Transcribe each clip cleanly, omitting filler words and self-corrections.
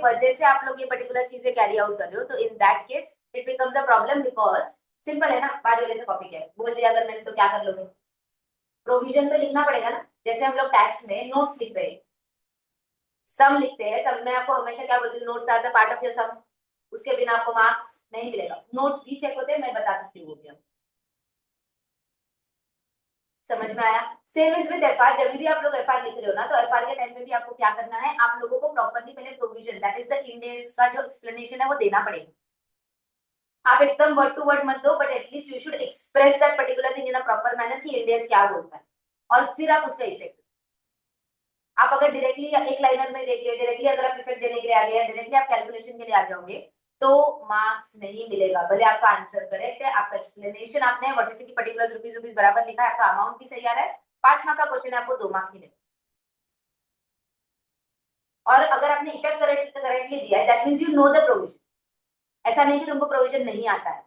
वजह से आप लोग ये पर्टिकुलर चीजें कैरी आउट कर रहे हो, तो इन that case it becomes a problem, because simple है ना, बाद वाले से कॉपी किया है, बोल दिया अगर मैंने तो क्या कर लोगे, प्रोविजन तो लिखना पड़ेगा ना। जैसे हम लोग टैक्स में नोट्स लिख रहे हैं, सम लिखते हैं, सम में आपको हमेशा क्या बोलती हूँ, notes are the part of your sum, उसके बिना आपको मार्क्स नहीं मिलेगा। नोट्स भी चेक होते हैं, मैं बता सकती हूँ क्या, समझ में आया। सेम इज विद एफआर, जब भी आप लोग एफआर लिख रहे हो ना, तो एफआर के टाइम में भी आपको क्या करना है, आप लोगों को प्रॉपरली पहले provision, that is the Ind AS का जो एक्सप्लेनेशन है वो देना पड़ेगा। आप एकदम वर्ड टू वर्ड मत दो, but at least you should express that particular thing in a proper manner कि इंड एज क्या बोलता है, और फिर आप उसका इफेक्ट। आप अगर डायरेक्टली एक लाइनर में देखिए, डायरेक्टली अगर आप इफेक्ट देने के लिए आ गए, डायरेक्टली आप कैलकुलेशन के लिए आ जाओगे, तो मार्क्स नहीं मिलेगा। भले आपका आंसर करेक्ट है, आपका एक्सप्लेनेशन आपने व्हाट इज की पर्टिकुलर रुपीज रुपीज बराबर लिखा है, आपका अमाउंट भी सही आ रहा है, 5 मार्क का क्वेश्चन है, आपको 2 मार्क ही मिले। और अगर आपने इफेक्ट करेक्टली दिया है, that means you know the provision. ऐसा नहीं कि तुमको प्रोविजन नहीं आता है,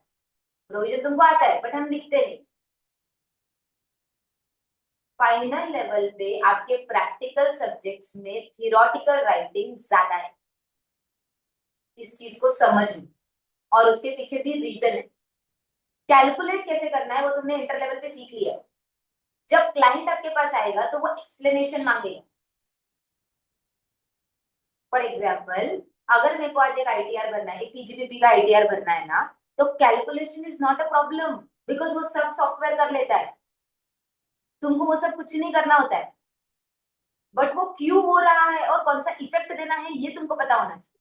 प्रोविजन तुमको आता है, बट हम लिखते नहीं। फाइनल लेवल पे आपके प्रैक्टिकल सब्जेक्ट्स में थियोरेटिकल राइटिंग ज्यादा है, इस चीज को समझ लो, और उसके पीछे भी रीजन है। कैलकुलेट कैसे करना है वो तुमने इंटर लेवल पे सीख लिया है। जब क्लाइंट आपके पास आएगा तो वो एक्सप्लेनेशन मांगेगा। फॉर एग्जाम्पल, अगर मेरे को आज एक आईटीआर भरना है, एक पीजीबीपी का आईटीआर भरना है ना, तो calculation is not a problem, because वो सब सॉफ्टवेयर कर लेता है, तुमको वो सब कुछ नहीं करना होता है। बट वो क्यों हो रहा है और कौन सा इफेक्ट देना है ये तुमको पता होना चाहिए,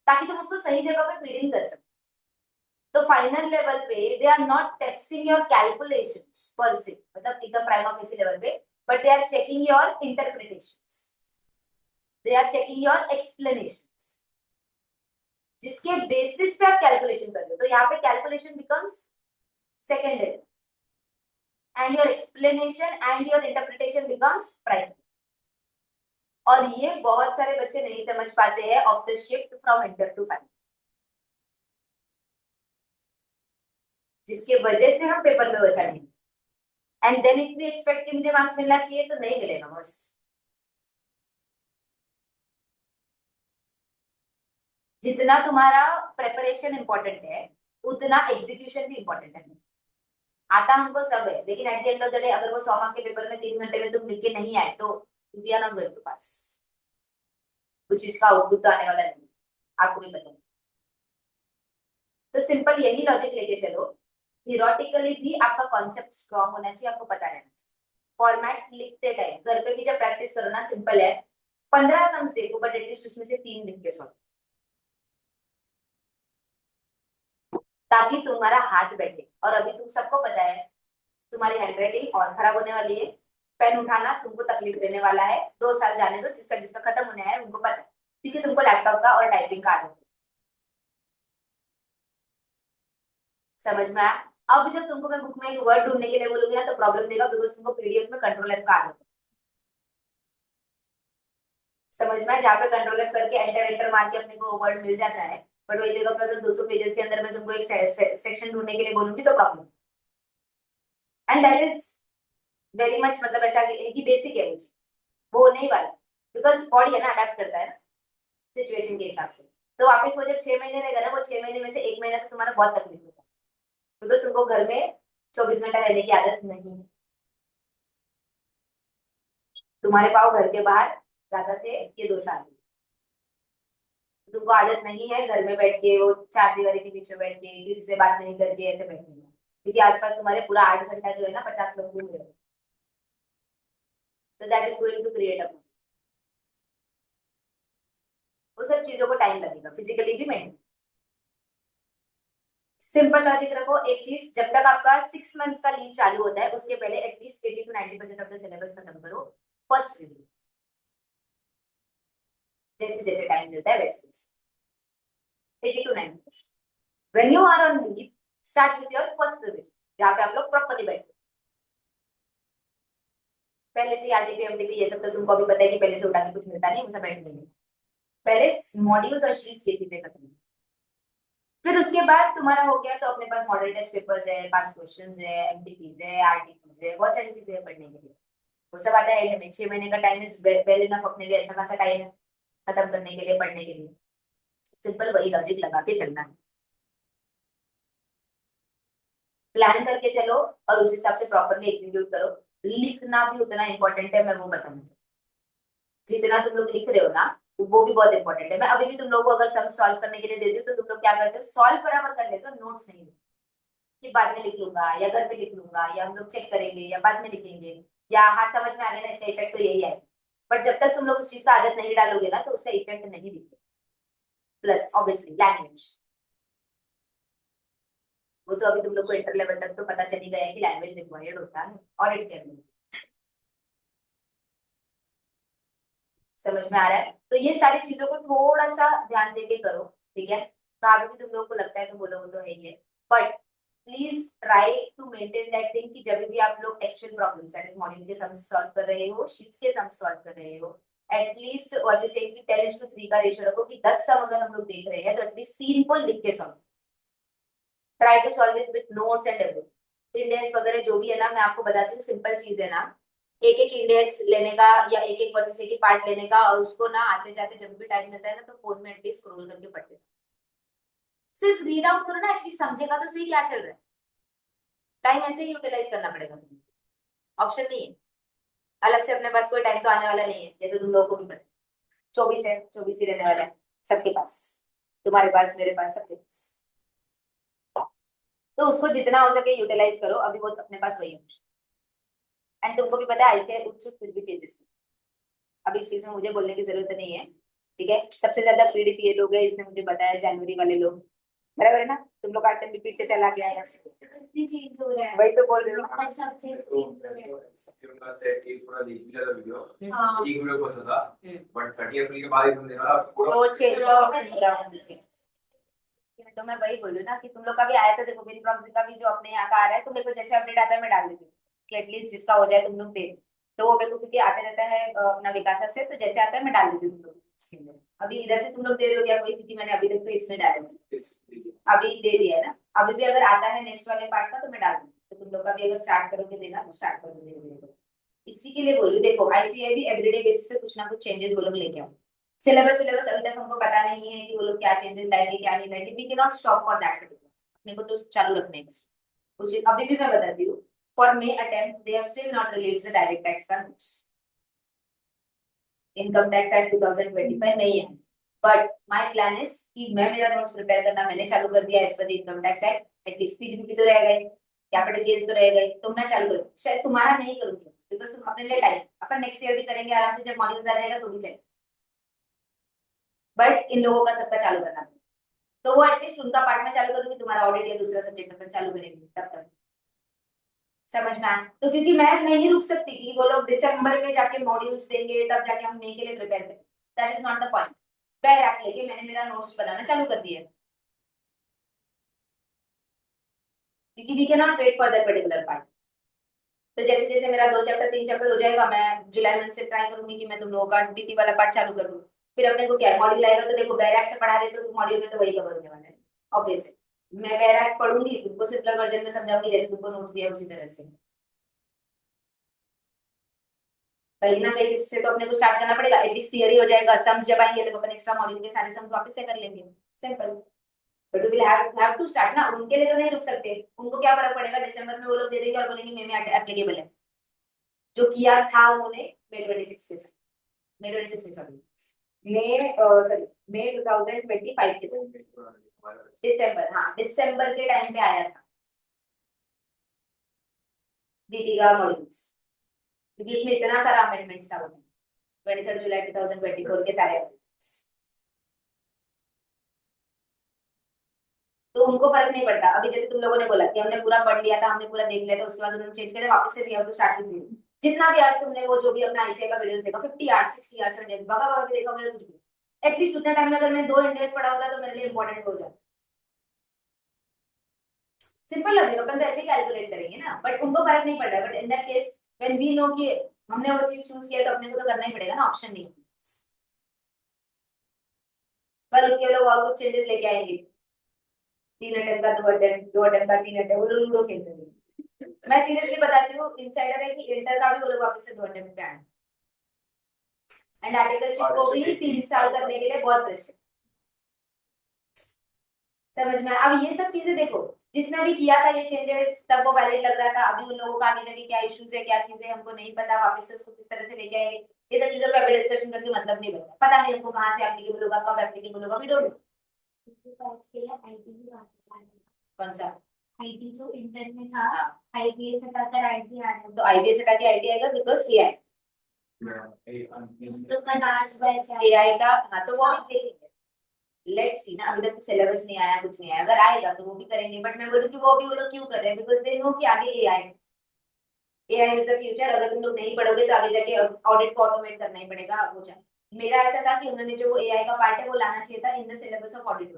ताकि तुम उसको सही जगह पे फीडिंग कर सको। तो फाइनल लेवल पे they are not testing your calculations पर से, मतलब एकदम प्राइमा फेसी लेवल पे, but they are checking your interpretations, they are checking your explanations, जिसके बेसिस पे आप कैलकुलेशन कर रहे हो। तो यहाँ पे calculation becomes secondary, and your explanation and your interpretation becomes primary. और ये बहुत सारे बच्चे नहीं समझ पाते हैं of the shift from inter to final, जिसके वजह से हम पेपर में वैसा नहीं, and then if we expect कि मुझे मार्क्स मिलना चाहिए तो नहीं मिलेगा बस। जितना तुम्हारा प्रेपरेशन इंपॉर्टेंट है, उतना एग्जीक्यूशन भी इंपॉर्टेंट है। आता हमको सब है, लेकिन eight the end of the day अगर वो 100 मार्क के पेपर में 3 घंटे में तुम लिख के नहीं आए, तो we are not going to pass, कुछ इसका आउटपुट तो आने वाला नहीं, आपको भी पता है। तो सिंपल यही लॉजिक लेके चलो, थियोरेटिकली भी आपका कॉन्सेप्ट स्ट्रॉन्ग होना चाहिए, आपको पता रहना चाहिए। फॉर्मेट लिखते टाइम घर पे भी जब प्रैक्टिस करो ना, सिंपल है, 15 सम्स देखो, बट एटलीस्ट उसमें से 3 लिख के सॉल्व, ताकि तुम्हारा हाथ बैठे। और अभी तुम सबको पता है तुम्हारी हैंडराइटिंग और खराब होने वाली है, पेन उठाना तुमको तकलीफ देने वाला है, 2 साल जाने दो, जिसका जिसका खत्म होने आया है उनको पता है, क्योंकि तुमको लैपटॉप का और टाइपिंग का आदत है। समझ में आया। अब जब तुमको मैं बुक में एक वर्ड ढूंढने के लिए बोलूंगी ना, तो प्रॉब्लम देगा, बिकॉज तुमको पीडीएफ में कंट्रोल एफ का आदत है। समझ में, जहाँ पे कंट्रोल एफ करके एंटर एंटर मार के अपने को वर्ड मिल जाता है, बट वही जगह पे अगर 200 पेजेस के अंदर मैं तुमको एक सेक्शन ढूंढने के लिए बोलूंगी तो problem. And that is very much, मतलब ऐसा है कि बेसिक है वो चीज, वो नहीं वाला, बिकॉज बॉडी है ना, अडेप्ट करता है ना सिचुएशन के हिसाब से। तो वापस वो जब 6 महीने रहेगा ना, वो 6 महीने में से 1 महीना तो तुम्हारा बहुत तकलीफ होता है, बिकॉज तुमको घर में 24 घंटा रहने की आदत नहीं है। तुम्हारे पाँव घर के बाहर ज्यादा थे ये 2 साल, तुमको आदत नहीं है घर में बैठ के वो 4 दीवारी के बीच में बैठ के किसी से बात नहीं करके ऐसे बैठने में, क्योंकि आसपास तुम्हारे पूरा 8 घंटा जो है ना 50 लोग घूम रहे हो, तो that is going to create a, वो सब चीजों को टाइम लगेगा, फिजिकली भी मेंटली। सिंपल लॉजिक रखो, एक चीज, जब तक आपका 6 मंथ्स का लीव चालू होता है उसके पहले at least 80 to 90% of the syllabus खत्म करो, फर्स्ट रिव्यू। जैसे जैसे टाइम मिलता है वैसे वैसे 80 to 90%। When you are on leave, start with your first review, जहाँ पे आप लोग प्रॉपर्ली बैठे। पहले से आरटीपी एमटीपी ये सब तो तुमको अभी पता है कि पहले से उठा के कुछ मिलता नहीं, उनसे बैठ नहीं। पहले मॉड्यूल्स और शीट्स ये चीजें खत्म, फिर उसके बाद तुम्हारा हो गया तो अपने पास मॉडल टेस्ट पेपर्स है, पास क्वेश्चंस है, एमटीपीज है, आरटीपीज है, बहुत सारी चीजें है पढ़ने के लिए। वो सब आता है एंड में, 6 महीने का टाइम इज वेल इनफ, अपने लिए अच्छा खासा टाइम है खत्म करने के लिए, पढ़ने के लिए। सिंपल वही लॉजिक लगा के चलना है, प्लान करके चलो और उस हिसाब से प्रॉपरली एग्जीक्यूट करो। लिखना भी उतना इंपॉर्टेंट है, मैं वो बताऊंगी। जितना तुम लोग लिख रहे हो ना, वो भी बहुत इंपॉर्टेंट है। मैं अभी भी तुम लोग को अगर सम सॉल्व करने के लिए देती हूँ तो तुम लोग क्या करते हो, सॉल्व बराबर कर लेते हो, नोट्स नहीं लिखते कि बाद में लिख लूंगा या घर पे लिख लूंगा या हम लोग चेक करेंगे या बाद में लिखेंगे, या हाँ समझ में आ गया ना इसका इफेक्ट तो यही है। बट जब तक तुम लोग उस चीज का आदत नहीं डालोगे ना तो उसका इफेक्ट नहीं दिखेगा। प्लस ऑब्वियसली लैंग्वेज, वो तो अभी तुम लोग को इंटर लेवल तक तो पता चल ही गया है कि लैंग्वेज रिक्वायर्ड होता है ऑडिट करने में। समझ में आ रहा है? तो ये सारी चीजों को थोड़ा सा ध्यान देके करो, ठीक है? कहाँ पे भी तुम लोगों को लगता है तो बोलो, वो तो है ही है। But please try to maintain that thing कि जब भी आप लोग textual problems that is module के सम्स सॉल्व कर रहे हो, शीट्स के सम्स सॉल्व कर रहे हो, एटलीस्ट व्हाट इज से कि 10:3 का रेशियो रखो कि 10 सम अगर हम लोग देख रहे हैं तो एटलीस्ट 3 को लिख के solve. Try to solve it with notes and everything. Index वगैरह जो भी है ना, मैं आपको बताती हूँ, सिंपल चीज है ना। एक एक इंडेक्स लेने का या एक एक वर्ड से की पार्ट लेने का, और उसको ना आते जाते जब भी टाइम मिलता है ना तो फोन में एटलीस्ट स्क्रॉल करके पढ़ लेना। सिर्फ रीड आउट करो ना, एटलीस्ट समझेगा तो सही क्या चल रहा है। टाइम ऐसे ही यूटिलाइज करना पड़ेगा तुम्हें, ऑप्शन नहीं है। अलग से अपने पास कोई टाइम तो आने वाला नहीं है, ये तो तुम लोगों को भी पता है। 24 है, 24 ही रहने वाला है सबके पास, तुम्हारे पास, मेरे पास, सबके पास। तो उसको जितना हो सके यूटिलाइज करो, अभी वो अपने पास वही ऑप्शन। एंड तुमको भी पता है ऐसे उत्सुक कुछ भी चेंजेस, अभी इस चीज में मुझे बोलने की जरूरत नहीं है, ठीक है? सबसे ज्यादा पीड़ित ये लोग हैं, इसने मुझे बताया, जनवरी वाले लोग। बराबर है ना? तुम लोग का टाइम भी पीछे चला गया है, चेंज हो रहा है, वही तो बोल रही हूँ। सब चीज चेंज हो रहा है। सबके सेट एक पूरा देख लिया था वीडियो, एक वीडियो को था, बट 30 अप्रैल के बाद ही तुम देना पूरा वो चेंज हो रहा है। तो मैं वही बोल रही हूँ ना कि तुम लोग का भी आया था, देखो बिल प्रॉक्सी का भी जो अपने यहाँ का आ रहा है, तो मेरे को जैसे अपडेट आता है मैं डाल देती हूँ कि एटलीस्ट जिसका हो जाए तुम लोग दे दो। तो वो मेरे को क्योंकि आते रहता है अपना विकासा से, तो जैसे आता है मैं डाल देती हूँ तुम लोग उसके अंदर। अभी इधर से तुम लोग दे रहे हो क्या कोई, क्योंकि मैंने अभी तक तो इसमें डाला है। अभी दे दिया है ना, अभी भी अगर आता है नेक्स्ट वाले पार्ट का तो मैं डाल दूंगी, तो तुम लोग का भी अगर स्टार्ट करोगे देना तो स्टार्ट कर दोगे। इसी के लिए बोल रही हूँ, देखो आईसीआई भी एवरीडे बेसिस पे कुछ ना कुछ चेंजेस वो लोग लेके आओ। सिलेबस सिलेबस अभी तक हमको पता नहीं है कि वो लोग क्या चेंजेस लाएंगे क्या नहीं लाएंगे, we can not stop for that. अपने को तो चालू रखना है बस। अभी भी मैं बताती हूँ, for may attempt they have still not released the direct tax का नोट्स। इनकम टैक्स एक्ट 2025 नहीं है, बट माय प्लान इज कि मैं मेरा नोट्स प्रिपेयर करना मैंने चालू कर दिया as per the income tax act. At least PGBP तो रह गए, कैपिटल गेन्स तो रह गए, तो मैं चालू करूँ, शायद तुम्हारा नहीं करूंगी बिकॉज तुम अपने लिए टाइम, अपन नेक्स्ट ईयर भी करेंगे आराम से, जब मॉड्यूल आ जाएगा तो भी चलेगा। बट इन लोगों का सबका चालू करना, तो वो एटलीस्ट उनका पार्ट में चालू करूंगी, तुम्हारा ऑडिट या दूसरा सब्जेक्ट में चालू करेंगे तब तक। समझ में आया? तो क्योंकि मैं नहीं रुक सकती कि वो लोग दिसंबर में जाके मॉड्यूल्स देंगे तब जाके हम मई के लिए प्रिपेयर करें, that is not the point. Bag रख लेके मैंने मेरा नोट्स बनाना चालू कर दिया, क्योंकि we can not wait for that particular part. तो जैसे जैसे मेरा 2 चैप्टर 3 चैप्टर हो जाएगा, मैं जुलाई मंथ से ट्राई करूंगी कि मैं तुम लोगों का डीटी वाला पार्ट चालू कर दूं। फिर अपने को क्या मॉड्यूल आएगा तो देखो बैराक से पढ़ा रहे तो मॉड्यूल में तो वही कवर होने वाला है ऑब्वियसली। मैं बैराक पढ़ूंगी, तुमको सिंपल वर्जन में समझाऊंगी जैसे तुमको नोट्स दिया उसी तरह से। कहीं ना कहीं इससे तो अपने को स्टार्ट करना पड़ेगा, एटलीस्ट थियरी हो जाएगा, सम्स जब आएंगे तो अपन एक्स्ट्रा मॉड्यूल के सारे सम्स वापस से कर लेंगे, simple. But we will have to start ना, उनके लिए तो नहीं रुक सकते। उनको क्या फर्क पड़ेगा, दिसंबर में वो लोग दे देंगे और बोलेंगे मे में एप्लीकेबल है, जो किया था उन्होंने मे 26 के साथ, मे 26 सॉरी, मे सॉरी मे 2025 के साथ, दिसंबर, हाँ दिसंबर के टाइम पे आया था डीटी का मॉड्यूल्स, क्योंकि इसमें इतना सारा अमेंडमेंट्स था, 23 जुलाई 2024 के सारे amendments। तो उनको फर्क नहीं पड़ता। अभी जैसे तुम लोगों ने बोला कि हमने पूरा पढ़ लिया था, हमने पूरा देख लिया था, उसके बाद उन्होंने चेंज किया वापस से, we have to start with zero. जितना भी आज तुमने वो जो भी अपना आईसीआई का वीडियोस देखा, 50 आवर्स 60 आवर्स 70 भगा भगा के देखा होगा कुछ भी, एटलीस्ट उतने टाइम में अगर मैंने 2 इंडेक्स पढ़ा होता तो मेरे लिए इंपॉर्टेंट हो जाता। सिंपल लॉजिक, अपन तो ऐसे ही कैलकुलेट करेंगे ना, बट उनको फर्क नहीं पड़ रहा है। But in that case when we know कि हमने वो चीज चूज किया तो अपने को तो करना ही पड़ेगा ना, ऑप्शन नहीं। कल उठ के लोग और कुछ चेंजेस लेके आएंगे, 3 अटेम्प्ट का 2 अटेम्प्ट, 2 अटेम्प्ट का 3 अटेम्प्ट, वो लोग लूडो खेलते हैं। मैं सीरियसली बताती हूँ, इनसाइडर है कि इंटर का भी वो लोग वापस से 2 अटेम्प्ट पे आए, एंड आर्टिकलशिप को भी 3 साल करने के लिए बहुत प्रेशर। समझ में अब ये सब चीजें देखो, जिसने भी किया था ये चेंजेस तब वो वैलिड लग रहा था, अभी उन लोगों का आगे जाके क्या इश्यूज है क्या चीजें हमको नहीं पता, वापस से उसको किस तरह से लेके आएंगे, ये सब चीजों पे अभी डिस्कशन करके मतलब नहीं बनता, पता नहीं हमको कहाँ से एप्लीकेबल होगा कब एप्लीकेबल होगा, वी डोंट नो। कौन सा आईटी जो इंटर में था, आईपीएस हटाकर आईटी आ रहा है, तो आईपीएस हटा के आईटी आएगा बिकॉज एआई तो का नाश बैच है एआई का, हाँ तो वो भी देखेंगे, लेट्स सी ना, अभी तक तो सिलेबस नहीं आया कुछ नहीं आया, अगर आएगा तो वो भी करेंगे, बट मैं बोलूँ कि वो भी वो लोग क्यों कर रहे हैं, बिकॉज दे नो कि आगे AI, AI is the future, अगर तुम लोग नहीं पढ़ोगे तो आगे जाके ऑडिट को ऑटोमेट करना ही पड़ेगा वो चाहिए। मेरा ऐसा था कि उन्होंने जो एआई का पार्ट है वो लाना चाहिए था in the syllabus of audit,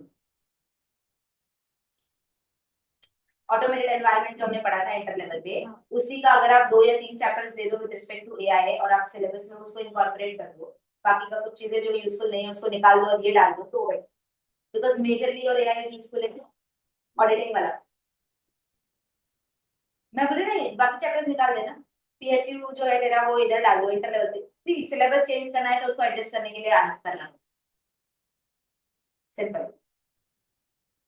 automated environment जो हमने पढ़ा था इंटर लेवल पे, उसी का अगर आप 2 या 3 चैप्टर्स दे दो विद रिस्पेक्ट टू एआई और आप सिलेबस में उसको इनकॉर्पोरेट कर दो, बाकी का कुछ चीजें जो यूजफुल नहीं है उसको निकाल दो और ये डाल दो तो बिकॉज मेजरली और एआई इज यूजफुल है ऑडिटिंग वाला, मैं बोल रही ना बाकी चैप्टर्स निकाल देना, पीएसयू जो है तेरा वो इधर डाल दो इंटर लेवल पे, सिलेबस चेंज करना है तो उसको एडजस्ट करने के लिए आना करना, सिंपल।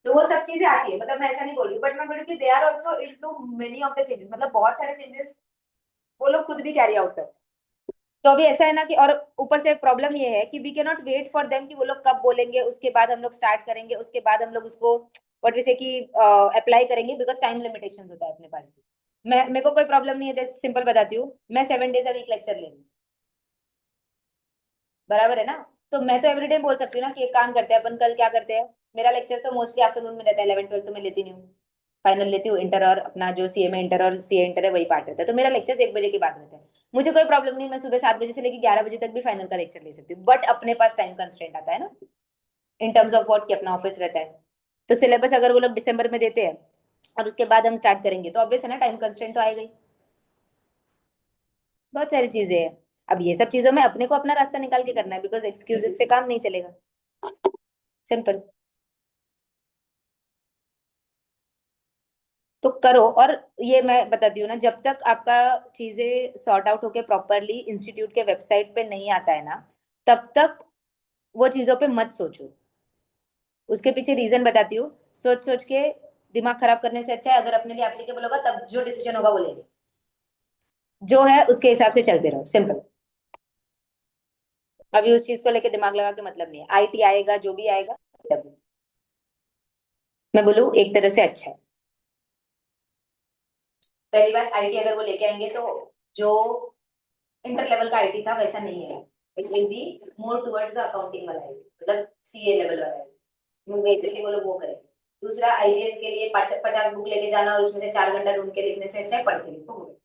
तो वो सब चीजें आती है, मतलब मैं ऐसा नहीं बोल रही, बट मैं बोल रही कि they are also into many of the changes, मतलब बहुत सारे चेंजेस वो लोग खुद भी कैरी आउट करते हैं। तो अभी ऐसा है ना कि और ऊपर से प्रॉब्लम ये है कि we can not wait for them कि वो लोग कब बोलेंगे उसके बाद हम लोग स्टार्ट करेंगे, उसके बाद हम लोग उसको व्हाट वी से कि अप्लाई करेंगे, बिकॉज टाइम लिमिटेशन होता है अपने पास भी। मैं मेरे को कोई प्रॉब्लम नहीं है, जैसे सिंपल बताती हूँ, मैं 7 डेज अ वीक लेक्चर ले रही हूँ, बराबर है ना, तो मैं तो एवरी डे बोल सकती हूँ ना कि एक काम करते हैं अपन, कल क्या करते हैं, मेरा लेक्चर तो मोस्टली आफ्टरनून में रहता है, 11 12 तो मैं लेती नहीं हूँ, फाइनल लेती हूँ, इंटर और अपना जो सीए में इंटर और सीए इंटर है वही पार्ट रहता है, तो मेरा लेक्चर 1 बजे के बाद रहता है, मुझे कोई प्रॉब्लम नहीं, मैं सुबह 7 बजे से लेकर 11 बजे तक भी फाइनल का लेक्चर ले सकती हूँ, बट अपने पास टाइम कंस्ट्रेंट आता है ना, इन टर्म्स ऑफ व्हाट कि अपना ऑफिस रहता है, तो सिलेबस अगर वो लोग दिसंबर में देते हैं और उसके बाद हम स्टार्ट करेंगे तो ऑब्वियस है ना टाइम कंस्ट्रेंट तो आएगा ही, बहुत सारी चीजें हैं। अब ये सब चीजों में अपने को अपना रास्ता निकाल के करना है, बिकॉज एक्सक्यूजेस से काम नहीं चलेगा, सिंपल। तो करो, और ये मैं बताती हूँ ना, जब तक आपका चीजें सॉर्ट आउट होके प्रॉपरली इंस्टीट्यूट के वेबसाइट पे नहीं आता है ना, तब तक वो चीजों पे मत सोचो, उसके पीछे रीजन बताती हूँ, सोच सोच के दिमाग खराब करने से अच्छा है अगर अपने लिए एप्लीकेबल होगा तब जो डिसीजन होगा वो लेंगे, जो है उसके हिसाब से चलते रहो, सिंपल। अभी उस चीज को लेके दिमाग लगा के मतलब नहीं है, आईटी आएगा जो भी आएगा, तभी मैं बोलूँ एक तरह से अच्छा है। पहली बात, आईटी अगर वो लेके आएंगे तो जो इंटर लेवल का आईटी था वैसा नहीं है, it will be more towards the accounting वाला आईटी, मतलब सीए लेवल वाला आईटी, मेजरली वो लोग वो करेंगे। दूसरा, आईएएस के लिए 50 बुक लेके जाना और उसमें से 4 घंटा ढूंढ के लिखने से अच्छा है पढ़ के लिखो,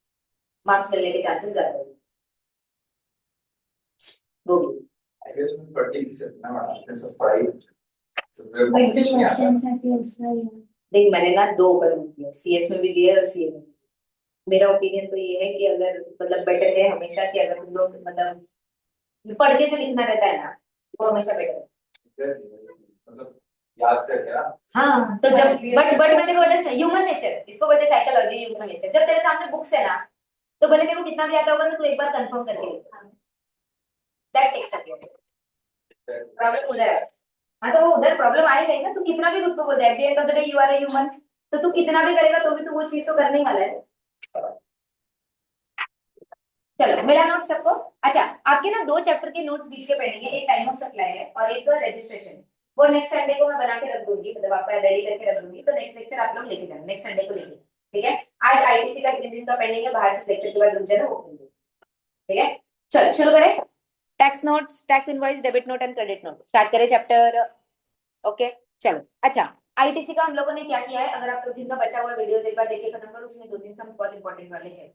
मार्क्स मिलने के चांसेस ज्यादा है, वो भी। I guess we participate now, that's a fight. So we're competition आता. देख मैंने ना 2 किया, सीएस में भी दिया और सीए में भी। मेरा ओपिनियन तो ये है कि अगर मतलब बेटर है हमेशा कि अगर तुम लोग मतलब पढ़ के जो लिखना रहता है ना वो हमेशा बेटर है। मतलब याद कर क्या? हाँ तो जब बट मैंने को बोला ह्यूमन नेचर, इसको बोलते हैं साइकोलॉजी, ह्यूमन नेचर, जब तेरे सामने बुक्स है ना तो भले तेरे को कितना भी आता होगा ना, तू एक बार कंफर्म करके दैट टेक्स अ प्रॉब्लम उधर है। हाँ तो वो उधर प्रॉब्लम आएगा ही ना, तू कितना भी खुद को बोल दे, at the end of the day you are a human, तो तू कितना भी करेगा तो भी तू वो चीज तो करने ही वाला है। चलो मिला नोट सबको। अच्छा, आपके ना 2 चैप्टर के नोट्स बीच के पेंडिंग है, एक टाइम ऑफ सप्लाई है और एक रजिस्ट्रेशन, वो नेक्स्ट संडे को मैं बना के रख दूंगी, मतलब आपका रेडी करके रख दूंगी, तो नेक्स्ट लेक्चर आप लोग लेके जाना नेक्स्ट संडे को लेके, ठीक है। आज आईटीसी का जिन जिन का पेंडिंग है बाहर से लेक्चर के बाद रुक जाना, वो कर दूंगी, ठीक है। चलो शुरू करें, tax notes, tax invoice, debit note and credit note, start करें चैप्टर। ओके चलो। अच्छा, आईटीसी का हम लोगों ने क्या किया है, अगर आप लोग जिनका बचा हुआ वीडियोस एक बार देख के खत्म करो, उसमें 2 3 सम्स बहुत इंपॉर्टेंट वाले हैं,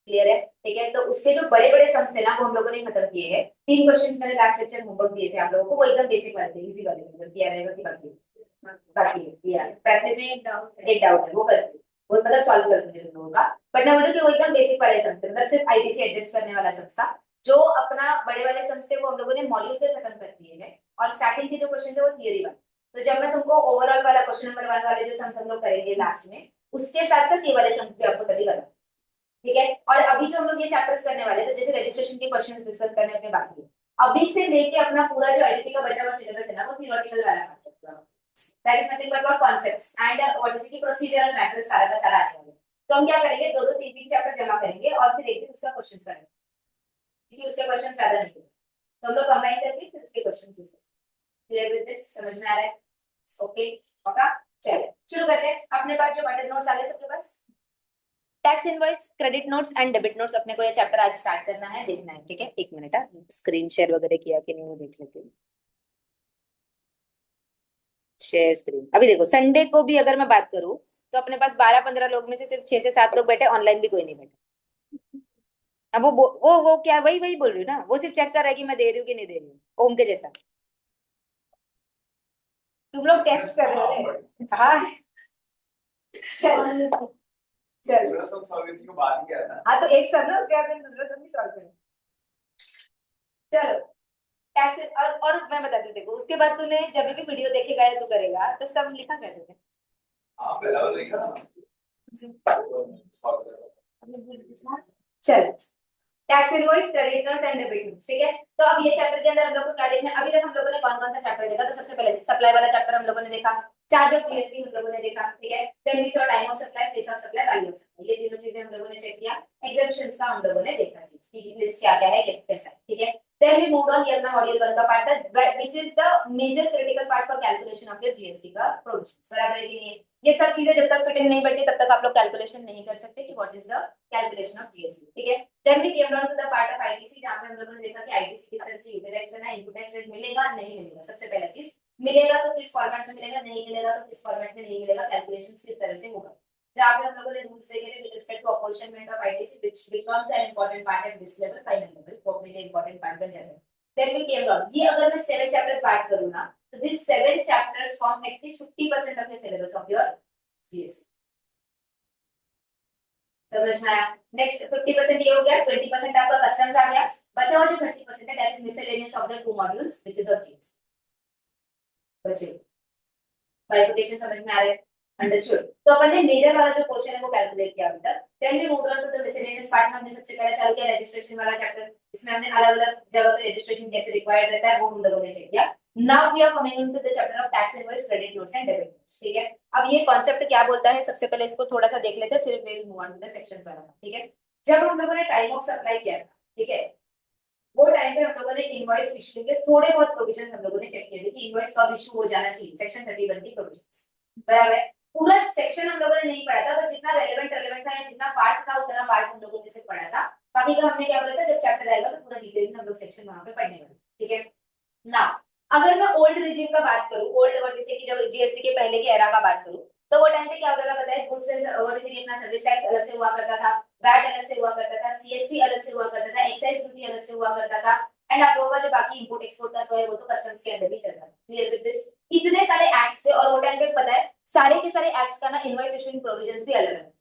क्लियर है, ठीक है। तो उसके जो बड़े बड़े सम्स थे ना वो हम लोगों ने खत्म किए हैं, 3 क्वेश्चंस मैंने लास्ट लेक्चर होमवर्क दिए थे आप लोगों को, वो एकदम बेसिक वाले थे, इजी वाले थे, मतलब किया रहेगा कि बाकी बाकी यार प्रैक्टिस एक डाउट है वो कर, वो मतलब सॉल्व कर दूंगी तुम लोगों का, बट मैं बोल रही हूँ कि वो एकदम बेसिक वाले सम्स थे, मतलब सिर्फ आईटीसी एडजस्ट करने वाला सम्स था, जो अपना बड़े वाले सम्स थे वो हम लोगों ने मॉड्यूल पे खत्म कर दिए हैं, और स्टार्टिंग के जो क्वेश्चन थे वो थियरी वाले, तो जब मैं तुमको ओवरऑल वाला क्वेश्चन नंबर 1 वाले जो सम्स हम लोग करेंगे लास्ट में, उसके साथ साथ ये वाले सम्स भी आपको तभी करना, ठीक है। और अभी जो हम लोग ये चैप्टर्स करने वाले हैं, तो जैसे रजिस्ट्रेशन के क्वेश्चंस डिस्कस करने अपने बाकी है, अभी से लेके अपना पूरा जो आईटी का बचा हुआ सिलेबस है ना वो थियोरेटिकल वाला है, that is nothing but what concepts and what is की प्रोसीजरल मैटर्स सारा का सारा आने वाला है। तो हम क्या करेंगे, दो दो तीन तीन चैप्टर जमा करेंगे और फिर एक दिन उसका क्वेश्चन करेंगे, क्योंकि उसके क्वेश्चन ज्यादा नहीं होंगे, तो हम लोग कंबाइन करके फिर उसके question discuss. Clear with this, समझ में आ रहा है? ओके ओके, चलिए शुरू करते हैं। अपने पास जो बटन नोट्स आ गए सबके पास, tax invoice, credit notes and debit notes, अपने को ये चैप्टर आज स्टार्ट करना है, देखना है, ठीक है? एक मिनट, स्क्रीन शेयर वगैरह किया कि नहीं वो देख लेते हैं। Share screen. अभी देखो, संडे को भी अगर मैं बात करूं तो अपने पास 12-15 लोग में से सिर्फ 6 से 7 लोग बैठे, ऑनलाइन भी कोई नहीं बैठे। अब वो क्या, वही वही बोल रही हूँ ना, वो सिर्फ चेक कर रहा है कि मैं दे रही हूँ कि नहीं दे रही हूँ, ओम के जैसा। तुम लोग टेस्ट कर रहे हो रे। हाँ चल चल, पूरा सब सॉल्व करने के बाद ही आया ना। हाँ तो एक सब ना, उसके बाद में दूसरा सब भी सॉल्व करें। चलो टैक्स, और मैं बताती हूँ, देखो उसके बाद तूने जब भी वीडियो देखेगा या तू करेगा तो सब लिखा कर देते। हाँ पहला वाला देखा ना, सॉल्व कर। चल, tax invoice, credit notes and debit notes, ठीक है? तो अब ये चैप्टर के अंदर हम लोग को क्या देखना है? अभी तक हम लोगों ने कौन कौन सा चैप्टर देखा? तो सबसे पहले सप्लाई वाला चैप्टर हम लोगों ने देखा, चार्ज ऑफ जीएसटी हम लोगों ने देखा, ठीक है? Then we saw time of supply, place of supply, value of supply, ये तीनों चीजें हम लोगों ने चेक किया। एग्जेम्पशंस का हम लोगों ने देखा चीज की लिस्ट क्या क्या है, कैसा है, ठीक है? देन वी मूव ऑन, ये अपना मॉड्यूल 1 का पार्ट था, which is the major critical part for calculation of your GST का प्रोविजंस। बराबर है कि नहीं? ये सब चीजें जब तक फिट इन नहीं बैठती तब तक आप लोग कैलकुलेशन नहीं कर सकते कि what is the calculation of GST, ठीक है? Then we came down to the part of ITC, जहां पे हम लोगों ने देखा कि आईटीसी किस तरह से यूटिलाइज करना है, इनपुट टैक्स रेट मिलेगा नहीं मिलेगा। सबसे पहला चीज, मिलेगा तो किस फॉर्मेट में मिलेगा, नहीं मिलेगा तो किस फॉर्मेट में नहीं मिलेगा, कैलकुलेशंस किस तरह से होगा। जहां पे हम लोगों ने रूल्स देखे थे with respect to apportionment of ITC, which becomes an important part at this level, final level, वो मेरे इंपॉर्टेंट पार्ट बन जाएगा। देन वी केम डाउन, ये अगर मैं 7 चैप्टर्स बात करूं ना, तो this 7 chapters form at least 50% of your syllabus of your GST. समझ में आया? नेक्स्ट 50% ये हो गया, 20% आपका कस्टम्स आ गया, बचा हुआ जो 30% है that is miscellaneous of the two modules which is of GST. बचे बाइफिकेशन समझ में आ रहा है? अंडरस्टूड। तो अपन ने मेजर वाला जो पोर्शन है वो कैलकुलेट किया अभी तक। Then we move on to the miscellaneous part में हमने सबसे पहले चालू किया रजिस्ट्रेशन वाला चैप्टर, इसमें हमने अलग-अलग जगह पे रजिस्ट्रेशन कैसे रिक्वायर्ड रहता है वो हम लोगों ने चेक किया। Now we are coming into the chapter of tax invoice, credit notes and debit notes, ठीक है? अब ये कॉन्सेप्ट क्या बोलता है, सबसे पहले इसको थोड़ा सा देख लेते हैं, फिर we will move on to the sections वाला, ठीक है? जब हम लोगों ने टाइम ऑफ सप्लाई किया था, ठीक है, वो टाइम पे हम लोगों ने इनवॉइस इशू के थोड़े बहुत प्रोविजंस हम लोगों ने चेक किए थे कि इनवॉइस कब इशू हो जाना चाहिए, सेक्शन 31 की प्रोविजंस। बराबर है? पूरा सेक्शन हम लोगों ने नहीं पढ़ा था, पर जितना रेलेवेंट था या जितना पार्ट था उतना पार्ट हम लोगों ने से पढ़ा था। बाकी का हमने क्या बोला था, जब चैप्टर आएगा तो पूरा डिटेल में हम लोग सेक्शन वहां पे पढ़ने वाले, ठीक है? ना अगर मैं ओल्ड रिजिम का बात करूं, ओल्ड वर्ड से कि जब जीएसटी के पहले की एरा का बात करूं, तो वो टाइम पे क्या होता था पता है? गुड्स एंड वर्ड से कितना सर्विस टैक्स अलग से हुआ करता था, वैट अलग से हुआ करता था, सीएससी अलग से हुआ करता था, एक्साइज ड्यूटी अलग से हुआ करता था, एंड आप लोगों का जो बाकी इंपोर्ट एक्सपोर्ट का तो है वो तो कस्टम्स के अंदर ही चल रहा है। Clear with this? इतने सारे एक्ट्स थे और वो टाइम पे पता है सारे के सारे एक्ट्स का ना इनवॉइस इशूइंग प्रोविजंस भी अलग है।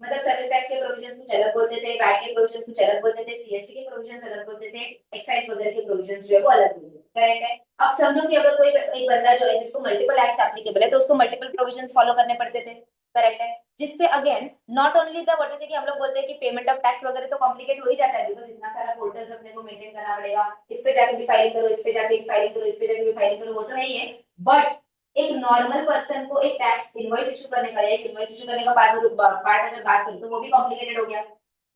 मतलब सर्विस टैक्स के प्रोविजंस कुछ अलग बोलते थे, वैट के प्रोविजंस कुछ अलग बोलते थे, सीएसटी के प्रोविजंस अलग बोलते थे, एक्साइज वगैरह के प्रोविजंस जो है वो अलग बोलते थे। करेक्ट है? अब समझो कि अगर कोई एक बंदा जो है जिसको मल्टीपल एक्ट्स एप्लीकेबल है तो उसको मल्टीपल प्रोविजंस फॉलो करने पड़ते थे। करेक्ट है? जिससे again not only the what is कि हम लोग बोलते हैं कि पेमेंट ऑफ टैक्स वगैरह तो कॉम्प्लिकेट हो ही जाता है, बिकॉज़ इतना सारा पोर्टल्स अपने को मेंटेन करना पड़ेगा, इस पे जाके भी फाइलिंग करो, इस पे जाके भी फाइलिंग करो, इस पे जाके भी फाइलिंग करो, वो तो है ही है। बट एक नॉर्मल पर्सन को एक टैक्स इनवॉइस इशू करने का या एक इनवॉइस इशू करने का पार्ट अगर बात करें तो वो भी कॉम्प्लिकेटेड हो गया।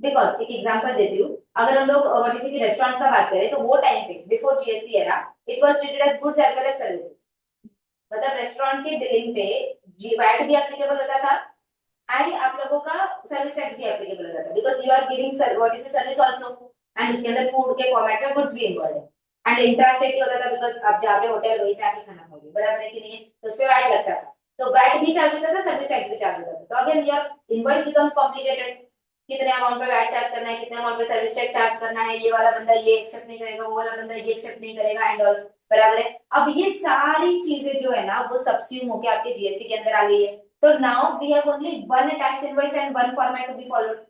बिकॉज एक एग्जांपल देती हूँ, अगर हम लोग व्हाट इज की रेस्टोरेंट्स का बात करें तो वो टाइम पे before GST era it was treated as goods as well as services. मतलब रेस्टोरेंट के बिलिंग पे वैट भी एप्लीकेबल होता था एंड आप लोगों का सर्विस टैक्स भी एप्लीकेबल होता था, because you are giving what is service also, and उसके अंदर फूड के फॉर्मेट में गुड्स भी इन्वॉल्व है। एंड इंट्रास्टेट ही होता था, बिकॉज आप जहाँ पे होटल वहीं पे आके खाना खाओगे। बराबर है कि नहीं? तो उस पे वैट लगता था, तो वैट भी चार्ज होता था, सर्विस टैक्स भी चार्ज होता था। तो again your invoice becomes complicated, कितने अमाउंट पे वैट चार्ज करना है, कितने अमाउंट पे सर्विस टैक्स चार्ज करना है, ये वाला बंदा ये एक्सेप्ट नहीं करेगा, वो वाला बंदा ये एक्सेप्ट नहीं करेगा एंड ऑल। बराबर है? अब ये सारी चीजें जो है ना वो सबस्यूम होके आपके जीएसटी के अंदर आ गई है। तो now we have only one tax invoice and one format to be followed.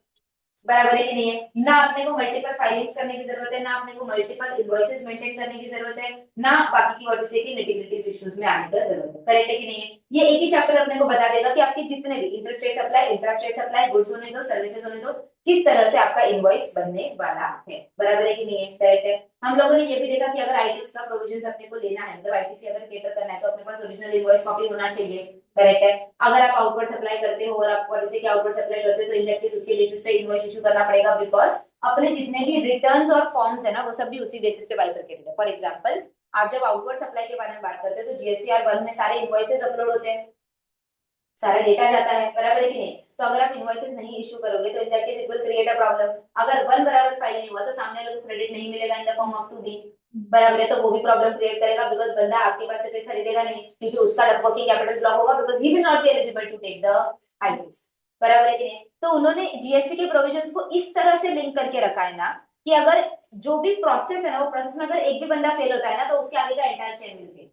बराबर है कि नहीं है? ना अपने को मल्टीपल फाइलिंग्स करने की जरूरत है, ना अपने को मल्टीपल इनवॉइसेस मेंटेन करने की जरूरत है, ना बाकी की व्हाट से की निटिग्रिटीज इश्यूज में आने की जरूरत है। करेक्ट है कि नहीं है? ये एक ही चैप्टर अपने को बता देगा कि आपके जितने भी interstate supply, intrastate supply, goods होने दो, सर्विसेज होने दो, किस तरह से आपका इनवॉइस बनने वाला है। बराबर है कि नहीं है? करेक्ट है। हम लोगों ने ये भी देखा कि अगर आईटीसी का प्रोविजन अपने को लेना है, मतलब आईटीसी अगर केटर करना है तो अपने पास ओरिजिनल इनवॉइस कॉपी होना चाहिए। करेक्ट है। अगर आप आउटवर्ड सप्लाई करते हो और आप पॉलिसी के आउटवर्ड सप्लाई करते हो तो इन दैट केस उसके बेसिस पे इनवॉइस इशू करना पड़ेगा, बिकॉज अपने जितने भी रिटर्न्स और फॉर्म्स है ना वो सब भी उसी बेसिस पे बाइफरकेटेड है। फॉर एग्जांपल, आप जब आउटवर्ड सप्लाई के बारे में बात करते हो तो जीएसटीआर 1 में सारे इनवॉइसेस अपलोड होते हैं, सारा डेटा जाता है। बराबर है कि नहीं? तो अगर आप इनवॉइसेस नहीं इशू करोगे तो इन that case it will create a problem. अगर 1 बराबर फाइल नहीं हुआ तो सामने वाले को क्रेडिट नहीं मिलेगा in the form of 2B। बराबर है, तो वो भी प्रॉब्लम क्रिएट करेगा, बिकॉज बंदा आपके पास से फिर खरीदेगा नहीं, क्योंकि उसका वर्किंग कैपिटल ब्लॉक होगा, because he will not be eligible to take the items. बराबर है कि नहीं? तो उन्होंने जीएसटी के प्रोविजंस को इस तरह से लिंक करके रखा है ना कि अगर जो भी प्रोसेस है ना वो प्रोसेस में अगर एक भी बंदा फेल होता है ना तो उसके आगे का एंटायर चेन विल फेल।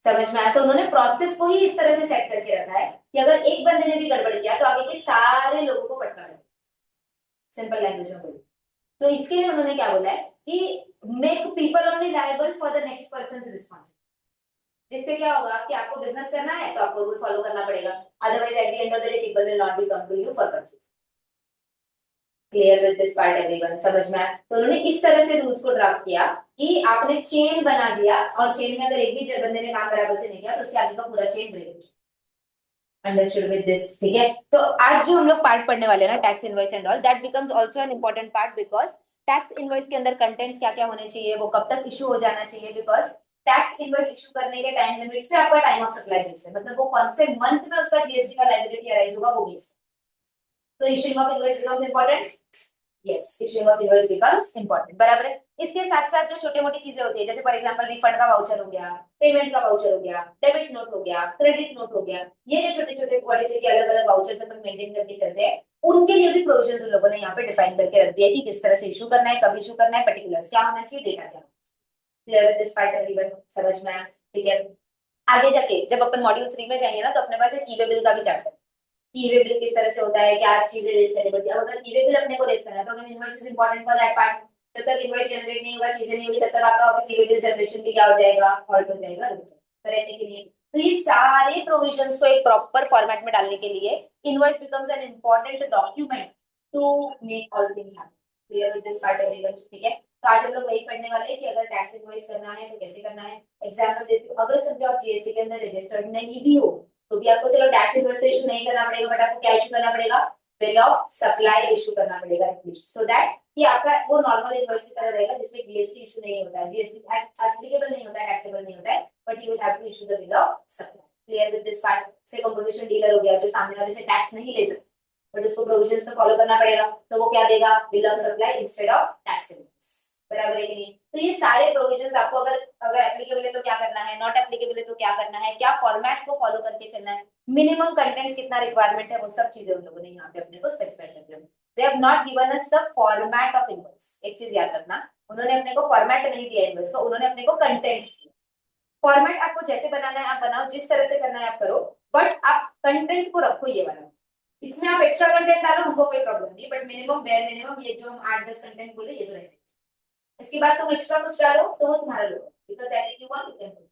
समझ में आया? तो उन्होंने प्रोसेस को ही इस तरह से सेट करके रखा है कि अगर एक बंदे ने भी गड़बड़ किया तो आगे के सारे लोगों को फटकार है। सिंपल लैंग्वेज में बोलो तो इसके लिए उन्होंने क्या बोला है कि make people only liable for the next person responsibility. जिससे क्या होगा कि आपको बिजनेस करना है तो आपको रूल फॉलो करना पड़ेगा, otherwise at the end of the day people will not be come to you for purchase. Clear with this part everyone? समझ में आया? तो उन्होंने इस तरह से रूल्स को ड्राफ्ट किया कि आपने चेन बना दिया और चेन में अगर एक भी बंदे ने काम बराबर से नहीं किया तो उसके आगे का पूरा chain break. Understood with this? ठीक है। तो आज जो हम लोग पार्ट पढ़ने वाले हैं ना, tax invoice and all, that becomes also an important part, because tax invoice के अंदर कंटेंट्स क्या क्या होने चाहिए, वो कब तक इशू हो जाना चाहिए, बिकॉज टैक्स इनवॉइस इशू करने के टाइम लिमिट्स पे आपका टाइम ऑफ सप्लाई बेस है, मतलब वो कौन से मंथ में उसका जीएसटी का लायबिलिटी अराइज होगा वो बेस। तो issuing of invoice becomes important. Yes, issuing of invoice becomes important. बराबर है। इसके साथ साथ जो छोटी मोटी चीजें होती है, जैसे फॉर एग्जांपल रिफंड का वाउचर हो गया, पेमेंट का वाउचर हो गया, डेबिट नोट हो गया, क्रेडिट नोट हो गया, ये जो छोटे छोटे पॉलिसी के अलग अलग वाउचर्स अपन मेंटेन करके चलते हैं, उनके लिए भी प्रोविजन उन लोगों ने यहाँ पे डिफाइन करके रख दिया कि किस तरह से इशू करना है, कब इशू करना है, पर्टिकुलर्स क्या होना चाहिए, डेटा क्या। Clear with this part everyone? समझ में आया? ठीक है। आगे जाके जब अपन मॉड्यूल 3 में जाएंगे ना तो अपने पास एक ई वे बिल का भी चैप्टर, ई वे बिल किस तरह से होता है, क्या चीजें रेस करनी पड़ती है। अगर ई वे बिल अपने को रेस करना है तो अगर invoice is important for that part, जब तक इनवॉइस जनरेट नहीं होगा, चीजें नहीं हुई, तब तक आपका office e way bill generation भी क्या हो जाएगा, हॉल्ट हो जाएगा, रुक जाएगा। करेक्ट है कि नहीं? तो ये सारे प्रोविजंस को एक प्रॉपर फॉर्मेट में डालने के लिए invoice becomes an important document to make all things happen. Clear with this part everyone? ठीक है। तो आज हम लोग वही पढ़ने वाले हैं कि अगर टैक्स इनवॉइस करना है तो कैसे करना है। एग्जांपल देती हूँ, अगर समझो आप जीएसटी के अंदर रजिस्टर्ड नहीं भी हो तो भी आपको चलो टैक्स इनवॉइस तो इशू नहीं करना पड़ेगा, बट आपको क्या इशू करना पड़ेगा, बिल ऑफ सप्लाई इशू करना पड़ेगा एटलीस्ट, सो दैट कि आपका वो नॉर्मल इनवॉइस की तरह रहेगा जिसमें जीएसटी इशू नहीं होता है, जीएसटी एप्लीकेबल नहीं होता है, टैक्सेबल नहीं होता है, but you will have to issue the bill of supply. Clear with this part? से कंपोजिशन डीलर हो गया जो सामने वाले से टैक्स नहीं ले सकता बट उसको प्रोविजंस तो फॉलो करना पड़ेगा, तो वो क्या देगा, bill of supply instead of tax invoice. बराबर है कि नहीं? तो ये सारे प्रोविजंस आपको अगर अगर एप्लीकेबल है तो क्या करना है, नॉट एप्लीकेबल है तो क्या करना है, क्या फॉर्मेट को फॉलो करके चलना है, मिनिमम कंटेंट्स कितना रिक्वायरमेंट है, वो सब चीजें उन लोगों ने यहाँ पे अपने को स्पेसिफाई कर दिया। They have not given us the format of invoice. एक चीज याद रखना, उन्होंने अपने को फॉर्मेट नहीं दिया इनवॉइस को, उन्होंने अपने को कंटेंट्स दिया। फॉर्मेट आपको जैसे बनाना है आप बनाओ, जिस तरह से करना है आप करो, बट आप कंटेंट को रखो ये वाला। इसमें आप एक्स्ट्रा कंटेंट डालो हमको कोई प्रॉब्लम नहीं, बट मिनिमम बेयर मिनिमम ये जो हम 8-10 कंटेंट बोले ये तो रहेगा। इसके बाद तुम एक्स्ट्रा कुछ डालो तो वो तुम्हारा लो, because that if you want you can do.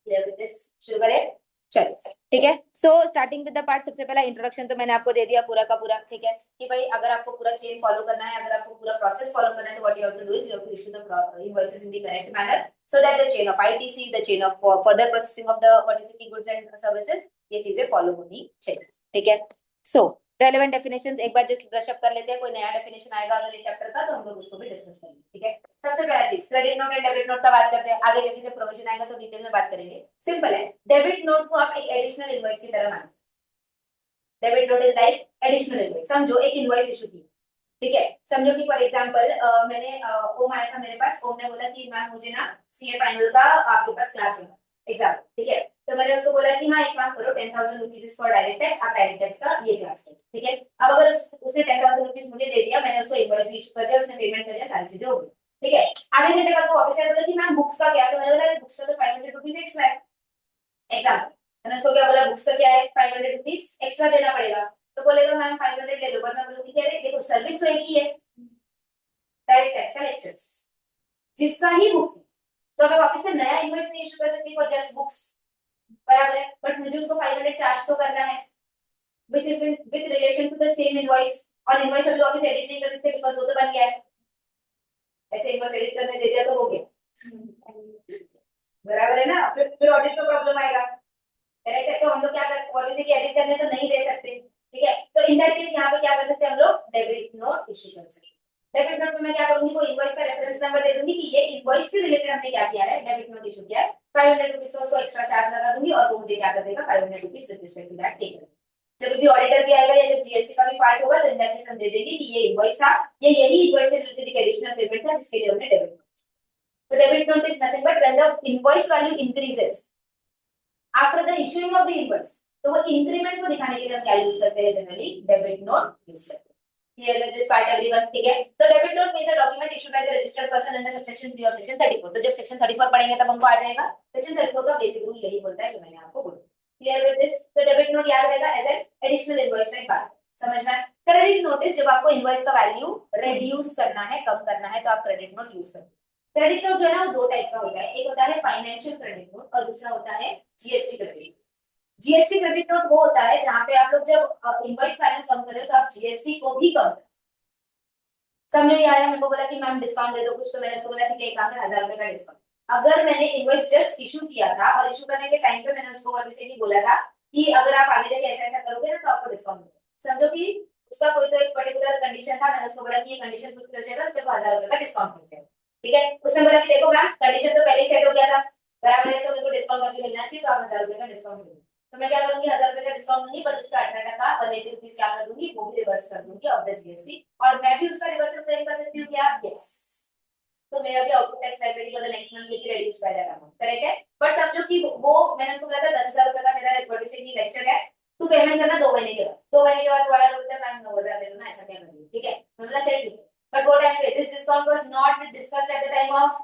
Clear with this? शुरू करें? चलो ठीक है। So starting with the part, सबसे पहला इंट्रोडक्शन तो मैंने आपको दे दिया पूरा का पूरा। ठीक है कि भाई अगर आपको पूरा चेन फॉलो करना है, अगर आपको पूरा प्रोसेस फॉलो करना है तो what you have to do is you have to issue the invoices in the correct manner, so that the chain of ITC, the chain of further processing of the what is the goods and services, ये चीजें follow होनी चाहिए। ठीक है। सो relevant definitions एक बार just brush up कर लेते हैं, कोई नया डेफिनेशन आएगा अगर ये चैप्टर का तो हम लोग उसको भी डिस्कस करेंगे। ठीक है। सबसे पहला चीज credit note and debit note का बात करते हैं, आगे जाके जब प्रोविजन आएगा तो डिटेल में बात करेंगे। सिंपल है, डेबिट नोट को आप एक एडिशनल इनवॉइस की तरह मानते हैं। Debit note is like additional invoice. समझो एक इनवॉइस इशू की, ठीक है, समझो कि फॉर एग्जांपल मैंने ओम आया था मेरे पास, ओम ने बोला कि मैम मुझे ना सीए फाइनल का आपके पास क्लास है एग्जाम, ठीक है, तो मैंने उसको बोला कि हाँ एक काम करो 10,000 रुपीज फॉर डायरेक्ट टैक्स, आप डायरेक्ट टैक्स का ये क्लास है। ठीक है। अब अगर उसने 10,000 रुपीज मुझे दे दिया, मैंने उसको इनवॉइस भी इशू कर दिया, उसने पेमेंट कर दिया, सारी चीजें हो गई। ठीक है। आधे घंटे बाद वो वापस आया, बोला कि मैम बुक्स का क्या, तो मैंने बोला बुक्स का तो 500 रुपीज एक्स्ट्रा है। एग्जाम्पल मैंने उसको क्या बोला, बुक्स का क्या है, 500 रुपीज एक्स्ट्रा देना पड़ेगा। तो बोलेगा मैम 500 ले लो, बट मैं बोलूंगी कि अरे देखो सर्विस तो एक ही है, डायरेक्ट टैक्स का लेक्चर्स जिसका ही बुक है, तो मैं वापस से नया इनवॉइस नहीं इशू कर सकती फॉर जस्ट बुक्स। बराबर है, बट मुझे उसको 500 चार्ज तो करना है। which is with relation to the same invoice, और इनवॉइस अभी वापस एडिट नहीं कर सकते बिकॉज वो तो बन गया है, ऐसे इनवॉइस एडिट करने दे दिया तो हो गया, बराबर है ना। फिर ऑडिट में प्रॉब्लम आएगा, करेक्ट है। तो हम लोग क्या कर पॉलिसी की एडिट करने तो नहीं दे सकते, ठीक है। तो इन दैट केस यहाँ पे क्या कर सकते हैं हम लोग, डेबिट नोट इशू कर सकते हैं। डेबिट नोट में मैं क्या करूंगी, वो इनवॉइस का रेफरेंस नंबर दे दूंगी कि ये इनवॉइस से रिलेटेड हमने क्या किया है, डेबिट नोट इशू किया है, 500 रुपीज का उसको एक्स्ट्रा चार्ज लगा दूंगी और वो मुझे क्या कर देगा, 500 rupees with respect to that take. जब भी ऑडिटर भी आएगा या जब जीएसटी का भी पार्ट होगा तो इन दैट केस हम दे देंगे कि ये इनवॉइस था, ये यही इनवॉइस से रिलेटेड एक एडिशनल पेमेंट था जिसके लिए हमने डेबिट नोट। तो debit note is nothing but when the invoice value increases after the issuing of the invoice, तो वो इंक्रीमेंट को दिखाने के लिए हम क्या यूज करते हैं, जनरली डेबिट नोट यूज करते हैं। Clear with this part everyone, ठीक है। तो debit note means a document issued by the registered person under subsection 3 और सेक्शन 34। तो जब सेक्शन 34 पढ़ेंगे तब हमको आ जाएगा, सेक्शन 34 का बेसिक रूल यही बोलता है जो मैंने आपको बोला। क्लियर विद दिस, तो डेबिट नोट याद रहेगा एज एन एडिशनल इनवॉइस का एक पार्ट, समझ में। क्रेडिट नोटिस, जब आपको इनवॉइस का वैल्यू रिड्यूस करना है, कम करना है, तो आप क्रेडिट नोट यूज करते हैं। क्रेडिट नोट जो है ना वो दो टाइप का होता है, एक होता है फाइनेंशियल क्रेडिट नोट और दूसरा होता है GST credit. GST credit note वो होता है जहां पे आप लोग जब इनवॉइस वैल्यू कम कर रहे हो तो आप जीएसटी को भी कम, समझ में आया। मेरे को बोला कि मैम डिस्काउंट दे दो कुछ, तो मैंने उसको बोला कि एक काम कर 1000 रुपए का डिस्काउंट। अगर मैंने इनवॉइस जस्ट इशू किया था और इशू करने के टाइम पे मैंने उसको वापस ये बोला था कि अगर आप आगे जाके ऐसा ऐसा करोगे ना तो आपको डिस्काउंट मिलेगा, समझो कि उसका कोई तो एक पर्टिकुलर कंडीशन था, मैंने उसको बोला कि ये कंडीशन फुलफिल हो जाएगा तो देखो 1000 रुपए का डिस्काउंट मिल जाएगा, ठीक है। उसने बोला कि देखो मैम कंडीशन तो पहले ही सेट हो गया था, बराबर है, तो मेरे को डिस्काउंट अभी मिलना चाहिए, तो आप 1000 रुपए का डिस्काउंट मिलेगा। तो मैं क्या करूंगी, 1000 रुपए का डिस्काउंट दूंगी बट उसका 18% 180 रुपीज क्या कर दूंगी, वो भी रिवर्स कर दूंगी ऑफ द जीएसटी, और मैं भी उसका रिवर्सल क्लेम कर सकती हूँ क्या, यस। तो मेरा भी output tax liability for the next month की reduce by that amount, correct है। बट समझो कि वो मैंने उसको बोला था 10,000 रुपए का तेरा थोड़ी सी लेक्चर है, तू पेमेंट करना 2 महीने के बाद, 2 महीने के बाद वो आया बोलता है मैम 9,000 दे दो ना, ऐसा क्या कर रही, ठीक है। मैं बोला चल ठीक है, बट वो टाइम पे this discount was not discussed at the time of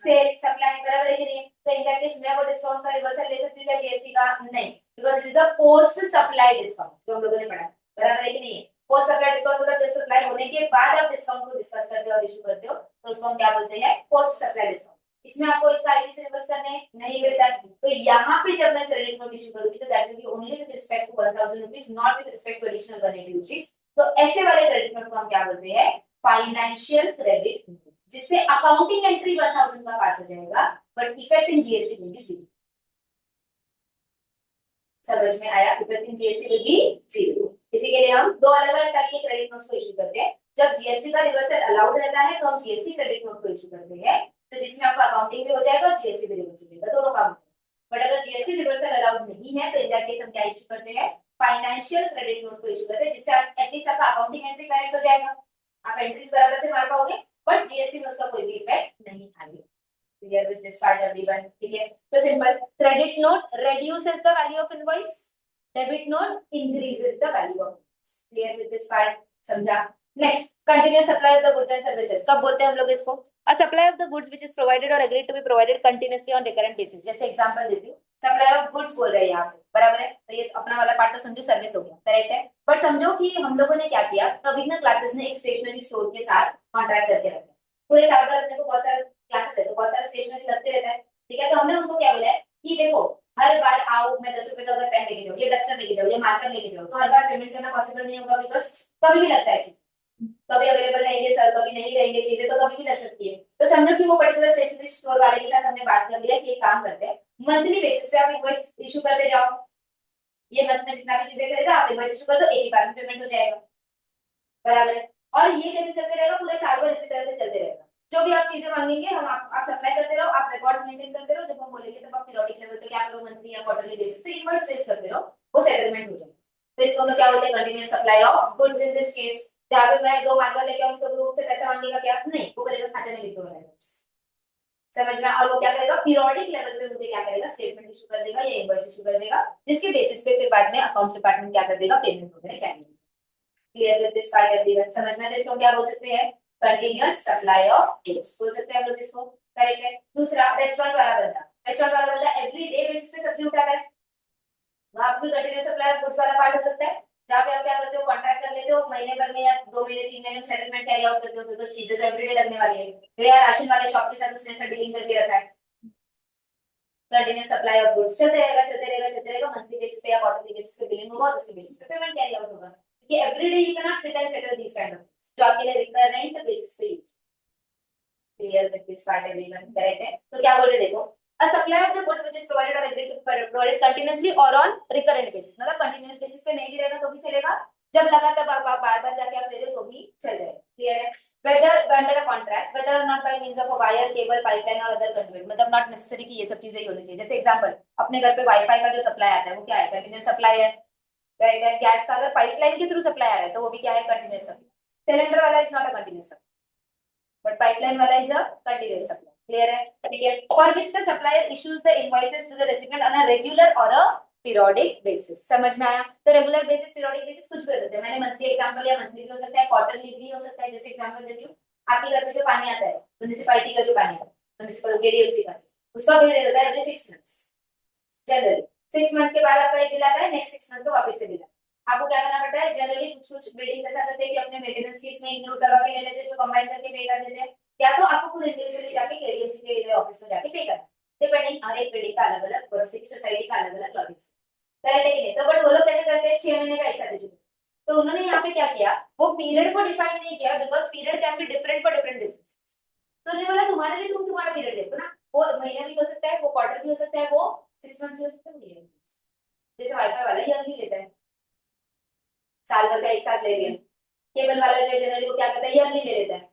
sale supply, बराबर है कि नहीं। तो इन दैट केस मैं वो डिस्काउंट का रिवर्सल ले सकती हूँ क्या जीएसटी का, नहीं, because it is a post supply discount जो हम लोगों ने पढ़ा, बराबर है कि नहीं। पोस्ट सप्लाई डिस्काउंट मतलब जब सप्लाई होने के बाद आप डिस्काउंट को डिस्कस करते हो और इशू करते हो तो उसको हम क्या बोलते हैं, पोस्ट सप्लाई डिस्काउंट। इसमें आपको इसका आईटी से रिवर्स करने नहीं मिलता है, तो यहाँ पे जब मैं क्रेडिट नोट इशू करूंगी तो that will be only with respect to 1000 rupees, not with respect to additional 180 rupees. तो ऐसे वाले क्रेडिट नोट को हम क्या बोलते हैं, फाइनेंशियल क्रेडिट नोट, जिससे अकाउंटिंग एंट्री 1000 का पास हो जाएगा but effect in GST will be 0। समझ में आया, effect in GST will be 0। इसी के लिए हम दो अलग अलग टाइप के क्रेडिट नोट्स को इशू करते हैं। जब जीएसटी का रिवर्सल अलाउड रहता है तो हम जीएसटी क्रेडिट नोट को इशू करते हैं, तो जिसमें आपका अकाउंटिंग भी हो जाएगा और जीएसटी भी रिवर्सल हो जाएगा, दोनों काम। बट अगर जीएसटी रिवर्सल अलाउड नहीं है तो इन दैट केस हम क्या इशू करते हैं, फाइनेंशियल क्रेडिट नोट को इशू करते हैं, जिससे एटलीस्ट आपका अकाउंटिंग एंट्री करेक्ट हो जाएगा, आप एंट्रीज बराबर से मार पाओगे बट जीएसटी में उसका कोई भी इफेक्ट नहीं आएगा। Clear with this part everyone, ठीक है। तो simple, credit note reduces the value of invoice, debit note increases the value of invoice. Clear with this part, समझा। Next, continuous supply of the goods and services, कब बोलते हैं हम लोग इसको, a supply of the goods which is provided or agreed to be provided continuously on recurrent basis। जैसे example देती हूँ, सप्लाई ऑफ गुड्स बोल रहे हैं यहाँ पे, बराबर है, तो ये अपना वाला पार्ट तो समझो सर्विस हो गया, करेक्ट है। बट समझो कि हम लोगों ने क्या किया, अविघ्न क्लासेस ने एक स्टेशनरी स्टोर के साथ कॉन्ट्रैक्ट करके रखा, पूरे साल भर अपने को बहुत सारे क्लासेस है तो बहुत सारे स्टेशनरी लगते रहता है, ठीक है। तो हमने उनको क्या बोला है कि देखो हर बार आओ, मैं 10 रुपए का अगर पेन लेके जाऊँ, ये डस्टर लेके जाऊँ, ये मार्कर लेके जाऊँ, तो हर बार पेमेंट करना पॉसिबल नहीं होगा, बिकॉज कभी भी लगता है चीज, कभी अवेलेबल रहेंगे सर, कभी नहीं रहेंगे चीजें, तो कभी भी लग सकती है। तो समझो कि वो पर्टिकुलर स्टेशनरी स्टोर वाले के साथ हमने बात कर लिया कि एक काम करते हैं, मंथली बेसिस पे आप इनवॉइस इशू करते जाओ, ये मंथ में जितना भी चीजें खरीदा आप इनवॉइस इशू कर दो, एक ही बार में पेमेंट हो जाएगा, बराबर है। और ये कैसे चलते रहेगा, पूरे साल भर इसी तरह से चलते रहेगा। जो भी आप चीजें मांगेंगे हम आप सप्लाई करते रहो, आप रिकॉर्ड्स मेंटेन करते रहो, जब हम बोलेंगे तब आप पीरियोडिक लेवल पे क्या करो, मंथली या क्वार्टरली बेसिस पे इनवॉइस रेज करते रहो, वो सेटलमेंट हो जाए। तो इसको हम लोग क्या बोलते हैं, continuous supply of goods. In this case जहाँ पे मैं 2 मार्कर लेके आऊंगी तो वो मुझसे पैसा मांगेगा क्या, नहीं, वो बोलेगा खाते में लिख दो मेरे, समझ में। और वो क्या करेगा, पीरियोडिक लेवल पे मुझे क्या करेगा, स्टेटमेंट इशू कर देगा या इनवॉइस इशू कर देगा, जिसके बेसिस पे फिर बाद में अकाउंट्स डिपार्टमेंट क्या कर देगा, पेमेंट वगैरह क्या करेगा। Clear with this part everyone, समझ में। तो इसको क्या बोल सकते हैं, कंटीन्यूअस सप्लाई ऑफ गुड्स बोल सकते हैं हम लोग इसको, करेक्ट है। दूसरा, रेस्टोरेंट वाला बंदा, रेस्टोरेंट वाला बंदा एवरी डे बेसिस पे सब्जी उठाता है, वहां पे कंटीन्यूअस सप्लाई ऑफ गुड्स वाला पार्ट हो सकता है, जहाँ पे आप क्या करते हो, कॉन्ट्रैक्ट कर लेते हो, महीने भर में या 2 महीने 3 महीने में सेटलमेंट कैरी आउट करते हो, बिकॉज चीजें तो एवरीडे लगने वाली है, या राशन वाले शॉप के साथ उसने ऐसा डीलिंग करके रखा है, कंटिन्यूस सप्लाई ऑफ गुड्स चलते रहेगा चलते रहेगा चलते रहेगा, मंथली बेसिस पे या क्वार्टरली बेसिस पे बिलिंग होगा, उसके बेसिस पे पेमेंट कैरी आउट होगा, क्योंकि everyday you can not sit and settle this kind of जो आपके लिए रिकरेंट बेसिस पे use. Clear with this part everyone, correct है? तो क्या बोल रहे देखो, a supply of the goods which is provided or agreed to be provided continuously or on recurrent basis, मतलब कंटीन्यूअस बेसिस पे नहीं भी रहेगा तो भी चलेगा, जब लगा तब आप बार बार जाके आप ले रहे हो तो भी चल जाएगा। क्लियर है? Whether under a contract, whether और not by means of a wire, cable, pipeline और अदर कंडक्ट, मतलब नॉट नेसेसरी कि ये सब चीजें ही होनी चाहिए। जैसे एग्जांपल, अपने घर पे वाईफाई का जो सप्लाई आता है वो क्या है? कंटीन्यूअस सप्लाई है, करेक्ट है? गैस का अगर पाइपलाइन के थ्रू सप्लाई आ रहा है तो वो भी क्या है? Continuous supply. सिलेंडर वाला is not a continuous supply, but pipeline wala is a continuous supply. Clear है? ठीक है? For which the supplier issues the invoices to the recipient on a regular or a periodic basis. समझ में आया? तो regular basis, periodic basis कुछ भी हो सकता है। मैंने मंथली एग्जांपल या मंथली भी हो सकता है, क्वार्टरली भी हो सकता है। जैसे एग्जांपल देती हूँ, आपके घर में जो पानी आता है, म्युनिसिपैलिटी का जो पानी आता है, म्युनिसिपल केडीएमसी का, उसका बिल दे देता है एवरी 6 मंथ्स जनरली। 6 मंथ्स के बाद आपका एक बिल आता है, नेक्स्ट 6 मंथ को वापस से बिल आता है। आपको क्या करना पड़ता है? जनरली कुछ कुछ बिल्डिंग ऐसा करते हैं कि अपने मेंटेनेंस की इसमें इंक्लूड करवा के ले लेते हैं, जो कंबाइन करके पे कर देते हैं, या तो आपको खुद इंडिविजुअली जाके केडीएमसी के ऑफिस में जाके पे करना है, डिपेंडिंग हर एक बिल्डिंग का अलग अलग, और सिटी सोसाइटी का अलग अलग लॉजिक, करेक्ट है कि नहीं? तो बट वो लोग कैसे करते हैं? 6 महीने का एक साथ दे चुके। तो उन्होंने यहाँ पे क्या किया, वो पीरियड को डिफाइन नहीं किया, because period can be different for different businesses. तो उन्होंने बोला तुम्हारे लिए तुम तुम्हारा पीरियड देखो ना, वो महीना भी हो सकता है, वो क्वार्टर भी हो सकता है, वो 6 मंथ्स भी हो सकता है, year भी हो सकता है। जैसे वाईफाई वाला ईयरली लेता है, साल भर का एक साथ ले लिया। केबल वाला जो है जनरली वो क्या करता है? ईयरली ले लेता है,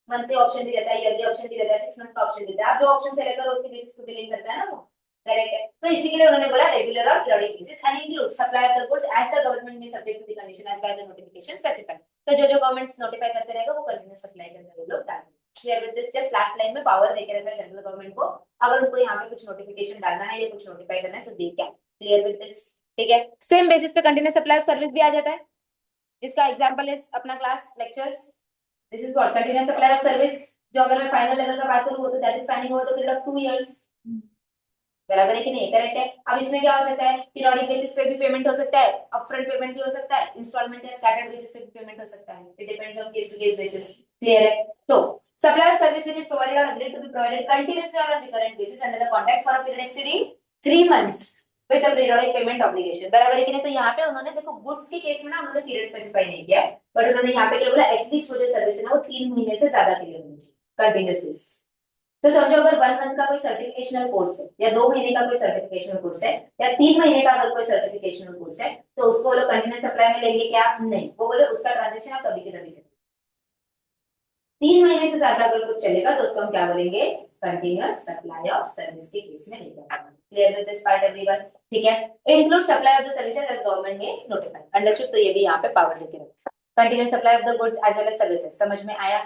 मंथली ऑप्शन भी देता है, ईयरली ऑप्शन भी देता है, 6 मंथ का ऑप्शन देता है। आप जो ऑप्शन सेलेक्ट करो उसके बेसिस पे बिलिंग करता है ना वो, करेक्ट है? तो इसी के लिए उन्होंने बोला रेगुलर और periodic basis and include supply of the goods as the government में subject to the condition as by the notification specified. तो जो जो गवर्नमेंट नोटिफाई करते रहेगा वो कंटिन्यूअस सप्लाई के अंदर वो लोग डालेंगे। Clear with this? Just last line में पावर देके रखा है सेंट्रल गवर्नमेंट को, अगर उनको यहाँ पे कुछ नोटिफिकेशन डालना है या कुछ नोटिफाई करना है तो दे क्या। Clear with this? ठीक है? सेम बेसिस पे कंटिन्यूअस सप्लाई ऑफ सर्विस भी आ जाता है, जिसका एग्जांपल इज अपना class lectures. This is what continuous supply of service, जो अगर मैं फाइनल लेवल का बात करूं वो तो that is spanning over the period of 2 years. बराबर है कि नहीं? करेक्ट है? अब इसमें क्या हो सकता है? पीरियोडिक बेसिस पे भी पेमेंट हो सकता है, अपफ्रंट पेमेंट भी हो सकता है, इंस्टॉलमेंट या स्कैटर्ड बेसिस पे भी पेमेंट हो सकता है, it depends on case to case basis. Clear है? तो supply of service which is provided और agreed to be provided continuously और on recurrent basis under the contract for a period exceeding 3 months with a periodic payment obligation. बराबर है कि नहीं? तो यहाँ पे उन्होंने देखो गुड्स के केस में ना उन्होंने पीरियड स्पेसिफाई नहीं किया, बट उन्होंने यहाँ पे क्या बोला? एटलीस्ट वो जो सर्विस है ना वो 3 महीने से ज्यादा के लिए होनी चाहिए कंटीन्यूअस बेसिस। तो समझो अगर 1 मंथ का कोई सर्टिफिकेशनल कोर्स है, या 2 महीने का कोई सर्टिफिकेशनल कोर्स है, या 3 महीने का अगर कोई सर्टिफिकेशनल कोर्स है, तो उसको वो लोग कंटिन्यूस सप्लाई में लेंगे क्या? नहीं, वो बोले उसका ट्रांजेक्शन आप कभी के कभी से। 3 महीने से ज्यादा अगर कुछ चलेगा तो उसको हम क्या बोलेंगे? कंटिन्यूअस सप्लाई ऑफ सर्विस के केस में लेकर आएंगे। Clear with this part everyone? ठीक है? Include supply of the services as government में नोटिफाइड। अंडरस्टूड? तो ये भी यहाँ पे पावर देके रखते हैं, continuous supply of the goods as well as services. समझ में आया?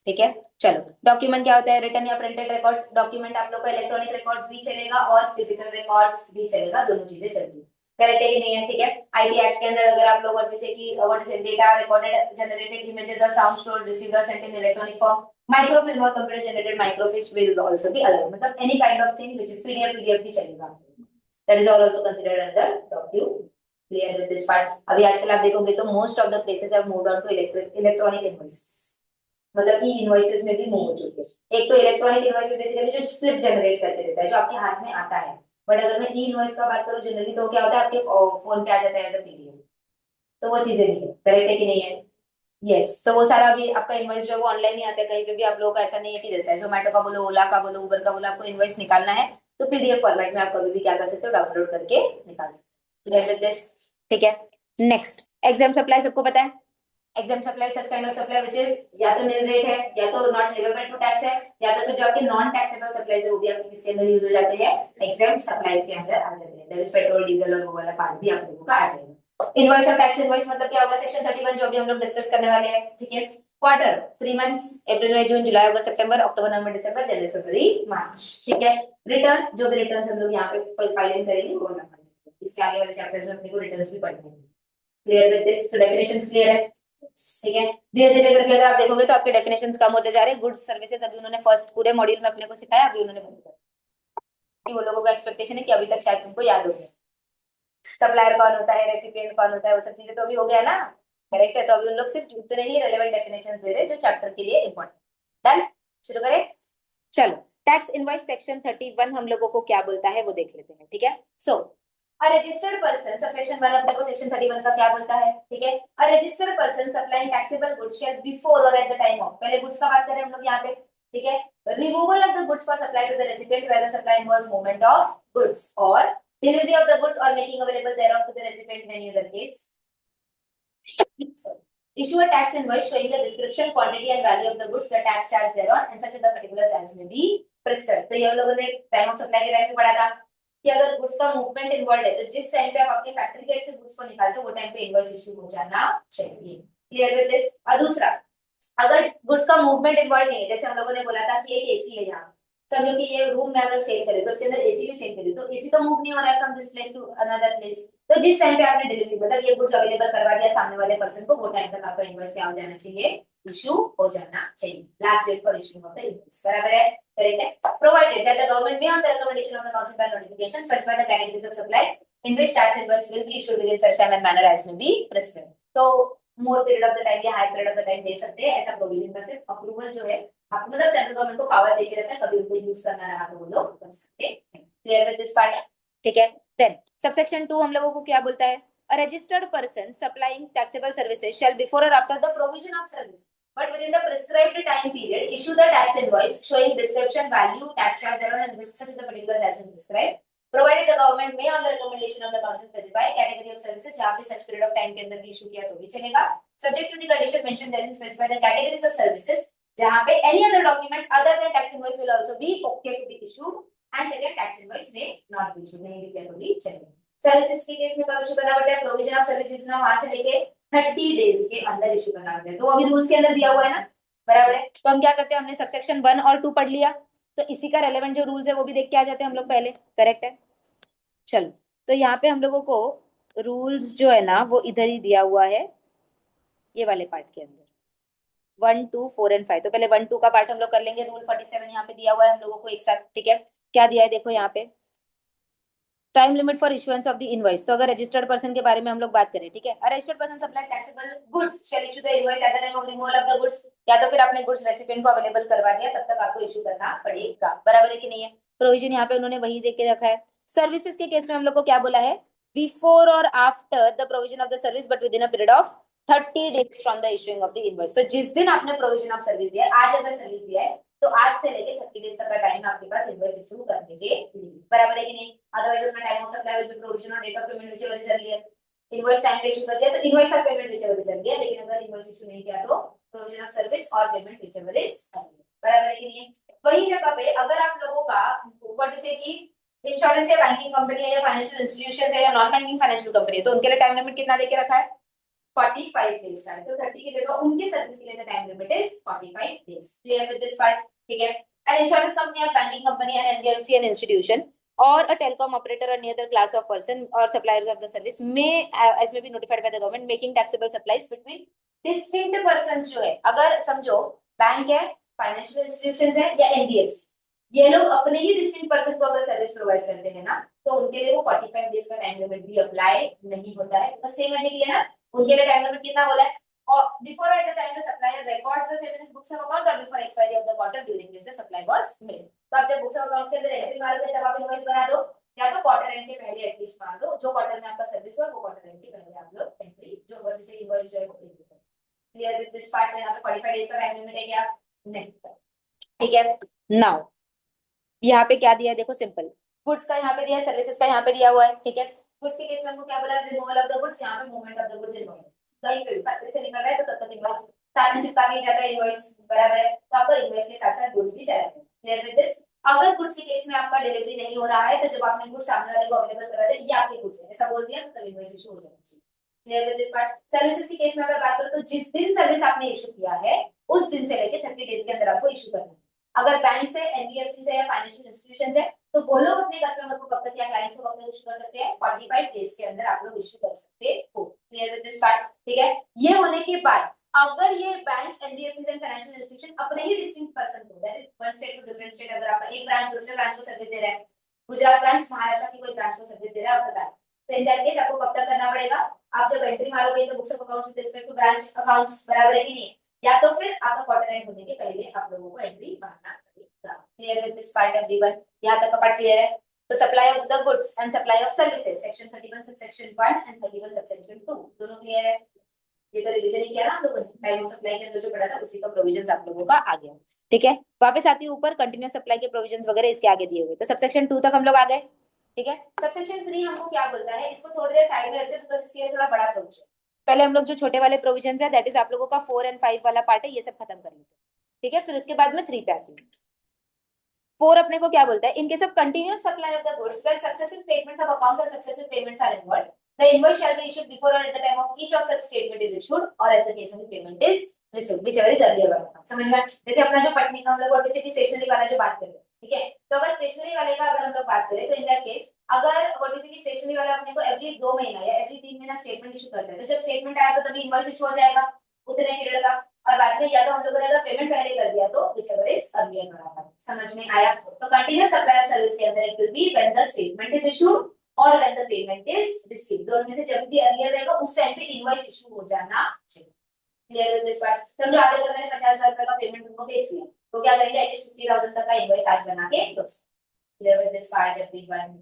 ठीक है? चलो, डॉक्यूमेंट क्या होता है? रिटन या प्रिंटेड रिकॉर्ड्स। डॉक्यूमेंट आप लोग को इलेक्ट्रॉनिक रिकॉर्ड्स भी चलेगा और फिजिकल रिकॉर्ड्स भी चलेगा, दोनों चीजें चलती है। करेक्ट है कि नहीं है? ठीक है? आईटी एक्ट के अंदर अगर आप लोग व्हाट से कि what is data recorded generated images और साउंड स्टोर्ड रिसीव्ड और sent in electronic form, microfilm और computer generated microfilm will also be allowed, मतलब any kind of thing which is PDF भी चलेगा, that is all also considered under document. Clear with this part? अभी आजकल आप देखोगे तो most of the places have moved on to electronic invoices, मतलब कि इनवॉइसेस में भी मूव हो चुके हैं। एक तो इलेक्ट्रॉनिक इनवॉइसेस बेसिकली जो स्लिप जनरेट करके देता है, जो आपके हाथ में आता है, बट अगर मैं ई इनवॉइस का बात करूं जनरली तो क्या होता है? आपके फोन पे आ जाता है एज अ पीडीएफ, तो वो चीजें भी है। करेक्ट है कि नहीं है? यस। तो वो सारा भी आपका इनवॉइस जो है वो ऑनलाइन ही आता है, कहीं पे भी आप लोगों का ऐसा नहीं है कि देता है। जोमेटो का बोलो, ओला का बोलो, उबर का बोलो, आपको इनवॉइस निकालना है तो पीडीएफ फॉर्मेट में आप कभी भी क्या कर सकते हो? डाउनलोड करके निकाल सकते हो। Clear with this? ठीक है? नेक्स्ट, एग्जाम सप्लाई सबको पता है। Exempt supply such kind of supply which is या तो नील रेट है, या तो नॉट लिवेबल टू टैक्स है, या तो फिर जो आपके नॉन टैक्सेबल सप्लाईज है वो भी आपके किसके अंदर यूज हो जाते हैं? एग्जाम सप्लाईज के अंदर आ जाते हैं। दैट इज पेट्रोल, डीजल और वो वाला पार्ट भी आप लोगों का आ जाएगा। इनवॉइस और टैक्स इनवॉइस मतलब क्या होगा? सेक्शन 31 जो भी हम लोग डिस्कस करने वाले हैं। ठीक है? क्वार्टर 3 मंथ्स, अप्रैल मई जून जुलाई अगस्त सितंबर अक्टूबर नवंबर दिसंबर जनवरी फरवरी मार्च। ठीक है? रिटर्न, जो भी रिटर्न्स हम लोग यहाँ पे फाइलिंग करेंगे वो नंबर, इसके आगे वाले चैप्टर्स में अपने को रिटर्न्स भी पढ़ने हैं। Clear with this? तो डेफिनेशंस क्लियर है? ठीक है? धीरे धीरे करके अगर आप देखोगे तो आपके डेफिनेशंस कम होते जा रहे हैं। गुड्स सर्विसेज अभी उन्होंने फर्स्ट पूरे मॉड्यूल में अपने को सिखाया, अभी उन्होंने बंद कर दिया। वो लोगों का एक्सपेक्टेशन है कि अभी तक शायद तुमको याद हो गया सप्लायर कौन होता है, रेसिपिएंट कौन होता है, वो सब चीजें तो अभी हो गया ना। करेक्ट है? तो अभी उन लोग सिर्फ उतने ही रेलेवेंट डेफिनेशंस दे रहे हैं जो चैप्टर के लिए इंपॉर्टेंट। डन? शुरू करें? चलो, टैक्स इनवॉइस सेक्शन 31 हम लोगों को क्या बोलता है वो देख लेते हैं, ठीक है। सो अ रजिस्टर्ड पर्सन, सबसेक्शन 1 अपने को सेक्शन 31 का क्या बोलता है, ठीक है। A registered person supplying taxable goods shall before और एट द टाइम ऑफ, पहले गुड्स का बात करें हम लोग यहाँ पे, ठीक है। Removal of the goods for supply to the recipient where the supply involves movement of goods, or delivery of the goods or making available thereof to the recipient in any other case. Sorry. Issue a tax invoice showing the description, quantity and value of the goods, the tax charge thereon, and such other particulars as may be prescribed. तो ये हम लोगों ने time of supply के time पे पढ़ा था कि अगर गुड्स का मूवमेंट इन्वॉल्व है तो जिस टाइम पे आप अपने फैक्ट्री गेट से गुड्स को निकालते हो वो टाइम पे इनवॉइस इशू हो जाना चाहिए। Clear with this. और दूसरा, अगर गुड्स का मूवमेंट इन्वॉल्व नहीं है, जैसे हम लोगों ने बोला था कि एक एसी है यहाँ, समझो कि ये रूम में अगर सेल करे तो उसके अंदर एसी भी सेल करे, तो एसी तो मूव नहीं हो रहा है from this place to another place, तो जिस टाइम पे आपने डिलीवरी मतलब ये गुड्स अवेलेबल करवा दिया सामने वाले पर्सन को, वो टाइम तक आपका इनवॉइस क्या हो जाना चाहिए, इशू हो जाना चाहिए। Last date for issuing of the invoice, बराबर है, करेक्ट है। Provided that the government may on the recommendation of the council by notification specify the categories of supplies in which tax invoice will be issued within such time and manner as may be prescribed। तो more period of the time या high period of the time दे सकते हैं, ऐसा provision का सिर्फ approval जो है आप मतलब सेंट्रल गवर्नमेंट को पावर देके रखते हैं, कभी उनको यूज करना रहा तो वो लोग कर सकते हैं। क्लियर विद दिस पार्ट, ठीक है। देन सबसेक्शन 2 हम लोगों को क्या बोलता है, a registered person supplying taxable services shall before or after the provision of service but within the prescribed time period issue the tax invoice showing description, value, tax charge thereon and such the particulars as prescribed, provided the government may on the recommendation of the council specify category of services, जहाँ पे such period of time के अंदर भी issue किया तो भी चलेगा, subject to the condition mentioned therein specify the categories of services, जहाँ पे any other document other than tax invoice will also be okay to be issued and second tax invoice may not be issued, नहीं भी किया तो भी चलेगा। Services के case में कब इशू करना पड़ता है, प्रोविजन ऑफ सर्विसेज ना वहां से लेके 30 डेज के अंदर इशू करना पड़ता है, तो अभी रूल्स के अंदर दिया हुआ है ना, बराबर है। तो हम क्या करते हैं, हमने सबसेक्शन 1 और 2 पढ़ लिया, तो इसी का रेलेवेंट जो रूल्स है वो भी देख के आ जाते हैं हम लोग पहले, करेक्ट है। चलो, तो यहाँ पे हम लोगों को रूल्स जो है ना वो इधर ही दिया हुआ है, ये वाले पार्ट के अंदर 1, 2, 4 एंड 5। तो पहले 1, 2 का पार्ट हम लोग कर लेंगे। रूल 47 यहाँ पे दिया हुआ है हम लोगों को एक साथ, ठीक है। क्या दिया है देखो यहाँ पे, time limit for issuance of the invoice. तो अगर रजिस्टर्ड पर्सन के बारे में हम लोग बात करें, ठीक है, registered person supply taxable goods shall issue the invoice eight the time of removal of the goods, या तो फिर आपने गुड्स रेसिपिएंट को अवेलेबल करवा दिया तब तक आपको इशू करना पड़ेगा, बराबर है कि नहीं है। प्रोविजन यहाँ पे उन्होंने वही देख के रखा है। सर्विसेज के केस में हम लोग को क्या बोला है, बिफोर और after the provision of the service but with in a period of 30 days from the issuing of the invoice. तो जिस दिन आपने प्रोविजन ऑफ सर्विस दिया, आज अगर सर्विस दिया है तो आज से लेके 30 डेज तक का टाइम आपके पास इनवॉइस इशू करने के लिए, बराबर है कि नहीं। अदरवाइज अपना time of supply will be provision और date of payment whichever is earlier, invoice time पे इशू कर दिया तो invoice of payment whichever is earlier, लेकिन अगर इनवॉइस इशू नहीं किया तो प्रोविजन ऑफ सर्विस और पेमेंट व्हिचएवर इज अर्लियर, बराबर है कि नहीं। वही जगह पे अगर आप लोगों का ऊपर से कि इंश्योरेंस या बैंकिंग कंपनी है या फाइनेंशियल इंस्टीट्यूशन है या नॉन बैंकिंग फाइनेंशियल कंपनी है, तो उनके लिए टाइम लिमिट कितना देके रखा है, 45 डेज का है, तो 30 की जगह उनके सर्विस के लिए time limit is 45 days. Clear with this part, ठीक है। An insurance company or banking company, an NBFC, an institution, or a telecom operator or any other class of person or suppliers of the service may, as may be notified by the government, making taxable supplies between distinct persons जो है, अगर समझो bank है, financial institutions है या NBFC, ये लोग अपने ही डिस्टिंक्ट पर्सन को अगर सर्विस प्रोवाइड करते हैं ना, तो उनके लिए वो 45 डेज का टाइम लिमिट भी अप्लाई नहीं होता है, तो सेम एंटिटी है ना, उनके लिए टाइम लिमिट कितना बोला है, or before at the time the supplier records the same in his books of account or before expiry of the quarter during which the supply was made। तो आप जब बुक्स ऑफ अकाउंट्स के अंदर entry मारोगे तब आप invoice बना दो, या तो क्वार्टर एंड के पहले एटलीस्ट मार दो, जो क्वार्टर में आपका सर्विस हुआ वो क्वार्टर एंड के पहले आप लोग एंट्री जो होगा जैसे इनवॉइस जो है वो एंट्री करो। Clear with this part. यहाँ पे 45 डेज का टाइम लिमिट है क्या, नहीं, ठीक है। नाउ यहाँ पे क्या दिया है देखो, सिंपल गुड्स का यहाँ पे दिया है, सर्विसेज का यहाँ पे दिया हुआ है, ठीक है। गुड्स के केस में हमको क्या बोला, रिमूवल ऑफ द गुड्स, यहाँ पे movement of the goods involve, कहीं पे भी फैक्ट्री से निकल रहा है तो तब तक इनवॉइस साथ में चिपका के जाता है इनवॉइस, बराबर है, तो आपको इनवॉइस के साथ साथ गुड्स भी चाहिए। Clear with this. अगर गुड्स के केस में आपका डिलीवरी नहीं हो रहा है तो जब आपने गुड्स सामने वाले को अवेलेबल करा दिया, ये आपके गुड्स है ऐसा बोल दिया, तो तब इनवॉइस इशू हो जाना चाहिए। Clear with this part. Services के केस में अगर बात करें तो जिस दिन सर्विस आपने इशू किया है उस दिन से लेके 30 डेज के अंदर आपको इशू करना है। अगर बैंक से, एनबीएफसी से या फाइनेंशियल इंस्टीट्यूशन से, तो वो लोग अपने कस्टमर को कब तक या क्लाइंट्स को कब तक इशू कर सकते हैं, 45 डेज के अंदर आप लोग इशू कर सकते हो। क्लियर विद दिस पार्ट, ठीक है। ये होने के बाद अगर ये banks, NBFC and financial institution अपने ही डिस्टिंक्ट पर्सन को, that is one state to different state, अगर आपका एक ब्रांच दूसरे ब्रांच को सर्विस दे रहा है, गुजरात ब्रांच महाराष्ट्र की कोई ब्रांच को सर्विस दे रहा है आपका बैंक, तो इन दैट केस आपको कब तक करना पड़ेगा, आप जब एंट्री मारोगे तो books of accounts with respect to branch accounts, बराबर है कि नहीं, या तो फिर आपका क्वार्टर एंड होने के पहले आप लोगों को एंट्री मारना पड़ेगा। Clear with this part everyone? यहाँ तक का पार्ट क्लियर है? तो supply of the goods and supply of services section 31 subsection 1 and 31 subsection 2 दोनों क्लियर है? ये तो रिवीजन ही किया ना हम लोगों ने, टाइम ऑफ सप्लाई के अंदर जो पढ़ा था उसी का प्रोविजंस आप लोगों का आ गया। ठीक है, वापस आती हूँ ऊपर, कंटिन्यूस सप्लाई के प्रोविजंस वगैरह इसके आगे दिए हुए। तो सबसेक्शन 2 तक हम लोग आ गए। ठीक है, सबसेक्शन 3 हमको क्या बोलता है, इसको थोड़ी देर साइड में रखते हैं बिकॉज़ इसके लिए थोड़ा बड़ा प्रोविजन। पहले हम लोग जो छोटे वाले प्रोविजंस है दैट इज आप लोगों का 4 एंड 5 वाला पार्ट है, ये सब खत्म कर लेते हैं। ठीक है, फिर उसके बाद में 3 पे आती हूँ। 4 अपने को क्या बोलता है, in case of continuous supply of the goods where successive statements of accounts और successive payments are involved, the invoice shall be issued before और at the time of each of such statement is issued और as the case of payment is received whichever is earlier. समझ में? जैसे अपना जो पटनी का हम लोग ऑटोमेटिक स्टेशनरी वाला जो बात कर रहे हैं, ठीक है, तो अगर स्टेशनरी वाले का अगर हम लोग बात करें तो इन दैट केस अगर ऑटोमेटिक स्टेशनरी वाला अपने को एवरी 2 महीना या एवरी 3 महीना स्टेटमेंट इशू करता है, तो जब स्टेटमेंट आया तो तभी इनवॉइस इशू हो जाएगा उतने पीरियड का, और बाद में या तो हम लोगों ने अगर पेमेंट पहले कर दिया तो व्हिचएवर इज अर्लियर बराबर। समझ में आया? तो कंटिन्यूअस सप्लाई ऑफ सर्विस के अंदर it will be when the statement is issued और when the payment is received, दोनों में से जब भी अर्लियर रहेगा उस टाइम पे इनवॉइस इशू हो जाना चाहिए। Clear with this part? समझो आगे अगर मैंने 50,000 रुपए का पेमेंट उनको भेज दिया तो क्या करेंगे, एटलीस्ट 50,000 तक का इनवॉइस आज बना के दो। Clear with this part everyone?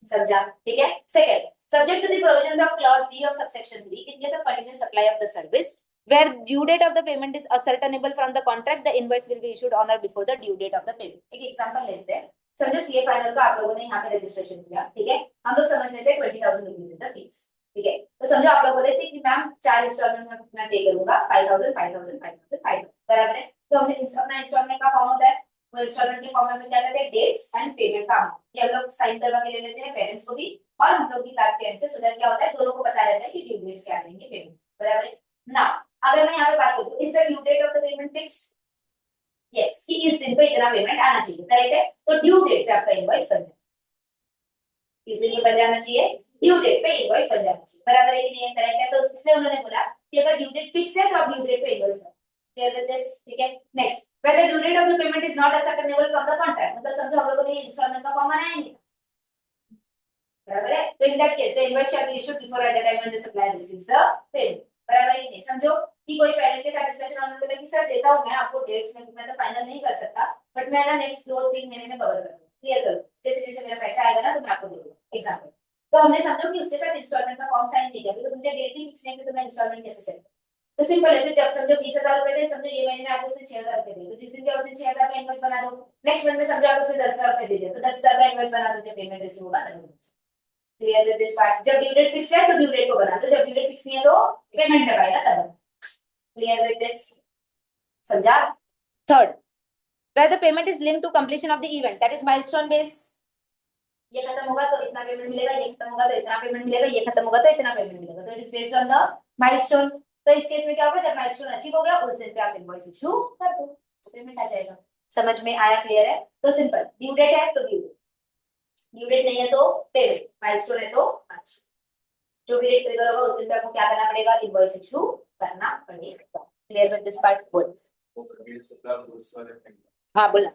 समझा? ठीक है। Second, subject to the provisions of clause D of subsection 3 in case of continuous supply of the service where due date of the payment is ascertainable from the contract, the invoice will be issued on or before the due date of the payment। एक example लेते हैं, समझो CA final का आप लोगों ने यहाँ पे रजिस्ट्रेशन किया, ठीक है, हम लोग समझ लेते हैं 20,000 रुपीज इज द फीस। ठीक है, तो समझो आप लोग बोले थे कि मैम 4 इंस्टॉलमेंट में मैं पे करूंगा 5,000 5,000 5,000 5,000, बराबर है? तो हमने अपना इंस्टॉलमेंट का फॉर्म होता है, वो इंस्टॉलमेंट के फॉर्म में क्या करते हैं, डेट्स एंड पेमेंट का अमाउंट, ये हम लोग साइन करवा के ले लेते हैं पेरेंट्स को भी और हम लोग भी क्लास के एंड से, सो दैट क्या होता है दोनों को पता रहता है कि ड्यू डेट्स क्या आएंगे पेमेंट, बराबर है ना? अगर मैं यहाँ पे बात करूँ, is the due date of the payment fixed? Yes, कि इस दिन पे इतना पेमेंट आना चाहिए, करेक्ट है? तो ड्यू डेट पे आपका इनवॉइस बन जाए, किस दिन पे बन जाना चाहिए, ड्यू डेट पे इनवॉइस बन जाना चाहिए, बराबर है कि नहीं? करेक्ट है। तो इसलिए उन्होंने बोला कि अगर ड्यू डेट फिक्स है तो आप ड्यू डेट पे इनवॉइस करो। Clear with this? ठीक है। Next, whether due date of the payment is not ascertainable from the contract, मतलब समझो हम लोगों ने ये इंस्टॉलमेंट का फॉर्म बनाया नहीं, बराबर है? तो इन that case the invoice shall be issued before eight the time when the supplier receives the payment, बराबर है कि नहीं? समझो कि कोई पेरेंट के साथ डिस्कशन होने बोला कि सर देता हूं मैं आपको डेट्स में, मैं तो फाइनल नहीं कर सकता बट मैं ना नेक्स्ट 2-3 महीने में कवर कर दूंगा, क्लियर करो, जैसे जैसे मेरा पैसा आएगा ना तो मैं आपको दे दूंगा एग्जांपल। तो हमने समझो कि उसके साथ इंस्टॉलमेंट का फॉर्म साइन नहीं किया बिकॉज़ मुझे डेट्स ही फिक्स नहीं थी, तो मैं इंस्टॉलमेंट कैसे सेट? तो सिंपल है, फिर जब समझो 20,000 रुपए थे, समझो ये महीने में आपको उसने 6,000 रुपए दिए, तो जिस दिन के उस दिन 6,000 का इनवॉइस बना दो, नेक्स्ट मंथ में समझो आपको उसने 10,000 रुपए दे दिए तो 10,000 का इनवॉइस बना दो, जब पेमेंट रिसीव होगा तब। Clear with this part? जब ड्यू डेट फिक्स है तो ड्यू डेट को बना दो, जब ड्यू डेट फिक्स नहीं है तो पेमेंट जब आएगा तब। Clear with this? समझा? Third, where the payment is linked to completion of the event, that is milestone base, ये खत्म होगा तो इतना पेमेंट मिलेगा, ये खत्म होगा तो इतना पेमेंट मिलेगा, ये खत्म होगा तो इतना पेमेंट मिलेगा, तो it is based on the milestone. तो इस केस में क्या होगा, जब माइलस्टोन अचीव हो गया उस दिन पे आप इनवॉइस इशू कर दो, पेमेंट आ जाएगा। समझ में आया? क्लियर है? तो सिंपल, ड्यू डेट है तो ड्यू डेट नहीं है तो पेमेंट, माइलस्टोन है तो आज जो भी डेट ट्रिगर होगा उस दिन पे आपको क्या करना पड़ेगा, इनवॉइस इशू करना पड़ेगा। Clear with this part? बोल। हाँ बोलना।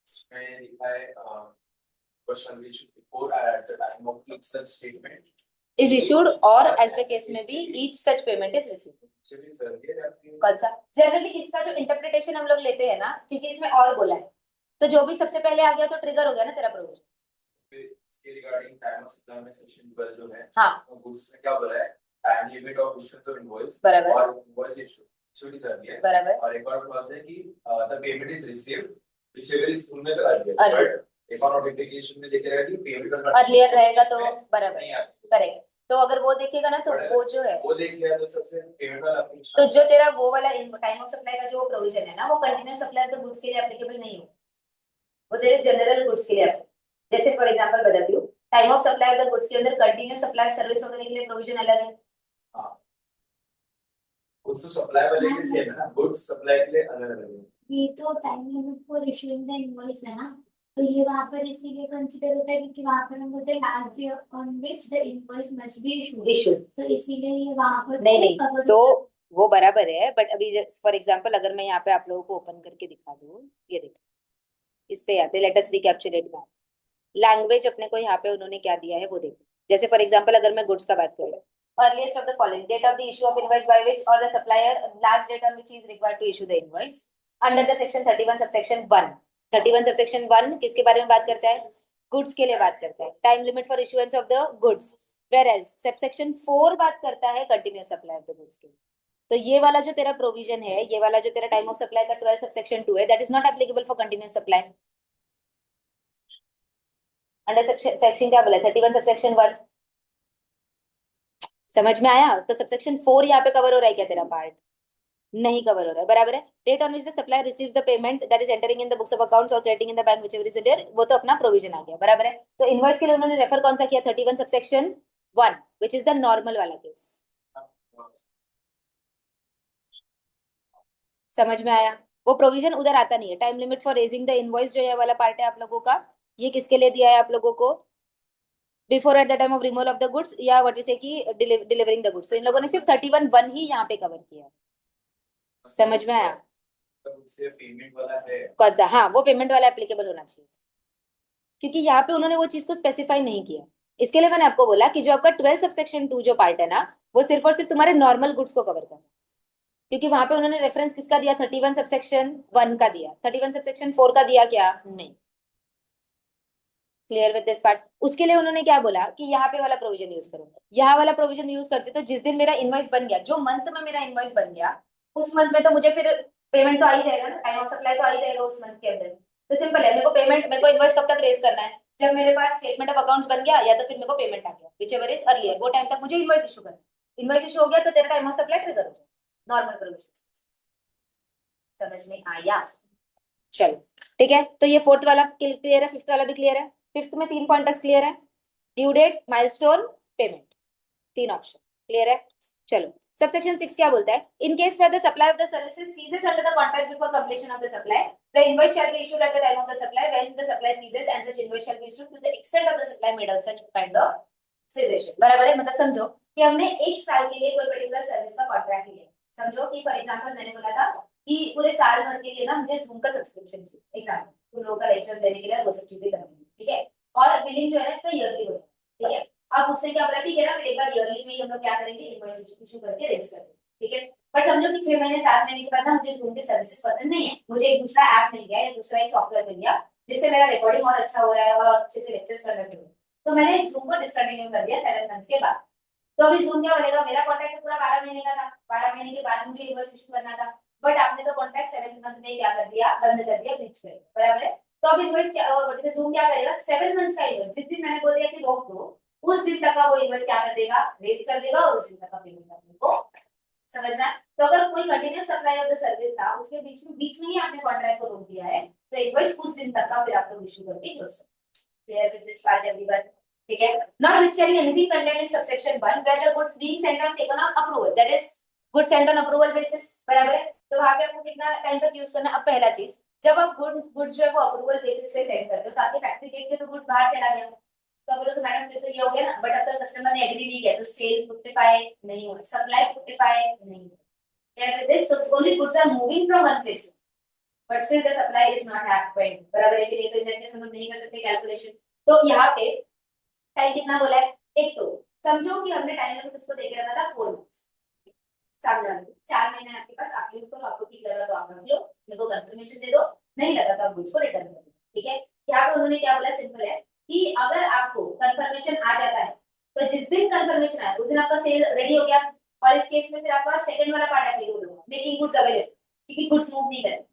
उसमें लिखा है shall be issued before at the time of each such statement is issued or as the case may be each such payment is received। कौन सा? जनरली इसका जो इंटरप्रिटेशन हम लोग लेते हैं ना, क्योंकि इसमें और बोला है तो जो भी सबसे पहले आ गया तो ट्रिगर हो गया ना तेरा प्रोविजन। इसके रिगार्डिंग टाइम ऑफ सप्लाई में सेक्शन 12 जो है, हाँ, गुड्स में क्या बोला है, time limit of issuance of invoice बराबर, और इनवॉइस इशू इज अर्लियर, बराबर, और एक और क्लॉज है कि the payment is received whichever is उनमें से अर्लियर, एक और नोटिफिकेशन में देख रहेगा कि पेमेंट अर्लियर रहेगा तो बराबर करेक्ट। तो अगर वो देखेगा ना तो वो जो है वो देख लिया तो सबसे पेमेंट वाला, तो जो तेरा वो वाला टाइम ऑफ सप्लाई का जो प्रोविजन है ना वो continuous supply of the goods के लिए एप्लीकेबल नहीं हो, वो तेरे जनरल गुड्स के लिए। जैसे फॉर एग्जांपल बताती हूँ, time of supply of the goods के अंदर कंटिन्यूअस सप्लाई सर्विस वगैरह के लिए प्रोविजन अलग है। हां, गुड्स सप्लाई वाले के सेम है ना, गुड्स सप्लाई के लिए अलग अलग है। ये तो time limit for issuing the invoice है ना, तो ये वहां पर इसीलिए कंसीडर होता है क्योंकि वहां पर हम बोलते हैं last day on which the invoice must be issued, तो इसीलिए ये वहां पर नहीं तो वो बराबर है, बट अभी फॉर एग्जांपल अगर मैं यहाँ पे आप लोगों को ओपन करके दिखा दूं, ये देखो इस पे आते, let us recapitulate that language अपने को यहाँ पे उन्होंने क्या दिया है वो देखो। जैसे फॉर एग्जांपल अगर मैं गुड्स का बात करूँ, earliest of the following date of the issue of invoice by which or the supplier last date on which he is required to issue the invoice under the section 31 subsection 1, 31 subsection 1 किसके बारे में बात करता है? Goods के लिए बात करता है, time limit for issuance of the goods. Whereas subsection 4 बात करता है continuous supply of the goods के लिए। तो ये वाला जो तेरा प्रोविजन है, ये वाला जो तेरा टाइम ऑफ सप्लाई का 12 सबसेक्शन 2 है, that is not applicable for continuous supply. Under section क्या बोला है? 31 सबसेक्शन 1। समझ में आया? तो सबसेक्शन 4 यहाँ पे कवर हो रहा है क्या तेरा पार्ट? नहीं कवर हो रहा है, बराबर है। Date on which the supplier receives the payment that is entering in the books of accounts और crediting in the bank whichever is there, वो तो अपना प्रोविजन आ गया, बराबर है। तो इनवॉइस के लिए उन्होंने रेफर कौन सा किया? 31 subsection 1 which is the normal वाला केस। समझ में आया? वो प्रोविजन उधर आता नहीं है। Time limit for raising the invoice जो ये वाला पार्ट है आप लोगों का, ये किसके लिए दिया है आप लोगों को? Before eight the time of removal of the goods या व्हाट वी से कि डिलीवरिंग द गुड्स। तो इन लोगों ने सिर्फ 31(1) ही यहाँ पे कवर किया है। समझ में आया? उससे पेमेंट वाला है। कौन सा? हाँ, वो पेमेंट वाला एप्लीकेबल होना चाहिए, क्योंकि यहाँ पे उन्होंने वो चीज को स्पेसिफाई नहीं किया। इसके लिए मैंने आपको बोला कि जो आपका 12 सबसेक्शन 2 जो पार्ट है ना, वो सिर्फ और सिर्फ तुम्हारे नॉर्मल गुड्स को कवर करता है, क्योंकि वहां पे उन्होंने रेफरेंस किसका दिया? 31 सबसेक्शन 1 का दिया, 31 सबसेक्शन 4 का दिया क्या? नहीं। Clear with this part? उसके लिए उन्होंने क्या बोला कि यहाँ पे वाला प्रोविजन यूज करो। यहाँ वाला प्रोविजन यूज करते तो जिस दिन मेरा इनवॉइस बन गया, जो मंथ में मेरा इनवॉइस बन गया, उस मंथ में तो मुझे फिर पेमेंट तो आ ही जाएगा ना, टाइम ऑफ सप्लाई तो आ ही जाएगा उस मंथ के अंदर। तो सिंपल है, मेरे को इनवॉइस कब तक रेस करना है? जब मेरे पास स्टेटमेंट ऑफ अकाउंट्स बन गया या तो फिर मेरे को पेमेंट आ गया, व्हिचएवर इज अर्लियर, वो टाइम तक मुझे इनवॉइस इशू करना है। इनवॉइस इशू हो गया तो तेरा टाइम ऑफ सप्लाई ट्रिगर हो जाएगा, नॉर्मल प्रोविजन। समझ में आया? चलो ठीक है, तो ये फोर्थ वाला क्लियर है, फिफ्थ वाला भी क्लियर है। फिफ्थ में 3 पॉइंटर्स क्लियर है, due date, milestone, payment, 3 option clear है। चलो सबसेक्शन 6 क्या बोलता है? In case where the supply of the services ceases under the contract before completion of the supply, the invoice shall be issued at the time of the supply when the supply ceases and such invoice shall be issued to the extent of the supply made on such kind of cessation. बराबर है? मतलब समझो कि हमने 1 साल के लिए कोई पर्टिकुलर सर्विस का कॉन्ट्रैक्ट लिया। समझो कि फॉर एग्जांपल मैंने बोला था कि पूरे साल भर के लिए ना मुझे जूम का सब्सक्रिप्शन चाहिए, एग्जांपल तुम लोगों का लेक्चर देने के लिए वो सब चीजें करनी है, ठीक है। और बिलिंग जो है ना इसका ईयरली होता है, ठीक है। अब उसने क्या बोला, ठीक है ना, फिर एक बार ईयरली में ही हम लोग क्या करेंगे, इनवॉइस इशू करके रेस करेंगे, ठीक है। पर समझो कि 6 महीने 7 महीने के बाद ना मुझे जूम के सर्विसेज पसंद नहीं है, मुझे एक दूसरा ऐप मिल गया या दूसरा एक सॉफ्टवेयर मिल गया जिससे मेरा रिकॉर्डिंग और अच्छा हो रहा है और अच्छे से लेक्चर्स करने लगे, तो मैंने जूम को डिसकंटिन्यू कर दिया 7 मंथ्स के बाद। तो अभी जूम क्या बोलेगा, मेरा कॉन्ट्रैक्ट पूरा 12 महीने का था, 12 महीने के बाद मुझे इनवॉइस इशू करना था, बट आपने तो कॉन्ट्रैक्ट 7th मंथ में क्या कर दिया, बंद कर दिया, ब्रीच कर दिया, बराबर है। तो अब इनवॉइस क्या, और जूम क्या करेगा, 7 मंथ्स का इनवॉइस जिस दिन मैंने बोल दिया कि रोक दो, उस दिन तक का वो इनवॉइस क्या कर देगा, रेस कर देगा और उस दिन तक का पेमेंट करने को। समझना? तो अगर कोई continuous supply of the service था, उसके बीच में ही आपने कॉन्ट्रैक्ट को रोक दिया है, तो इनवॉइस उस दिन तक का फिर आप लोग इशू करके क्लोज करो। Clear with this part everyone? ठीक है। Notwithstanding anything contained in subsection 1 where the goods being sent on taken on approval, that is goods sent on approval basis, बराबर है। तो वहां पे आपको कितना टाइम तक यूज करना है? अब पहला चीज, जब आप गुड्स जो है वो अप्रूवल बेसिस पे सेंड करते हो तो आपके फैक्ट्री गेट के तो गुड्स बाहर चला गया, तो बोलो तो मैडम फिर तो ये हो गया ना, बट अब तक कस्टमर ने एग्री नहीं किया तो सेल फ्रुक्टिफाई नहीं हुआ, सप्लाई फ्रुक्टिफाई नहीं हुआ। Clear with this? So only goods are moving from one place, but still the supply is not happened, बराबर है कि नहीं? तो इन केस हम लोग नहीं कर सकते कैलकुलेशन। तो यहाँ पे टाइम कितना बोला है? एक तो समझो कि हमने टाइम लिमिट उसको दे के रखा था 4 मंथ्स, सामने वाले 4 महीने आपके पास, आप यूज करो, आपको ठीक लगा तो आप रख लो, मेरे को कंफर्मेशन दे दो, नहीं लगा तो आप गुड्स को रिटर्न कर दो, ठीक है। यहाँ पे उन्होंने क्या बोला, सिंपल है कि अगर आपको कंफर्मेशन आ जाता है तो जिस दिन कंफर्मेशन आया उस दिन आपका सेल रेडी हो गया, और इस केस में फिर आपका सेकंड वाला पार्ट एप्लीकेबल होगा, मेकिंग गुड्स अवेलेबल, क्योंकि गुड्स मूव नहीं करे,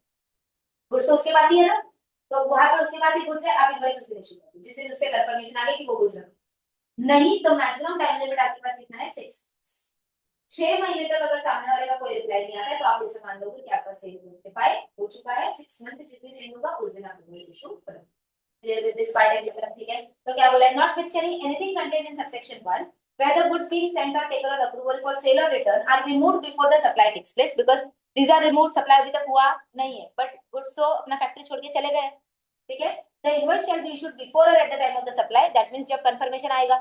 गुड्स तो उसके पास ही है ना, तो वहां पे उसके पास ही गुड्स है, आप इनवॉइस उसके इशू करो जिससे उससे कंफर्मेशन आ गई कि वो गुड्स है। नहीं तो मैक्सिमम टाइम लिमिट आपके पास कितना है? 6 महीने तक अगर सामने वाले का कोई रिप्लाई नहीं आता है तो आप इसे मान लोगे कि आपका सेल नोटिफाई हो चुका है, 6 मंथ जिस दिन एंड होगा उस दिन आप इनवॉइस इशू करें। Clear with this part everyone? ठीक है। तो क्या बोला है, notwithstanding anything contained in subsection 1 where the goods being sent or taken on approval for sale or return are removed before the supply takes place, because these are removed, supply अभी तक हुआ नहीं है बट गुड्स तो अपना factory छोड़ के चले गए, ठीक है। the invoice shall be issued before or at the time of the supply, that means जब कंफर्मेशन आएगा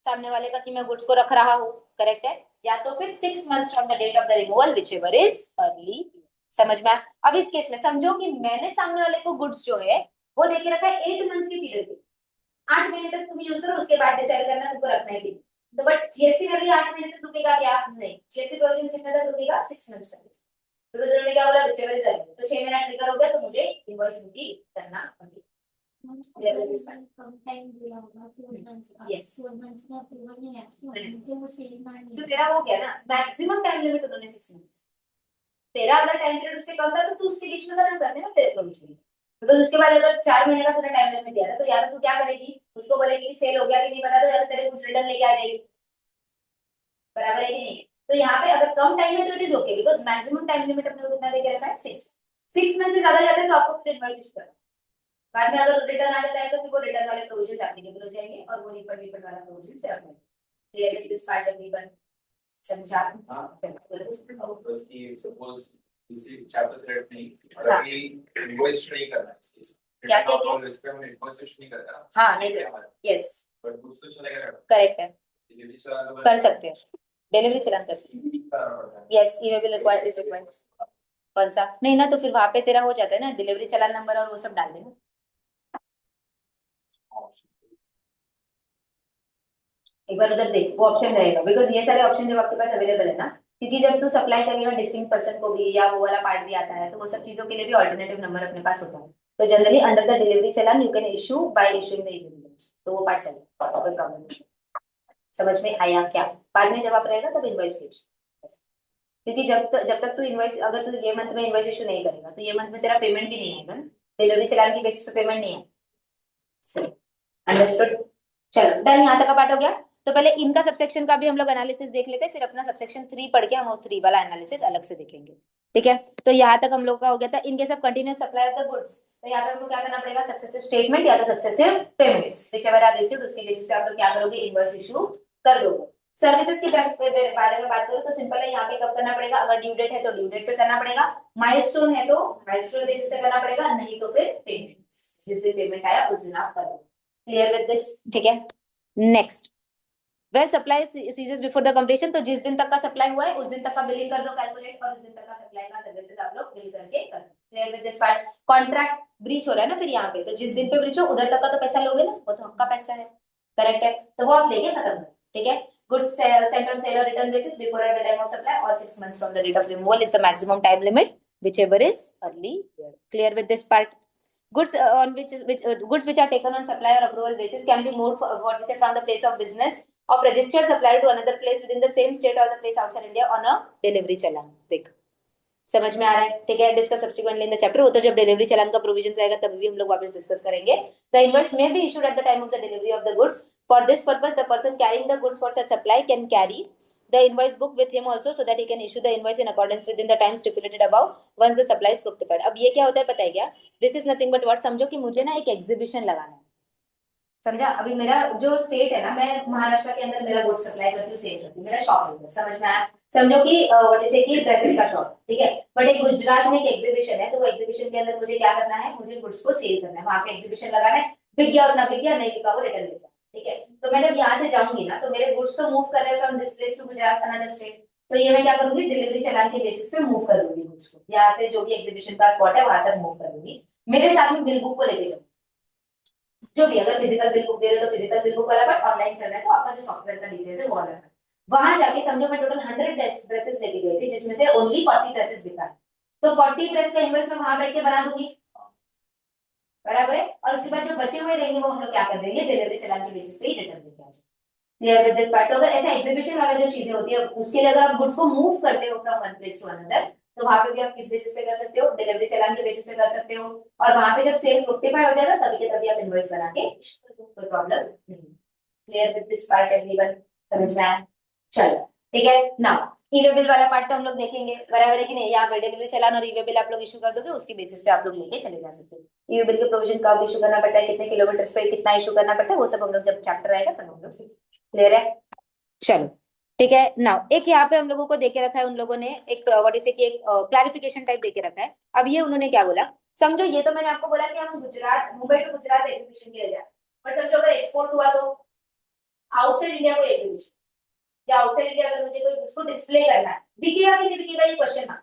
सामने वाले का कि मैं गुड्स को रख रहा हूँ, करेक्ट है, या तो फिर 6 months from the date of the removal whichever is early। समझ में? अब इस केस में समझो कि मैंने सामने वाले को गुड्स जो है वो देके रखा है 8 मंथ्स की पीरियड पे, 8 महीने तक तुम यूज करो, उसके बाद डिसाइड करना तुमको रखना है कि तो, बट जीएसटी वैल्यू 8 महीने तक रुकेगा क्या? नहीं, जीएसटी प्रोविजन कितने तक रुकेगा? 6 मंथ्स तक। बिकॉज उन्होंने क्या बोला, whichever is earlier. तो 6 महीना ट्रिगर हो गया तो मुझे इनवॉइस बुकिंग करना पड़ेगी. कम टाइम दिया होगा 4 months का. Yes. 4 months में अप्रूवल नहीं है तो वो सेम मानेंगे. तो तेरा हो गया ना, मैक्सिमम टाइम लिमिट उन्होंने 6 मंथ्स. तेरा अगर टाइम पीरियड उससे कम था तो तू उसके बीच में खत्म कर देना तेरे प्रोविजन. तो उसके बाद अगर 4 महीने का तूने टाइम लिमिट दिया था तो या तो तू क्या करेगी, उसको बोलेगी कि सेल हो गया कि नहीं बता दो, या तो तेरे कुछ रिटर्न लेके आ जाएगी. बराबर है कि नहीं? तो यहाँ पे अगर कम टाइम है तो it is okay, because maximum time limit अपने को कितना देके रखा है, 6 मंथ से ज्यादा जाते हैं तो आपको फिर इनवॉइस इशू करना. बाद में अगर रिटर्न आ जाता है तो फिर वो रिटर्न वाले प्रोविजन एप्लीकेबल हो जाएंगे और वो रिफंड वाला प्रोविजन फिर अपने क्लियर है. दिस पार्ट एवरीवन समझा? बस कि सपोज इसी चैप्टर से रिलेटेड नहीं, और हाँ. अभी इनवॉइस नहीं करना है इसके. क्या क्या क्या? और इस पे हम इनवॉइस इशू नहीं करना. हाँ नहीं कर. यस बट कुछ तो चलेगा. करेक्ट है, डिलीवरी चलाना कर सकते हैं, डिलीवरी चलान कर सकते हैं. हैं. Yes, E will require is required. कौन सा? नहीं ना, तो फिर वहां पे तेरा हो जाता है ना, डिलीवरी चलान नंबर और वो सब डाल देना. एक बार उधर देख, वो ऑप्शन रहेगा, बिकॉज ये सारे ऑप्शन जब आपके पास अवेलेबल है ना, क्योंकि जब तू सप्लाई करेगा डिस्टिंक्ट पर्सन को भी या वो वाला पार्ट भी आता है, तो वो सब चीजों के लिए भी ऑल्टरनेटिव नंबर अपने पास होता है. तो generally under the delivery challan you can issue by issuing the e bill, तो वो पार्ट चलेगा, कोई प्रॉब्लम नहीं. समझ में आया क्या? बाद में जब आप रहेगा तब इनवॉइस भेज. क्योंकि जब तक तू इनवॉइस, अगर तू ये मंथ में इनवॉइस इशू नहीं करेगा तो ये मंथ में तेरा पेमेंट भी नहीं आएगा ना, डिलीवरी चलान की बेसिस पे पेमेंट नहीं है. अंडरस्टूड? चलो डन, यहाँ तक का पार्ट हो गया. तो पहले इनका सबसेक्शन का भी हम लोग एनालिसिस देख लेते हैं, फिर अपना सबसेक्शन 3 पढ़ के हम वो 3 वाला एनालिसिस अलग से देखेंगे. ठीक है, तो यहाँ तक हम लोग का हो गया था. इनके सब continuous supply of the goods, तो यहाँ पे हमको क्या करना पड़ेगा, सक्सेसिव स्टेटमेंट या तो successive payments, whichever are received, उसके बेसिस पे आप लोग क्या करोगे, इनवॉइस इशू कर दोगे. सर्विसेज के बारे में बात करूं तो सिंपल है, यहाँ पे कब करना पड़ेगा, अगर ड्यू डेट है तो ड्यू डेट पे करना पड़ेगा, माइलस्टोन है तो माइलस्टोन बेसिस पे करना पड़ेगा, नहीं तो फिर पेमेंट, जिस दिन पेमेंट आया उस दिन आप करो. Clear with this? ठीक है. Next, where supply ceases before the completion, तो जिस दिन तक का सप्लाई हुआ है उस दिन तक का बिलिंग कर दो कैलकुलेट, और उस दिन तक का सप्लाई का सर्विसेज आप लोग बिल करके कर दो. Clear with this part? Contract breach हो रहा है ना फिर यहाँ पे, तो जिस दिन पे ब्रीच हो उधर तक का तो पैसा लोगे ना, वो तो आपका पैसा है. करेक्ट है, तो वो आप लेके खत्म करो. ठीक है. Goods sent on sale or return basis before at the time of supply or 6 months from the date of removal is the maximum time limit, whichever is early. Clear with this part? Goods on goods which are taken on supply or approval basis can be moved what we say from the place of business of registered supplier to another place within the same state or the place outside India on a delivery challan. देख समझ में आ रहा है? ठीक है. Discuss subsequently in the chapter, वो तो जब डिलीवरी चलान का प्रोविजन आएगा तब भी हम लोग वापस डिस्कस करेंगे. The invoice may be issued at the time of the delivery of the goods. For this purpose, the person carrying the goods for such supply can carry the invoice book with him also, so that he can issue the invoice in accordance within the time stipulated above once the supply is fructified. अब ये क्या होता है पता है क्या? This is nothing but what, समझो कि मुझे ना एक एग्जीबिशन लगाना है. समझा? अभी मेरा जो स्टेट है ना, मैं महाराष्ट्र के अंदर मेरा गुड सप्लाई करती हूँ, सेल करती हूँ, मेरा शॉप है. समझ में आया? समझो कि व्हाट इज कि ड्रेसेस का शॉप. ठीक है. बट एक गुजरात में एक एग्जीबिशन है, तो वो एग्जीबिशन के अंदर मुझे क्या करना है, मुझे गुड्स को सेल करना है, वहां पे एग्जीबिशन लगाना है. बिक गया उतना बिक गया, नहीं बिका वो रिटर्न लेगा. ठीक है. तो मैं जब यहाँ से जाऊंगी ना, तो मेरे गुड्स तो मूव कर रहे हैं from this place to Gujarat another state, तो ये मैं क्या करूंगी, डिलीवरी चलान के बेसिस पे मूव कर दूंगी गुड्स को. यहाँ से जो भी एग्जीबिशन का स्पॉट है वहां तक मूव कर दूंगी. मेरे साथ में बिल बुक को लेके जाऊंगी, जो भी, अगर फिजिकल बिल बुक दे रहे हो तो फिजिकल बिल बुक वाला, बट ऑनलाइन चल रहा है तो आपका जो सॉफ्टवेयर का डिटेल्स है वो अलग है. वहां जाके समझो मैं टोटल 100 ड्रेसेस लेके गई थी, जिसमें से ओनली 40 ड्रेसेस बिका, तो 40 ड्रेस का इनवॉइस मैं वहां बैठ के बना दूंगी. बराबर है. और उसके बाद जो बचे हुए रहेंगे वो हम लोग क्या कर देंगे, डिलीवरी चलान के बेसिस पे ही रिटर्न देंगे. Clear with this part? तो अगर ऐसा एग्जीबिशन वाला जो चीजें होती है, उसके लिए अगर आप गुड्स को मूव करते हो from one place to another, तो वहां पे भी आप किस बेसिस पे कर सकते हो, डिलीवरी चलान के बेसिस पे कर सकते हो. और वहां पे जब सेल फ्रुक्टिफाई हो जाएगा तभी के तभी आप इनवॉइस बना के कोई प्रॉब्लम नहीं. Clear with this part everyone? समझ में आया? चलो ठीक है. नाउ ई-वे बिल वाला पार्ट तो हम लोग देखेंगे. बराबर है कि नहीं? यहाँ पे डिलीवरी चलान और ई-वे बिल आप लोग इशू कर दोगे, उसके बेसिस पे आप लोग लेके चले जा सकते हो. ई-वे बिल के प्रोविजन कब इशू करना पड़ता है, कितने किलोमीटर पे कितना इशू करना पड़ता है, वो सब हम लोग जब चैप्टर आएगा तब हम लोग सीखेंगे. क्लियर है? चलो ठीक है. नाउ एक यहाँ पे हम लोगों को देके रखा है, उन लोगों ने एक व्हाट इज एक क्लैरिफिकेशन टाइप देके रखा है. अब ये उन्होंने क्या बोला, समझो ये तो मैंने आपको बोला कि हम गुजरात, मुंबई टू गुजरात एग्जीबिशन के लिए जाए, पर समझो अगर एक्सपोर्ट हुआ तो आउटसाइड इंडिया कोई एग्जीबिशन, या आउटसाइड इंडिया अगर मुझे कोई उसको डिस्प्ले करना है, बिकेगा कि नहीं बिकेगा ये क्वेश्चन है.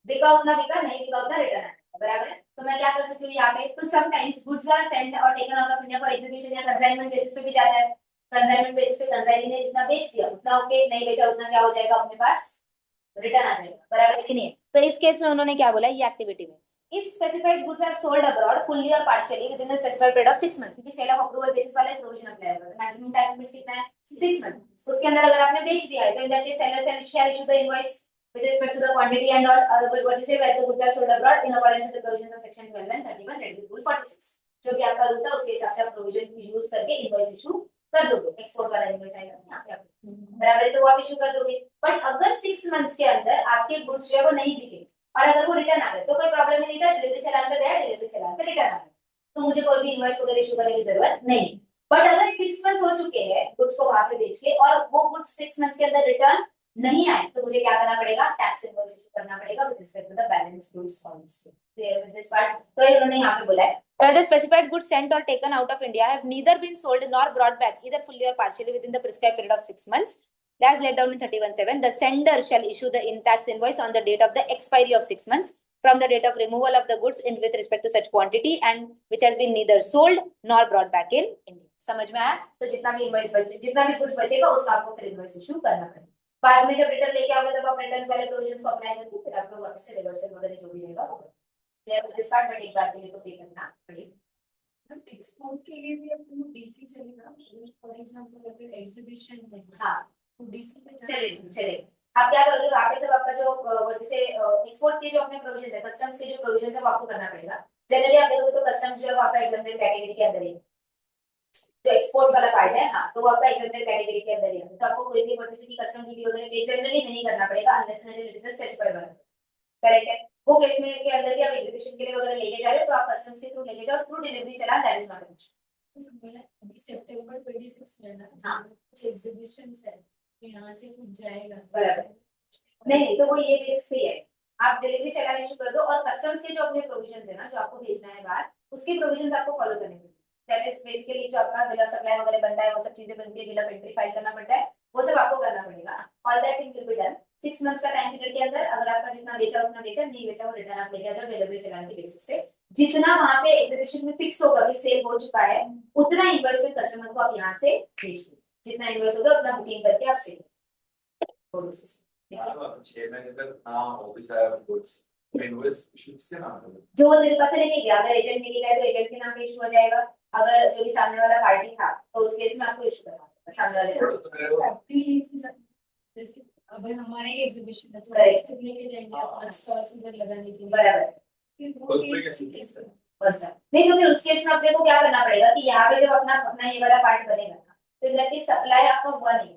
बिका उतना बिका, नहीं बिका उतना रिटर्न है. बराबर है. तो मैं क्या कर सकती हूँ यहाँ पे, तो समटाइम्स गुड्स आर सेंट और taken out of India for exhibition या कंसाइनमेंट बेसिस पे भी जाता है. कंसाइनमेंट बेसिस पे कंसाइनी ने जितना बेच दिया उतना ओके, नहीं बेचा उतना क्या हो जाएगा अपने पास, रिटर्न आ जाएगा, बराबर कि नहीं? तो इस केस में उन्होंने क्या बोला ये एक्टिविटी में, if specified goods are sold abroad fully और partially within the specified period of 6 months, क्योंकि सेल ऑफ अप्रूवल बेसिस वाला एक प्रोविजन अप्लाई होगा, तो मैक्सिमम टाइम पीरियड कितना है 6 मंथ। उसके अंदर अगर आपने बेच दिया है तो इन that case seller shall issue the invoice with respect to the quantity and all but what you say where the goods are sold abroad in accordance with the provisions of section 12 and 31 Red Rule 46, जो कि आपका rule था उसके हिसाब से आप provision use करके invoice issue कर दोगे, एक्सपोर्ट वाला इनवॉइस आएगा यहाँ पे आपको, बराबर है, तो वो आप इशू कर दोगे। बट अगर 6 मंथ्स के अंदर आपके गुड्स जो है वो नहीं बिके और अगर वो रिटर्न आ गए तो कोई प्रॉब्लम नहीं था, डिलीवरी चलान पे गया, डिलीवरी चलान पे रिटर्न आ गया, तो मुझे कोई भी इनवॉइस वगैरह इशू करने की जरूरत नहीं। बट अगर 6 मंथ्स हो चुके हैं गुड्स को वहां पे बेच के और वो गुड्स 6 मंथ्स के अंदर रिटर्न नहीं आए तो मुझे क्या करना पड़ेगा, टैक्स इनवॉइस इशू करना पड़ेगा with respect to the balance goods also. Clear with this part? तो इन्होंने यहाँ पे बोला है where the specified goods sent or taken out of India have neither been sold nor brought back either fully or partially within the prescribed period of 6 months as laid down in 31(7), the sender shall issue the in-tax invoice on the date of the expiry of 6 months from the date of removal of the goods in with respect to such quantity and which has been neither sold nor brought back in India। समझ में आया? तो जितना भी invoice बचे, जितना भी goods बचेगा उसका आपको फिर इनवॉइस इशू करना पड़ेगा। बाद में जब रिटर्न लेके आओगे तब आप रिटर्न वाले प्रोविजंस को अप्लाई करके फिर आप लोग वापस से रिवर्सल वगैरह जो भी रहेगा clear with this part, but एक बार के लिए तो पे करना पड़ेगा। एक्सपोर्ट के लिए भी अपने डीसी चलेगा, फॉर एग्जांपल अगर एग्जीबिशन में हाँ तो डीसी पे चलेगा। आप क्या करोगे वहां पे सब आपका जो व्हाट से एक्सपोर्ट के जो अपने प्रोविजन है, कस्टम्स के जो प्रोविजन है वो आपको करना पड़ेगा। जनरली आप देखोगे तो कस्टम्स जो है वो आपका एग्जम्प्टेड कैटेगरी के अंदर है, जो एक्सपोर्ट्स वाला पार्ट है, हाँ, तो वो आपका एग्जम्प्टेड कैटेगरी के अंदर ही है, तो आपको कोई भी व्हाट से कस्टम ड्यूटी वगैरह पे जनरली नहीं करना पड़ेगा unless and it is specified by, correct है? वो केस में के अंदर भी आप एग्जीबिशन के लिए वगैरह लेके जा रहे हो तो आप कस्टम्स के थ्रू लेके जाओ, through delivery challan, that is not an issue. अभी सितंबर 26 में ना, हाँ कुछ एग्जीबिशंस है तो यहाँ से कुछ जाएगा, बराबर। नहीं तो वो ये बेसिस पे है, आप डिलीवरी चलाना शुरू कर दो और कस्टम्स के जो अपने प्रोविजंस है ना जो आपको भेजना है बाहर, उसके प्रोविजंस आपको फॉलो करने पड़ेंगे। दैट इज बेसिकली जो आपका बिल ऑफ सप्लाई वगैरह बनता है वो सब चीजें बनती है, बिल ऑफ एंट्री फाइल करना पड़ता है, वो सब आपको करना पड़ेगा। All that thing will be done 6 months का टाइम पीरियड के अंदर। अगर आपका जितना बेचा उतना बेचा, नहीं बेचा वो रिटर्न आप लेके आ जाओ डिलीवरी चलान के बेसिस पे। जितना वहां पे एग्जीबिशन में फिक्स होगा कि सेल हो चुका है उतना इनवॉइस पे कस्टमर को आप यहाँ से भेज दो, जितना इनवॉइस होगा उतना बुकिंग करके आप सेल हो बेसिस पे। 6 महीने तक हाँ ऑफिस आया गुड्स इनवॉइस इशू किसके नाम पे? जो तेरे पास से लेके गया, अगर एजेंट लेके गया तो एजेंट के नाम पे इशू हो जाएगा, अगर जो भी सामने वाला पार्टी था तो उस केस में आपको इशू करना पड़ेगा सामने वाले को। जैसे अब हमारे एग्जीबिशन है तो Correct. लेके जाएंगे और स्टॉल्स उधर लगाने के लिए, बराबर। फिर वो खुद पे केस कैसे ठीक है। अच्छा नहीं तो फिर उस केस में अपने को क्या करना पड़ेगा कि यहाँ पे जब अपना अपना ये वाला पार्ट बनेगा ना तो इन दैट केस सप्लाई आपका हुआ नहीं,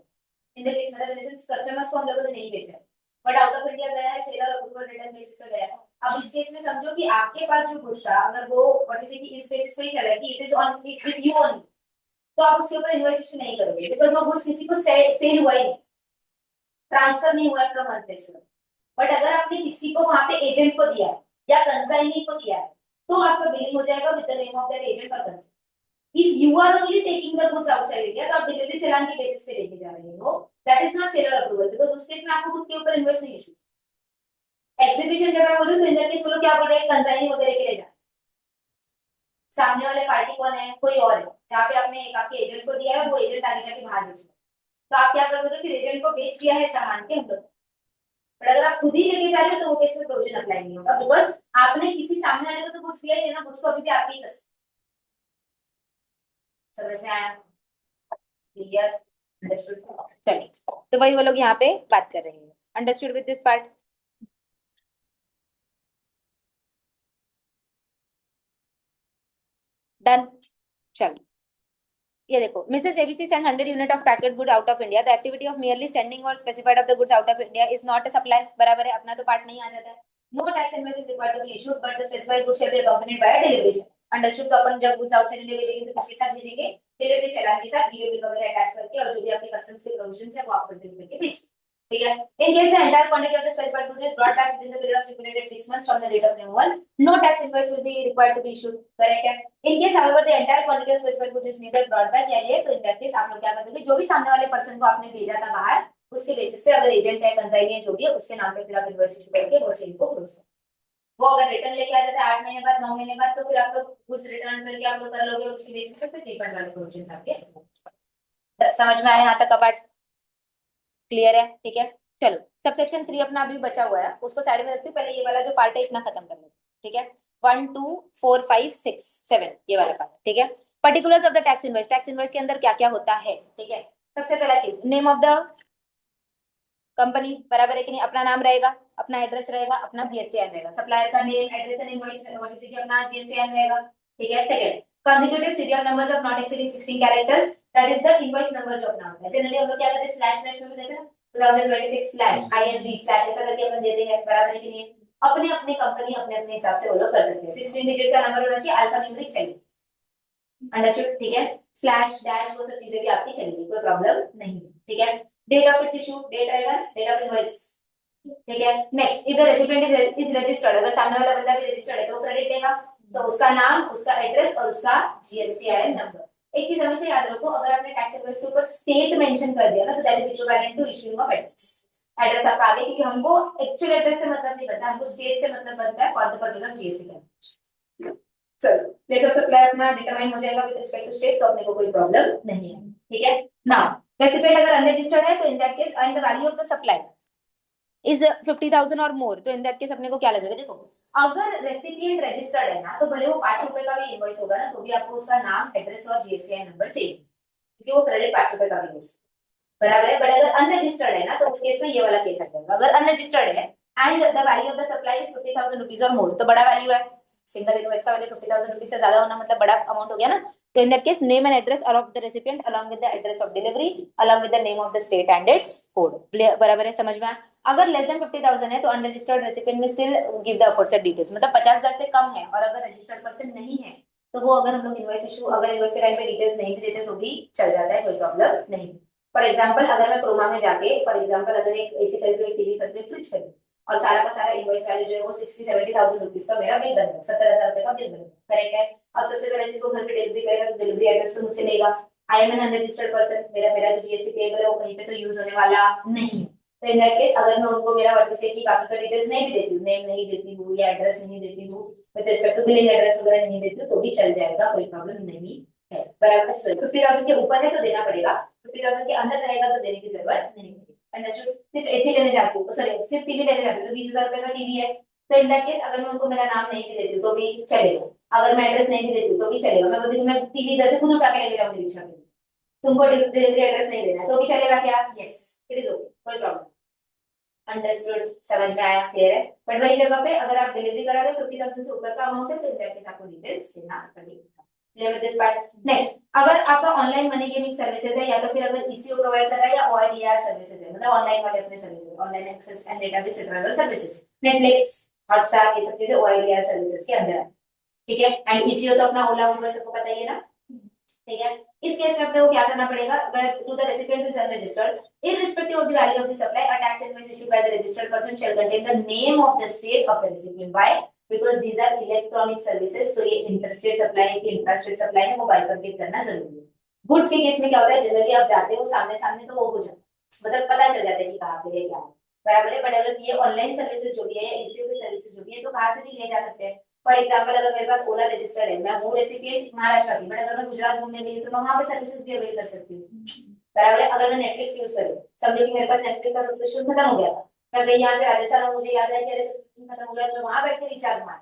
इन द केस मतलब जैसे कस्टमर्स को हम लोगों ने नहीं बेचा बट आउट ऑफ इंडिया गया है, सेलर अप्रूवल रिटर्न बेसिस पे गया है। अब इस केस में समझो कि आपके पास जो गुड्स था अगर वो व्हाट इज इट इस बेसिस पे ही चला कि it is on with you only, तो आप उसके ऊपर इनवॉइस इशू नहीं करोगे बिकॉज़ वो गुड्स किसी को सेल हुआ ही नहीं, ट्रांसफर नहीं हुआ from one place to. But अगर आपने किसी को वहां पे एजेंट को दिया है या कंसाइनी को दिया है तो आपका बिलिंग हो जाएगा with the name of that agent और consignee. If you are only taking the goods outside India तो आप डिलीवरी चलान के बेसिस पे लेके जा रहे हो, that is not seller approval because उस केस में आपको खुद के ऊपर इन्वेस्ट नहीं इशू। एग्जीबिशन जब मैं बोल रही हूं तो इन दैट केस वो लोग क्या बोल रहे हैं, कंसाइनी वगैरह के लिए जा, सामने वाले पार्टी कौन है, कोई और है जहाँ पे आपने एक आपके एजेंट को दिया है और वो एजेंट आगे जाके बाहर बेच रहा है, तो आप क्या करोगे फिर एजेंट को बेच दिया है सामान के हम लोग, बट अगर आप खुद ही लेके जा रहे हो तो वो केस में प्रोविजन अप्लाई नहीं होगा बिकॉज आपने किसी सामने वाले को तो गुड्स दिया ही है ना, गुड्स को अभी भी आपके ही कस्टमर। समझ में आया? क्लियर? अंडरस्टूड? चलिए तो वही वो लोग यहाँ पे बात कर रहे हैं। Understood with this part? Done. चलो ये देखो, Mrs. ABC sent 100 unit of packet good out of India. The activity of merely sending or specified of the goods out of India is not a supply. बराबर है, अपना तो part नहीं आ जाता है। No tax invoice is required to be issued, but the specified goods shall be accompanied by a delivery check. Understood? तो अपन जब goods outside India भेजेंगे तो किसके साथ भेजेंगे? डिलीवरी चलान के साथ DO बिल वगैरह अटैच करके और जो भी आपके कस्टम्स के प्रोविजंस है वो आप फिल करके भेज। ठीक है? In case the entire quantity of the specified goods is brought back within the period of stipulated 6 months from the date of removal, no tax invoice will be required to be issued. Correct है? In case however the entire quantity of specified goods is neither brought back या ये, तो in that case आप लोग क्या कर दोगे, जो भी सामने वाले पर्सन को आपने भेजा था बाहर उसके बेसिस पे अगर एजेंट है, कंसाइनी है, जो भी है उसके नाम पे फिर आप इनवॉइस इशू करके वो सेल को क्लोज। वो अगर रिटर्न लेके आ जाता है 8 महीने बाद 9 महीने बाद तो फिर आप लोग गुड्स रिटर्न करके आप लोग कर लोगे उसके बेसिस पे फिर रिफंड वाले प्रोविजंस आपके। समझ में आया यहाँ तक का पार्ट? क्लियर है? ठीक है चलो सबसेक्शन 3 अपना अभी बचा हुआ है, उसको साइड में रखती हूँ, पहले ये वाला जो पार्ट है इतना खत्म कर लेते हैं, ठीक है। 1 2 4 5 6 7 ये वाला पार्ट, ठीक है। Particulars of the tax invoice, tax invoice के अंदर क्या क्या होता है, ठीक है। सबसे पहला चीज, नेम ऑफ द कंपनी, बराबर है कि नहीं, अपना नाम रहेगा, अपना एड्रेस रहेगा, अपना जीएसटीएन रहेगा, सप्लायर का नेम एड्रेस एंड इनवॉइस जैसे कि अपना जीएसटीएन रहेगा, ठीक है। Second, consecutive serial numbers of not exceeding 16 characters, that is the invoice number जो अपना होता है। जनरली हम लोग क्या करते हैं, स्लैश स्लैश में भी देते हैं 2026 स्लैश INV स्लैश ऐसा करके अपन देते हैं, बराबर है कि नहीं। अपने अपने कंपनी अपने अपने हिसाब से वो लोग कर सकते हैं, 16 डिजिट का नंबर होना चाहिए, अल्फा न्यूमेरिक चाहिए, अंडरस्टूड, ठीक है। स्लैश डैश वो सब चीजें भी आपकी चलेगी, कोई प्रॉब्लम नहीं, ठीक है। Date of its issue, date रहेगा, डेट ऑफ इनवॉइस, ठीक है। Next, if the recipient is registered, अगर सामने वाला बंदा भी रजिस्टर्ड है तो क्रेडिट लेगा, तो उसका नाम, उसका एड्रेस और उसका जीएसटीआईएन नंबर। एक चीज हमेशा याद रखो, अगर आपने टैक्स इनवॉइस के ऊपर स्टेट मेंशन कर दिया ना, तो that is equivalent to issuing of address. Address आपका आगे, क्योंकि हमको एक्चुअल एड्रेस से मतलब नहीं बनता, हमको स्टेट से मतलब बनता है for the purpose of GST का। चलो, प्लेस ऑफ सप्लाई अपना डिटरमाइन हो जाएगा विद रिस्पेक्ट टू स्टेट, तो अपने को कोई प्रॉब्लम नहीं है, ठीक है। नाउ रेसिपिएंट अगर अनरजिस्टर्ड है तो इन that case and the value of the supply is 50,000 और मोर, तो इन दैट केस अपने को क्या लगेगा, देखो अगर रेसिपिएंट रजिस्टर्ड है ना, तो भले वो 5 रुपए का भी इनवॉइस होगा ना, तो भी आपको उसका नाम एड्रेस और जीएसटीआईएन नंबर चाहिए, क्योंकि वो क्रेडिट 5 रुपए का भी है, बराबर है। बट अगर अनरजिस्टर्ड है ना, तो उस केस में ये वाला केस आ जाएगा। अगर अनरजिस्टर्ड है and the value of the supply is 50,000 rupees और मोर, तो बड़ा वैल्यू है, सिंगल इनवॉइस का वैल्यू 50,000 रुपीज से ज्यादा होना मतलब बड़ा अमाउंट हो गया ना, तो इन that case name and address of the recipient along with the address of delivery along with the name of the state and it's code, बराबर है, समझ में आया। अगर लेस देन 50,000 है तो अनरजिस्टर्ड रेसिपिएंट में still give the aforesaid details, मतलब 50,000 से कम है और अगर रजिस्टर्ड पर्सन नहीं है तो वो अगर हम लोग इनवॉइस इशू, अगर इनवॉइस के टाइम पे डिटेल्स नहीं भी देते तो भी चल जाता है, कोई प्रॉब्लम नहीं। फॉर एग्जाम्पल अगर मैं क्रोमा में जाके, फॉर एग्जाम्पल अगर एक एसी खरीदूं, एक टीवी खरीदूं, फ्रिज खरीदूं और सारा का सारा इनवॉइस वैल्यू जो है वो 60-70,000 रुपीज का मेरा बिल बन गया, 70,000 रुपए का बिल बन गया, करेक्ट है। अब सबसे पहले चीज वो घर पे डिलीवरी करेगा तो डिलीवरी एड्रेस तो मुझसे लेगा, I am N unregistered person, मेरा मेरा जो जीएसटी पेबल है वो कहीं पे तो यूज होने वाला नहीं है, तो इन दैट केस अगर मैं उनको मेरा वर्टिस की बाकी का डिटेल्स नहीं भी देती हूँ, नेम नहीं देती हूँ या एड्रेस नहीं देती हूँ, with respect to billing address वगैरह नहीं देती हूँ, तो भी चल जाएगा, कोई प्रॉब्लम नहीं है, बराबर। 50,000 के ऊपर है तो देना पड़ेगा, 50,000 के अंदर रहेगा तो देने की जरूरत नहीं है, अंडरस्टूड। सिर्फ एसी लेने जाती हूँ, सॉरी सिर्फ टीवी लेने जाती हूँ तो 20,000 रुपए का टीवी है, तो इन दैट केस अगर मैं उनको मेरा नाम नहीं भी देती हूँ तो भी चलेगा, अगर मैं एड्रेस नहीं भी देती हूँ तो भी चलेगा, मैं बोलती हूँ मैं टीवी इधर से खुद उठा के लेके जाऊंगी रिक्शा पे, तुमको डिलीवरी एड्रेस नहीं देना है तो भी चलेगा क्या, यस इट इज ओके, कोई प्रॉब्लम, अंडरस्टूड, समझ में आया, क्लियर है। बट वही जगह पे अगर आप डिलीवरी करा रहे हो 50,000 से ऊपर का अमाउंट है तो इन दैट केस आपको डिटेल्स देना पड़ेगा, clear with this part. Next, अगर आपका ऑनलाइन मनी गेमिंग सर्विसेज है या तो फिर अगर ईसीओ प्रोवाइड कर रहा है या ओआईडीआर सर्विसेज है, मतलब ऑनलाइन वाले अपने services, online access and database retrieval services, Netflix, Hotstar, ये सब चीजें ओआईडीआर सर्विसेज के अंदर है, ठीक है। एंड ईसीओ तो अपना ओला उबर सबको पता ही है ना, ठीक है। इस केस में अपने को क्या करना पड़ेगा, to the recipient is unregistered irrespective of the value of the supply, a tax invoice issued by the registered person shall contain the name of the state of the recipient. Why? Because these are electronic services, तो ये interstate supply है कि intrastate supply है वो bifurcate करना जरूरी है। Goods के केस में क्या होता है, जनरली आप जाते हो सामने सामने तो वो हो जाता है, मतलब पता चल जाता है कि कहाँ पे है क्या है, बराबर है। बट अगर ये ऑनलाइन सर्विसेज जो भी है या ईसीओ की सर्विसेज जो भी है तो कहाँ से भी ले जा सकते हैं। फॉर एग्जाम्पल अगर मेरे पास ओला रजिस्टर्ड है, मैं हूँ रेसिपिएंट महाराष्ट्र की, बट अगर मैं गुजरात घूमने गई तो मैं वहां पे सर्विसेज भी अवेल कर सकती हूँ, बराबर है। अगर मैं नेटफ्लिक्स यूज करूँ, समझो कि मेरे पास नेटफ्लिक्स का सब्सक्रिप्शन खत्म हो गया था, मैं गई यहाँ से राजस्थान और मुझे याद है कि अरे सब्सक्रिप्शन खत्म हो गया, तो वहां बैठ के रिचार्ज मार,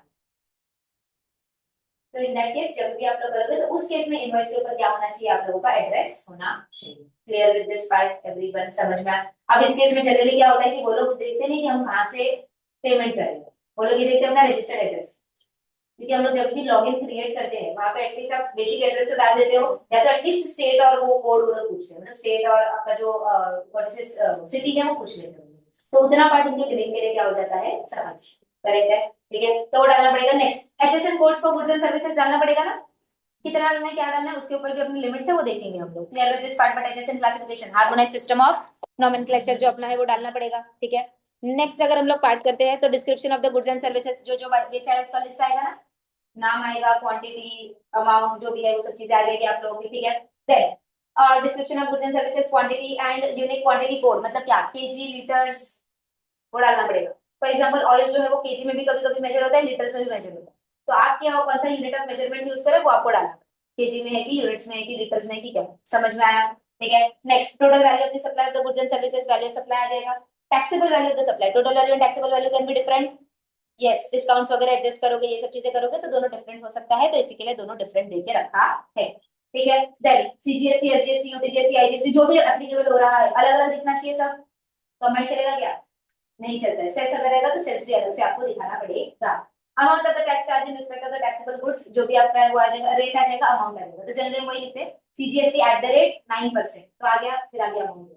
तो इन दैट केस जब भी आप लोग करोगे तो उस केस में इनवॉइस के ऊपर क्या होना चाहिए, आप लोगों का एड्रेस होना चाहिए, clear with this part everyone, समझ में आया। अब इस केस में जनरली क्या होता है कि वो लोग देखते नहीं कि हम कहाँ से पेमेंट करेंगे, वो लोग ये देखते हैं अपना रजिस्टर्ड एड्रेस, क्योंकि हम लोग जब भी लॉगिन क्रिएट करते हैं वहां पे एटलीस्ट आप बेसिक एड्रेस तो डाल देते हो, या तो एटलीस्ट स्टेट और वो कोड वो लोग पूछते हैं, मतलब स्टेट और आपका जो व्हाट इज सिटी है वो पूछ लेते हैं, तो उतना पार्ट उनके बिलिंग के लिए क्या हो जाता है, समझ, करेक्ट है, ठीक है। तो वो डालना पड़ेगा। Next HSN codes for goods and services डालना पड़ेगा ना, कितना डालना है क्या डालना है उसके ऊपर भी अपनी लिमिट है वो देखेंगे हम लोग, clear with this part. But HSN classification harmonised system of nomenclature जो अपना है वो डालना पड़ेगा, ठीक है। नेक्स्ट अगर हम लोग पार्ट करते हैं तो description of the goods and services, जो जो बेचा है उसका लिस्ट आएगा ना, नाम आएगा, क्वांटिटी, अमाउंट जो भी है वो सब चीजें आ जाएगी आप लोगों की, ठीक है। Then description of goods and services, quantity and unique quantity code, मतलब क्या, केजी, लीटर्स, वो डालना पड़ेगा। फॉर एग्जांपल ऑयल जो है वो केजी में भी कभी कभी मेजर होता है, लीटर्स में भी मेजर होता है, तो आप क्या हो कौन सा यूनिट ऑफ मेजरमेंट यूज करें वो आपको डालना है, केजी में है कि यूनिट्स में है कि लीटर्स में है कि क्या, समझ में आया, ठीक है। Next total value of the supply of the goods and services, value of supply आ जाएगा। Taxable value of the supply, total value and taxable value can be different. Yes, discounts वगैरह एडजस्ट करोगे, ये सब चीजें करोगे तो दोनों डिफरेंट हो सकता है, तो इसी के लिए दोनों डिफरेंट देके रखा है। ठीक है, then CGST, SGST, UTGST, IGST जो भी एप्लीकेबल हो रहा है अलग अलग दिखना चाहिए सब। कमेंट चलेगा क्या? नहीं चलता है। सेस अगर रहेगा तो सेस भी अलग से आपको दिखाना पड़ेगा। Amount of the tax charge in respect of the taxable goods, जो भी आपका है वो आ जाएगा, रेट आ जाएगा, अमाउंट आ जाएगा। तो जनरली हम वही लिखते हैं सीजीएसटी एट द रेट 9%, तो आ गया, फिर आ गया अमाउंट।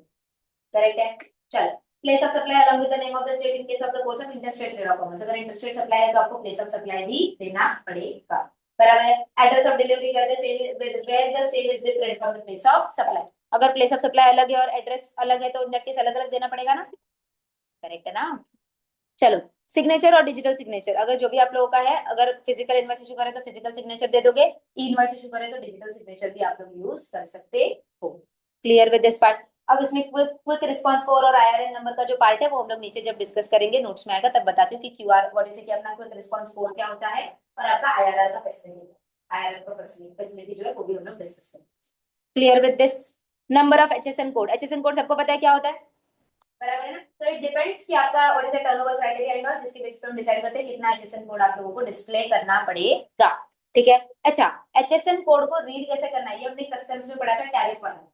करेक्ट है। चलो, place of supply along with the name of the state in case of the course of interstate trade off commerce, अगर इंटरस्टेट सप्लाई है तो आपको प्लेस ऑफ सप्लाई भी देना पड़ेगा। बराबर है। Address of delivery where the same is different from the place of supply, अगर प्लेस ऑफ सप्लाई अलग है और एड्रेस अलग है तो इन दैट केस अलग अलग देना पड़ेगा ना। करेक्ट है ना। चलो, सिग्नेचर और डिजिटल सिग्नेचर, अगर जो भी आप लोगों का है, अगर फिजिकल इनवॉइस इशू करें तो फिजिकल सिग्नेचर दे दोगे, ई इनवॉइस इशू करें तो डिजिटल सिग्नेचर भी आप लोग यूज कर सकते हो। Clear with this part. अब इसमें क्विक रिस्पांस कोड और आईआरएन नंबर का जो पार्ट है वो हम लोग नीचे जब डिस्कस करेंगे, नोट्स में आएगा तब बताती हूँ कि क्यूआर व्हाट इज, कि अपना क्विक रिस्पांस कोड क्या होता है और आपका आईआरआर का फैसिलिटी, आईआरआर का फैसिलिटी जो है वो भी हम लोग डिस्कस करेंगे। Clear with this. Number of HSN code, HSN code सबको पता है क्या होता है, बराबर है ना। तो इट डिपेंड्स कि आपका what is the turnover criteria and all, जिसके बेसिस पे हम डिसाइड करते हैं कितना एचएसएन कोड आप लोगों को डिस्प्ले करना पड़ेगा। ठीक है। अच्छा, एचएसएन कोड को रीड कैसे करना है, ये हमने कस्टम्स में पढ़ा था, टैरिफ वाला,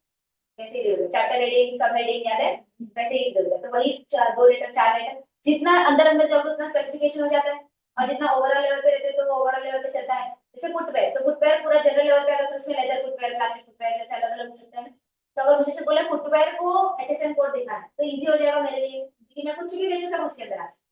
कैसे रीड होगा, चार्टर रीडिंग, सब रीडिंग याद है, वैसे रीड होगा। तो वही 2 लेटर 4 लेटर, जितना अंदर अंदर जाओगे उतना स्पेसिफिकेशन हो जाता है, और जितना ओवरऑल लेवल पे रहते हैं तो वो ओवरऑल लेवल पे चलता है। जैसे फुटवेयर, तो फुटवेयर पूरा जनरल लेवल पे, अगर उसमें लेदर फुटवेयर, प्लास्टिक फुटवेयर जैसे अलग अलग हो सकता है ना। तो अगर मुझे से बोला फुटवेयर को एचएसएन कोड दिखाना तो इजी हो जाएगा मेरे लिए, क्योंकि मैं कुछ भी बेचू सब उसके अंदर आ सकता।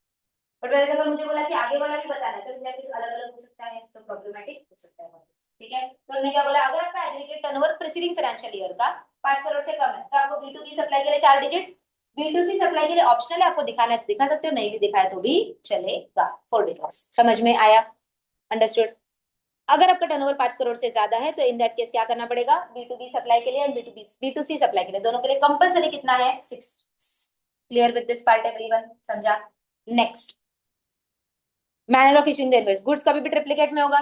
बट अगर मुझे बोला कि आगे वाला भी बताना है तो इनका केस अलग अलग हो सकता है, तो प्रॉब्लमेटिक हो सकता है। ठीक है, तो हमने क्या बोला, अगर आपका aggregate turnover preceding financial year का 5 करोड़ से कम है तो आपको B2B सप्लाई के लिए 4 डिजिट, B2C सप्लाई के लिए ऑप्शनल है, आपको दिखाना है तो दिखा सकते हो, नहीं भी दिखाया तो भी चलेगा, 4 डिजिट। समझ में आया? अंडरस्टूड। अगर आपका टर्नओवर 5 करोड़ से ज्यादा है तो इन दैट केस क्या करना पड़ेगा, B2B सप्लाई के लिए एंड B2C सप्लाई के लिए, दोनों के लिए कंपलसरी कितना है, 6। Clear with this part everyone, समझा? Next, manner of issuing the invoice, goods कभी भी ट्रिप्लिकेट में होगा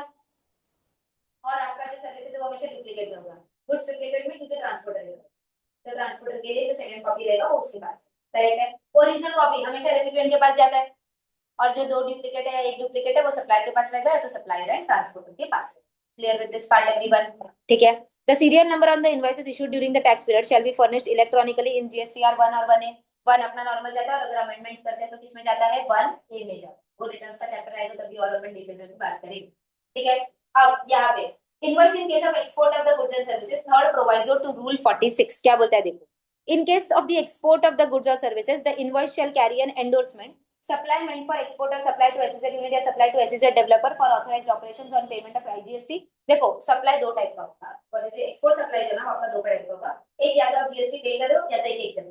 और आपका जो सर्विसेज है वो हमेशा डुप्लीकेट में होगा। गुड्स डुप्लीकेट में क्योंकि ट्रांसपोर्टर है, तो ट्रांसपोर्टर के लिए जो सेकंड कॉपी रहेगा वो उसके पास। करेक्ट है। ओरिजिनल कॉपी हमेशा रेसिपिएंट के पास जाता है, और जो 2 डुप्लीकेट है, 1 डुप्लीकेट है, वो सप्लायर के पास रहेगा, तो सप्लायर एंड ट्रांसपोर्टर के पास है। Clear with this part everyone? ठीक है। The serial number on the invoices issued during the tax period shall be furnished electronically in GSTR 1 और 1A। 1 अपना नॉर्मल जाता है, और अगर अमेंडमेंट करते हैं तो किसमें जाता है, 1A में जाता है। वो रिटर्न्स का चैप्टर आएगा तभी और अपन डिटेल में भी बात करेंगे। ठीक है। अब यहाँ पे invoice in case of export of the goods and services, third proviso to rule 46 क्या बोलता है, देखो। In case of the export of the goods or services, the invoice shall carry an endorsement. Supply meant for export or supply to SEZ unit या supply to SEZ developer for authorized operations on payment of IGST. देखो, supply 2 type का होता है, और जैसे export supply जो ना आपका 2 टाइप का होगा, एक या तो आप जीएसटी पे करो या तो एक एग्जाम,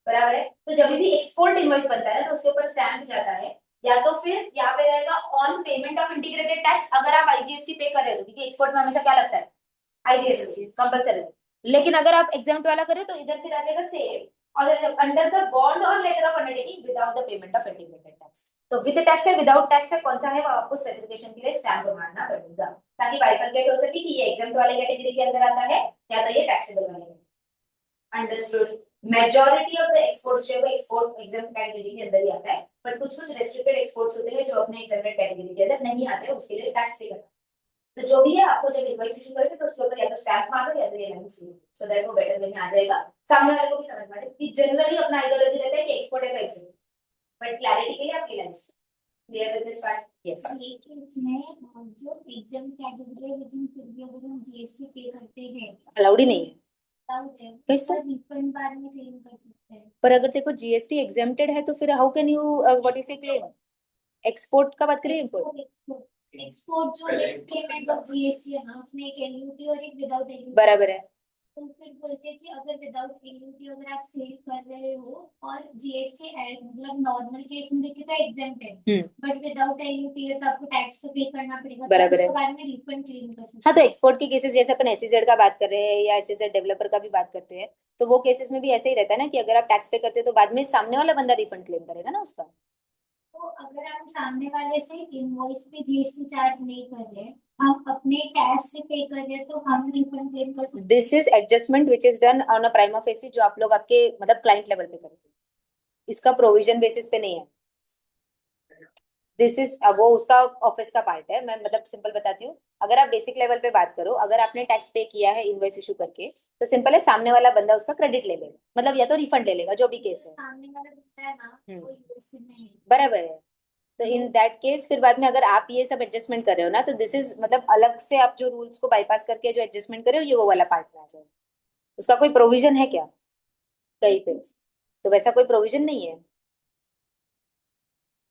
बराबर है। तो जब भी एक्सपोर्ट इनवॉइस बनता है तो उसके ऊपर स्टैम्प जाता है, या तो फिर यहाँ पे रहेगा on payment of integrated tax, अगर आप आईजीएसटी पे कर रहे हो, क्योंकि एक्सपोर्ट में हमेशा क्या लगता है, आईजीएसटी कंपलसरी। लेकिन अगर आप एग्जाम्प्ट वाला करें तो इधर फिर आ जाएगा सेव, और अंडर द बॉन्ड और letter of undertaking without the payment of integrated tax. तो विद टैक्स है, विदाउट टैक्स है, कौन सा है वो आपको स्पेसिफिकेशन के लिए स्टैम्प मारना पड़ेगा, ताकि बाइफरकेट हो सके कि ये एग्जाम्प्ट वाले कैटेगरी के अंदर आता है या तो ये टैक्सेबल वाले। Understood. Majority of the exports जो है एक्सपोर्ट एग्जाम्प्ट कैटेगरी के अंदर ही आता है, बट कुछ कुछ रेस्ट्रिक्टेड एक्सपोर्ट्स होते हैं जो अपने एग्जाम्प्ट कैटेगरी के अंदर नहीं आते, उसके लिए टैक्स पे करना। तो जो भी है, आपको जब इनवॉइस इशू करेंगे तो उसके ऊपर या तो स्टैम्प मार दो या तो ये लाइन सी, सो दैट वो बेटर वे में आ जाएगा, सामने वाले को भी समझ में आ जाए कि जनरली अपना आइडियोलॉजी रहता है कि एक्सपोर्ट है तो एग्जाम्प्ट, बट क्लैरिटी के लिए आपकी line clear with this part? Yes. लेकिन इसमें जो एग्जाम कैटेगरी है, लेकिन फिर भी अगर हम जीएसटी पे करते हैं अलाउड ही नहीं है, कैसे रिफंड बाद में क्लेम कर सकते हैं। पर अगर देखो जीएसटी एग्जेम्प्टेड है तो फिर how can you what you से क्लेम, एक्सपोर्ट का बात करिए, इम्पोर्ट। एक्सपोर्ट जो पेमेंट ऑफ जीएसटी है ना, उसमें एक एलयूटी और एक विदाउट एलयूटी, बराबर है। तो फिर बोलते हैं कि अगर विदाउट एलयूटी अगर आप सेल कर रहे हो और जीएसटी मतलब नॉर्मल केस में देखे तो एग्जेम्प्ट है, बट विदाउट एलयूटी है तो आपको टैक्स तो पे करना पड़ेगा, बराबर है। उसके बाद में रिफंड क्लेम कर सकते हैं। हाँ, तो एक्सपोर्ट के केसेस जैसे अपन एसईजेड का बात कर रहे हैं या एसईजेड डेवलपर का भी बात करते हैं, तो वो केसेस में भी ऐसे ही रहता है ना कि अगर आप टैक्स पे करते हो तो बाद में सामने वाला बंदा रिफंड क्लेम करेगा ना उसका। तो अगर हम सामने वाले से इनवॉइस पे जीएसटी चार्ज नहीं कर रहे, हम अपने कैश से पे कर रहे हैं, तो हम रिफंड क्लेम कर सकते हैं। This is adjustment which is done on a prima facie, जो आप लोग आपके मतलब क्लाइंट लेवल पे करते हैं। इसका प्रोविजन बेसिस पे नहीं है। दिस इज वो उसका ऑफिस का पार्ट है। मैं मतलब सिंपल बताती हूँ, अगर आप बेसिक लेवल पे बात करो, अगर आपने टैक्स पे किया है इनवॉइस इशू करके, तो सिंपल है, सामने वाला बंदा उसका क्रेडिट ले लेगा, मतलब या तो रिफंड ले लेगा, जो भी केस है। सामने वाला बंदा है ना, कोई इन्वॉइस नहीं है। बराबर है। तो इन दैट केस फिर बाद में अगर आप ये सब एडजस्टमेंट कर रहे हो ना, तो दिस इज मतलब अलग से आप जो रूल्स को बाईपास करके जो एडजस्टमेंट कर रहे हो, ये वो वाला पार्ट में आ जाएगा। उसका कोई प्रोविजन है क्या कहीं पे? तो वैसा कोई प्रोविजन नहीं है,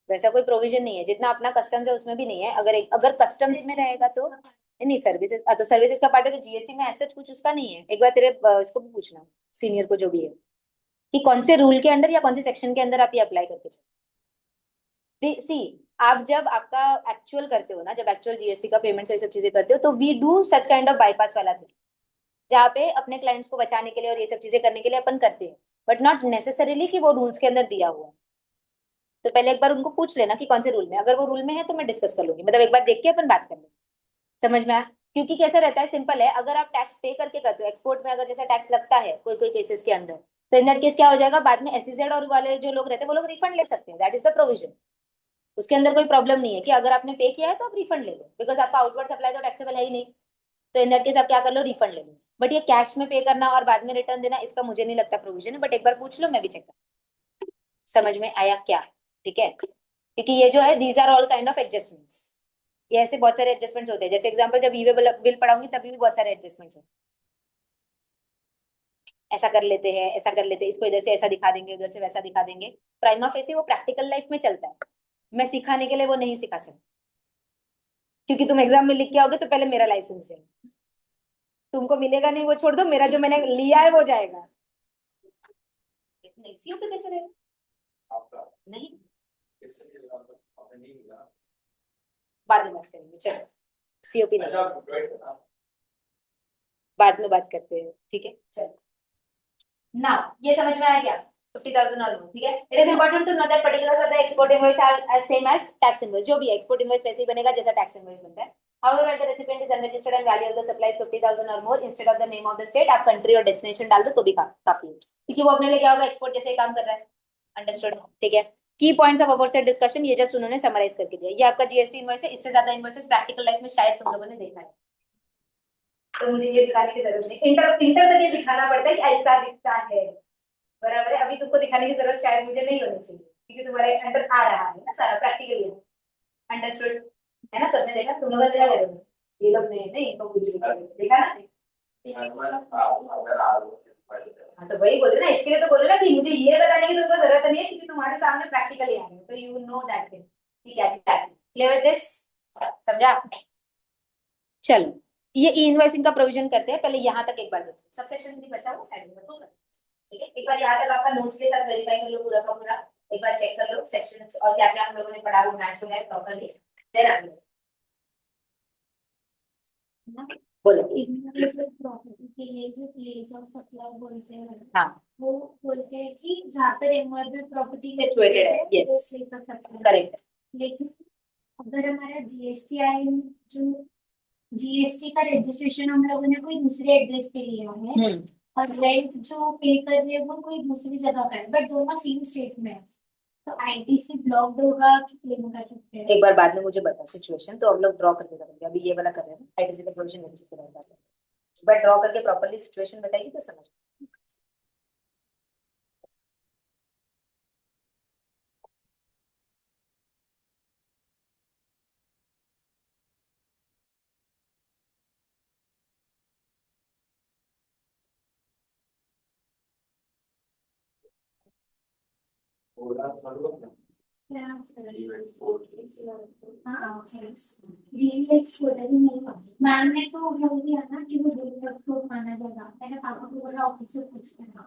वैसा कोई प्रोविजन नहीं है। जितना अपना कस्टम्स है उसमें भी नहीं है। अगर कस्टम्स में रहेगा तो नहीं, सर्विसेज तो सर्विसेज का पार्ट है, तो जीएसटी में ऐसा कुछ उसका नहीं है। एक बार तेरे इसको भी पूछना, सीनियर को जो भी है, कि कौन से रूल के अंडर या कौन से सेक्शन के अंदर आप ये अप्लाई करके चलो। सी, आप जब आपका एक्चुअल करते हो ना, जब एक्चुअल जीएसटी का पेमेंट ये सब चीजें करते हो, तो we do such kind of bypass वाला थिंग, जहाँ पे अपने क्लाइंट्स को बचाने के लिए और ये सब चीजें करने के लिए अपन करते हैं, बट नॉट नेसेसरीली कि वो रूल्स के अंदर दिया हुआ है। तो पहले एक बार उनको पूछ लेना कि कौन से रूल में, अगर वो रूल में है तो मैं डिस्कस कर लूंगी, मतलब एक बार देख के अपन बात कर लेंगे। समझ में आया? क्योंकि कैसा रहता है, सिंपल है, अगर आप टैक्स पे करके करते हो एक्सपोर्ट में, अगर जैसा टैक्स लगता है कोई कोई केसेस के अंदर, तो इन दैट केस क्या हो जाएगा, बाद में एसईजेड और वाले जो लोग रहते हैं वो लोग रिफंड ले सकते हैं। That is the provision. उसके अंदर कोई प्रॉब्लम नहीं है कि अगर आपने पे किया है तो आप रिफंड ले लो, बिकॉज आपका आउटवर्ड सप्लाई तो टैक्सेबल है ही नहीं। तो इन दैट केस आप क्या कर लो, रिफंड ले लो। बट ये कैश में पे करना और बाद में रिटर्न देना, इसका मुझे नहीं लगता प्रोविजन है, बट एक बार पूछ लो, मैं भी चेक कर। समझ में आया क्या? ठीक है, क्योंकि ये जो है, these are all kind of adjustments. ये ऐसे बहुत सारे एडजस्टमेंट्स होते हैं। जैसे एग्जांपल, जब ईवे बिल पढ़ाऊंगी तभी भी बहुत सारे एडजस्टमेंट्स होते हैं। ऐसा कर लेते हैं, ऐसा कर लेते हैं, इसको इधर से ऐसा दिखा देंगे, उधर से वैसा दिखा देंगे। प्राइमा फेसी वो प्रैक्टिकल लाइफ में चलता है, मैं सिखाने के लिए वो नहीं सिखा सकती, क्योंकि तुम एग्जाम में लिख के आओगे तो पहले मेरा लाइसेंस जाएगा, तुमको मिलेगा नहीं, वो छोड़ दो, मेरा जो मैंने लिया है वो जाएगा। नहीं, सीओ पे कैसे रहेगा? आपका नहीं, इससे आपने नहीं मिला। बाद में बात करेंगे, चलो सीओपी अच्छा, आप प्रोवाइड करना। बाद में बात करते हैं, ठीक है। चलो ना, ये समझ में आ गया 50,000 और more, ठीक है। It is important to know that particular the export invoice are same as tax invoice. जो भी है एक्सपोर्ट इनवॉइस वैसे ही बनेगा जैसा टैक्स इनवॉइस बनता है। However, the recipient is unregistered and value of the supply is 50,000 or more, instead of the name of the state आप country और डेस्टिनेशन डाल दो तो भी काफी है, क्योंकि वो अपने लिए क्या होगा, एक्सपोर्ट जैसे ही काम कर रहा है। अंडरस्टूड? ठीक है। की पॉइंट्स ऑफ अफोरसेड डिस्कशन, ये जस्ट उन्होंने समराइज करके दिया। ये आपका जीएसटी इनवॉइस है, इससे ज्यादा इनवॉइसेस प्रैक्टिकल लाइफ में शायद तुम लोगों ने देखा है, तो मुझे ये दिखाने की जरूरत नहीं। इंटर तक ये दिखाना पड़ता है कि ऐसा दिखता है, बराबर है। अभी तुमको दिखाने की जरूरत शायद मुझे नहीं होनी चाहिए, क्योंकि तुम्हारे अंदर आ रहा है ना सारा प्रैक्टिकली। अंडरस्टूड है ना? सबने देखा, तुम लोगों ने देखा करो, ये लोग नहीं, नहीं तो कुछ देखा ना। हाँ, तो वही बोल रहे ना, इसके लिए तो बोल रहे ना कि मुझे ये बताने की तुमको जरूरत नहीं है, क्योंकि तुम्हारे सामने प्रैक्टिकली आ रहे हैं, तो यू नो दैट थिंग कि क्या चीज है। Clear with this? समझा? चलो, ये ई इनवॉइसिंग का प्रोविजन करते हैं। पहले यहाँ तक एक बार देखो, सबसेक्शन 3 बचा हुआ साइड में रखो, ठीक है। एक बार यहाँ तक आपका नोट्स के साथ वेरीफाई कर लो पूरा का पूरा, एक बार चेक कर लो सेक्शंस और क्या क्या हम लोगों ने पढ़ा वो मैच हुआ है प्रॉपर्ली, देन आगे बोलो। प्रॉपर्टी के लिए जो प्लेस ऑफ सप्लाई बोलते हैं, हाँ, वो बोलते हैं कि जहाँ पर इमर्जेंट प्रॉपर्टी Situated है, yes. करेक्ट। लेकिन अगर हमारा जीएसटी आई, जो जीएसटी का रजिस्ट्रेशन हम लोगों ने कोई दूसरे एड्रेस पे लिया है, और रेंट जो पे कर रहे हैं वो कोई दूसरी जगह का है, बट दोनों सेम स्टेट में है, तो आईटीसी ब्लॉक्ड होगा कि क्लेम कर सकते हैं? एक बार बाद में मुझे बता सिचुएशन, तो हम लोग ड्रॉ करके करेंगे। अभी ये वाला कर रहे हैं, आईटीसी का प्रोविजन नहीं चेक करेंगे, बट ड्रॉ करके प्रॉपर्ली सिचुएशन बताएगी तो समझ। मैम ने तो बोल दिया ना कि वो एक्सपोर्ट माना जाएगा। मैंने पापा को बोला ऑफिस से पूछ लेना,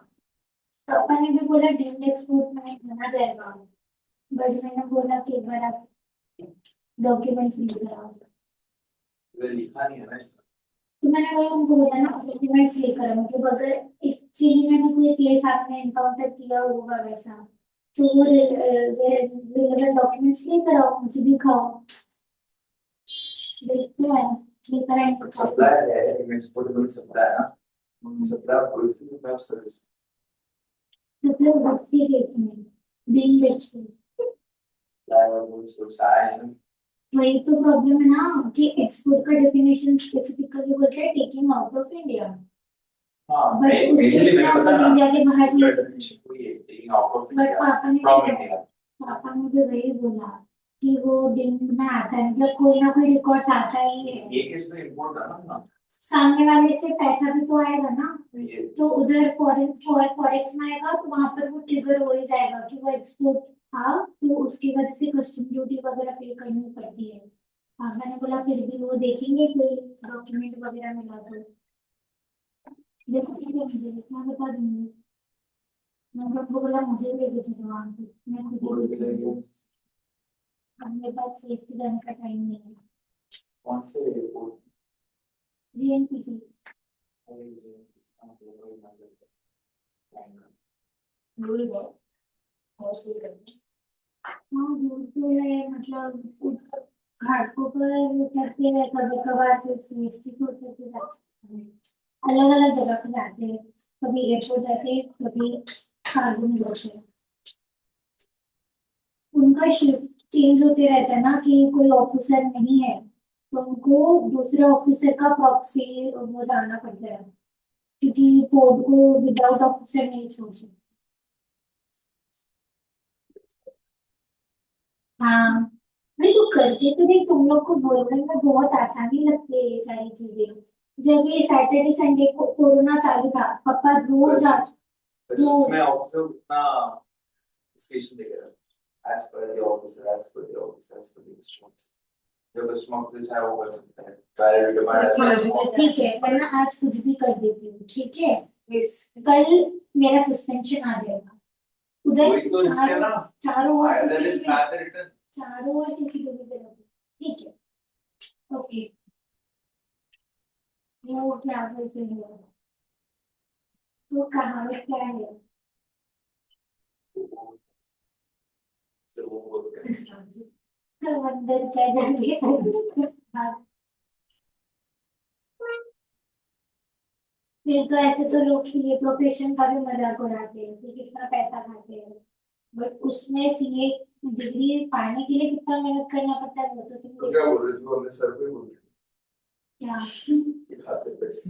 पापा ने भी बोला डीम्ड एक्सपोर्ट माना जाएगा, बस मैंने बोला कि एक बार आप डॉक्यूमेंट्स लेकर आओ, लिखा नहीं है ना इसमें। तो मैंने वही उनको बोला ना डॉक्यूमेंट्स लेकर आओ, मतलब अगर एक चिली में भी कोई केस आपने एनकाउंटर किया होगा वैसा, तो वो रिलेवेंट डॉक्यूमेंट्स लेकर आओ, मुझे दिखाओ, देखते हैं लेकर आएंगे। सप्लायर है, एक्सपोर्ट में सप्लायर ना, सप्लायर पॉलिसी तो आप सर्विस मतलब भक्ति केस में बीइंग वेजिटेबल। वही तो प्रॉब्लम है ना कि एक्सपोर्ट का डेफिनेशन स्पेसिफिकली बोलते हैं taking out of India, but उस केस में अपन इंडिया के बाहर नहीं। बट पापा ने भी वही बोला कि वो डिंग में आता है, मतलब कोई ना कोई रिकॉर्ड आता ही है। सामने वाले से पैसा भी तो आएगा ना, तो उधर फॉरेक्स में आएगा तो वहां पर वो ट्रिगर हो ही जाएगा कि वो एक्सपोर्ट था, तो उसकी वजह से कस्टम ड्यूटी वगैरह पे करनी पड़ती है। पापा ने बोला फिर भी वो देखेंगे कोई डॉक्यूमेंट वगैरह मिला तो देखो, ठीक है, मुझे मैं बता दूंगी। मैंने तो बोला मुझे लेके चलो वहां पे, मैं खुद ही देख लूंगी। अब मेरे पास सेफ्टी जाने का टाइम नहीं है। जीएनपीटी। हाँ दूर तो है, मतलब घाटों पर उतरते हैं कभी कभार, फिर सीएसटी से उतर के जाते हैं, अलग अलग जगह पे जाते हैं, कभी एयरपोर्ट जाते हैं, कभी कार्गो में जाते हैं। उनका शिफ्ट चेंज होते रहता है ना कि कोई ऑफिसर नहीं है तो उनको दूसरे ऑफिसर का प्रॉक्सी वो जाना पड़ता है, क्योंकि कोर्ट को विदाउट ऑफिसर नहीं छोड़ सकते। हाँ, नहीं तो करके तो नहीं, तुम लोग को बोलने में बहुत आसानी लगती है ये सारी चीजें। जब ये सैटरडे संडे को कोरोना चालू था, पापा रोज उसमें रोज ऑफिसर उतना स्टेशन देगा as per the officer, as per the officer, as per the instructions. जो कस्टमर ऑफिसर चाहे वो कर सकता है, पहले डिमांड हाँ, ठीक है, पर मैं आज कुछ भी कर देती हूँ, ठीक है। कल मेरा सस्पेंशन आ जाएगा, उधर वही तो इसमें ना चारों ओर either is CCTV, matter written. चारों ओर सीसीटीवी से लगे, ठीक है, ओके। वो क्या बोलते हैं, वो कहावत क्या है, So वो बोलते हैं अंदर क्या जाके फिर तो ऐसे तो लोग सीए प्रोफेशन का भी मजाक उड़ाते हैं कि कितना पैसा खाते हैं, बट उसमें सीए डिग्री पाने के लिए कितना मेहनत करना पड़ता है वो तो तुम तो क्या देखो। बोल रहे थे, अपने सर पे बोल क्या रहे थे खाते पैसे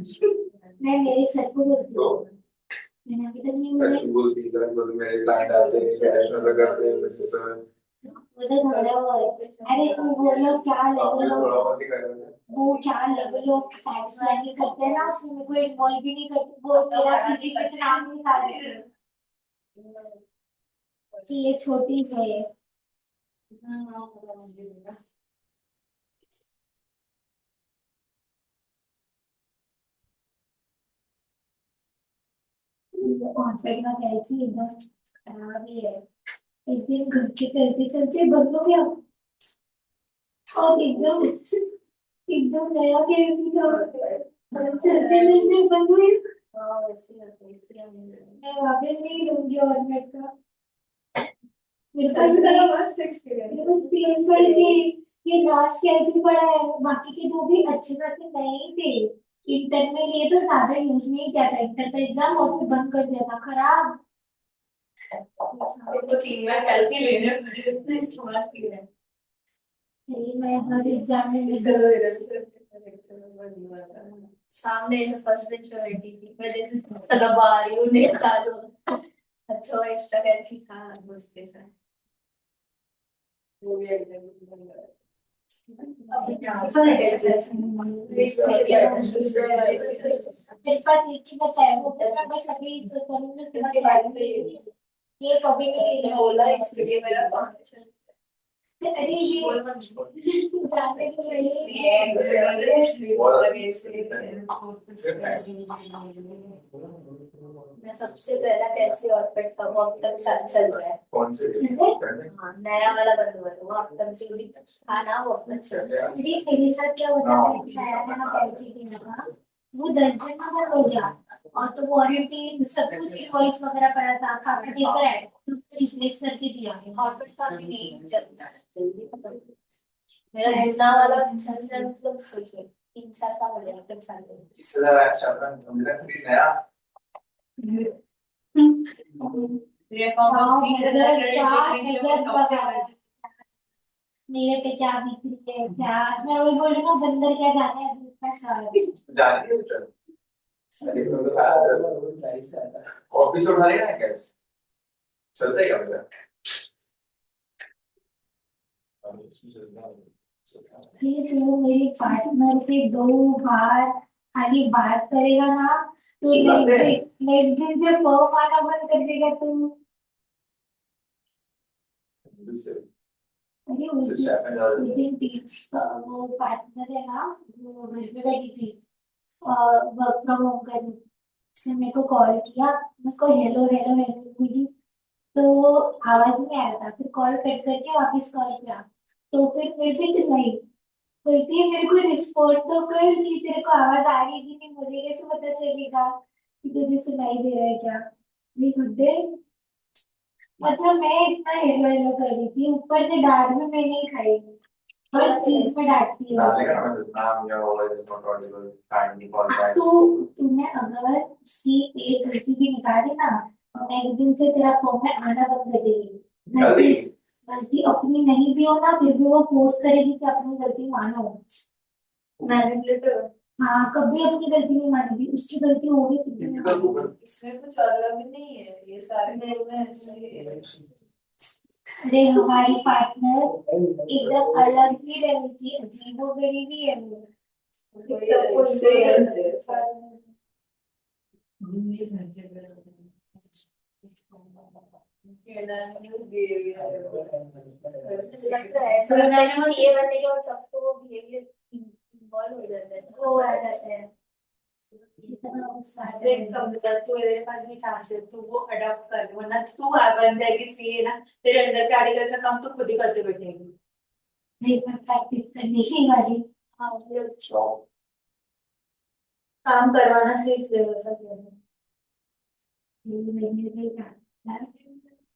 मैं मेरे सर को बोलती तो हूँ, मैंने अभी तक नहीं बोला। अच्छी बोलती है तरह बोल मेरे क्लाइंट आते हैं कैश में लगाते हैं वैसे सर वो तो थोड़ा वो, अरे तू वो लोग क्या आपने लेवल थोड़ा बहुत ही कर रहे हैं वो क्या लेवल लोग टैक्स प्लानिंग करते हैं ना, उसमें कोई इन्वॉल्व भी नहीं करते, वो मेरा सीसी पे से नाम निकाल देते हैं कि ये छोटी है। हॉस्पिटल का कैसी एकदम खराब ही है। एक दिन घर के चलते चलते बंद हो गया और एकदम एकदम नया कैसी था, चलते चलते बंद हुई। मैं वापस नहीं लूंगी ऑर्बिट का, मेरे पास मस्त एक्सपीरियंस पड़ी थी। ये लास्ट कैसे पड़ा है, बाकी के दो भी अच्छे खासे नए ही थे। इंटर में लिए तो ज्यादा यूज नहीं किया था, इंटर का एग्जाम और फिर बंद कर दिया था, खराब। तो 3 बार कैसे लेने पड़े इतने इस्तेमाल किए हैं। नहीं, मैं हर एग्जाम में इसका तो इधर सामने ऐसे फर्स्ट बेंच पे बैठी थी, मैं जैसे दबा रही हूँ निकालो। अच्छा वो एक्स्ट्रा कैंची था उसके साथ, वो भी एकदम मेरे पास एक ही बचा है, वो फिर मैं बस अभी तो करूंगी, फिर मैं बाद में ये कभी नहीं बोला इसलिए मेरा फाउंडेशन अरे ये जाने को मैं सबसे पहला कैंची और पेट का वो अब तक चल रहा है। कौन से हाँ नया वाला बंद हुआ था वो अब तक जो भी था ना वो अब तक चल रहा है। अरे मेरे साथ क्या होता है, नया नया पैसे देना था, वो 10 दिन में बंद हो गया, और तो वारंटी सब कुछ इनवॉइस वगैरह पड़ा था, काफी देर है तो रिप्लेस करके दिया। कॉर्पोरेट का भी नहीं चल रहा है, जल्दी खत्म। मेरा दूसरा वाला चल रहा है, मतलब सोचिए 3-4 साल हो गया तक चल रहा है। इससे ज्यादा अच्छा था मेरा खुद ही नया तेरे अकाउंट हाँ, में 20,000 नजर क्रेडिट क्या दिख रही है, नजर वो कब से लगा आ रही है? मेरे पे क्या बीत रही है क्या। मैं वही बोल रही हूँ ना, बंदर क्या जाने है धूप में सारे। जाने के चल अरे कॉफी से उठा लेना है क्या चलता है क्या बेटा फिर तू मेरे पार्टनर से 2 बार खाली बात करेगा ना, तो चिल्लाते हैं। नेक्स्ट दिन से फॉर्म आना बंद कर देगा तू। अरे उस दिन टीम्स वो पार्टनर है ना, वो घर पे बैठी थी, वर्क फ्रॉम होम कर, उसने मेरे को कॉल किया, मैं उसको हेलो हेलो हेलो बोली, तो आवाज नहीं आ रहा था, फिर कॉल कट करके वापस कॉल किया, तो फिर मेरे पे चिल्लाई, बोलती है मेरे को रिस्पॉन्ड तो कर कि तेरे को आवाज आ रही है कि नहीं, मुझे कैसे पता चलेगा कि तुझे सुनाई दे रहा है क्या। नहीं खुद दे, मतलब मैं इतना हेलो हेलो कर रही थी, ऊपर से डांट भी मैंने ही खाई, हर चीज में डांटती है। डालने का नाम या वो is not Audible kindly call हाँ, बैक तो तूने अगर उसकी एक गलती भी निकाली ना, नेक्स्ट दिन से तेरा फॉर्म में आना बंद कर देगी। जल्दी गलती गलती अपनी नहीं भी हो ना, फिर भी वो फोर्स करेगी कि अपनी गलती मानो। मैनिपुलेटर। हाँ, कभी अपनी गलती नहीं मानेगी, उसकी गलती होगी फिर भी नहीं मानेगी। इसमें कुछ अलग नहीं है, ये सारे लोग हैं ऐसे ही है। अरे हमारी पार्टनर एकदम अलग ही लेवल की अजीबोगरीब ही है वो। सबको ऐसे ही रहते हैं, लगता है ऐसा लगता है कि सीए बनने के बाद सबको वो बिहेवियर इन्वॉल्व हो जाता है, वो आ जाता है। इतना गुस्सा आता देख है। कब तक तू तेरे पास भी चांस है, तू वो अडॉप्ट कर, वरना तू बन जाएगी सीए ना, तेरे अंदर के आर्टिकल का काम तू खुद ही करते बैठेगी। नहीं, मैं प्रैक्टिस करने की वाली। हाँ ये काम करवाना सीख ले, वैसा कहना।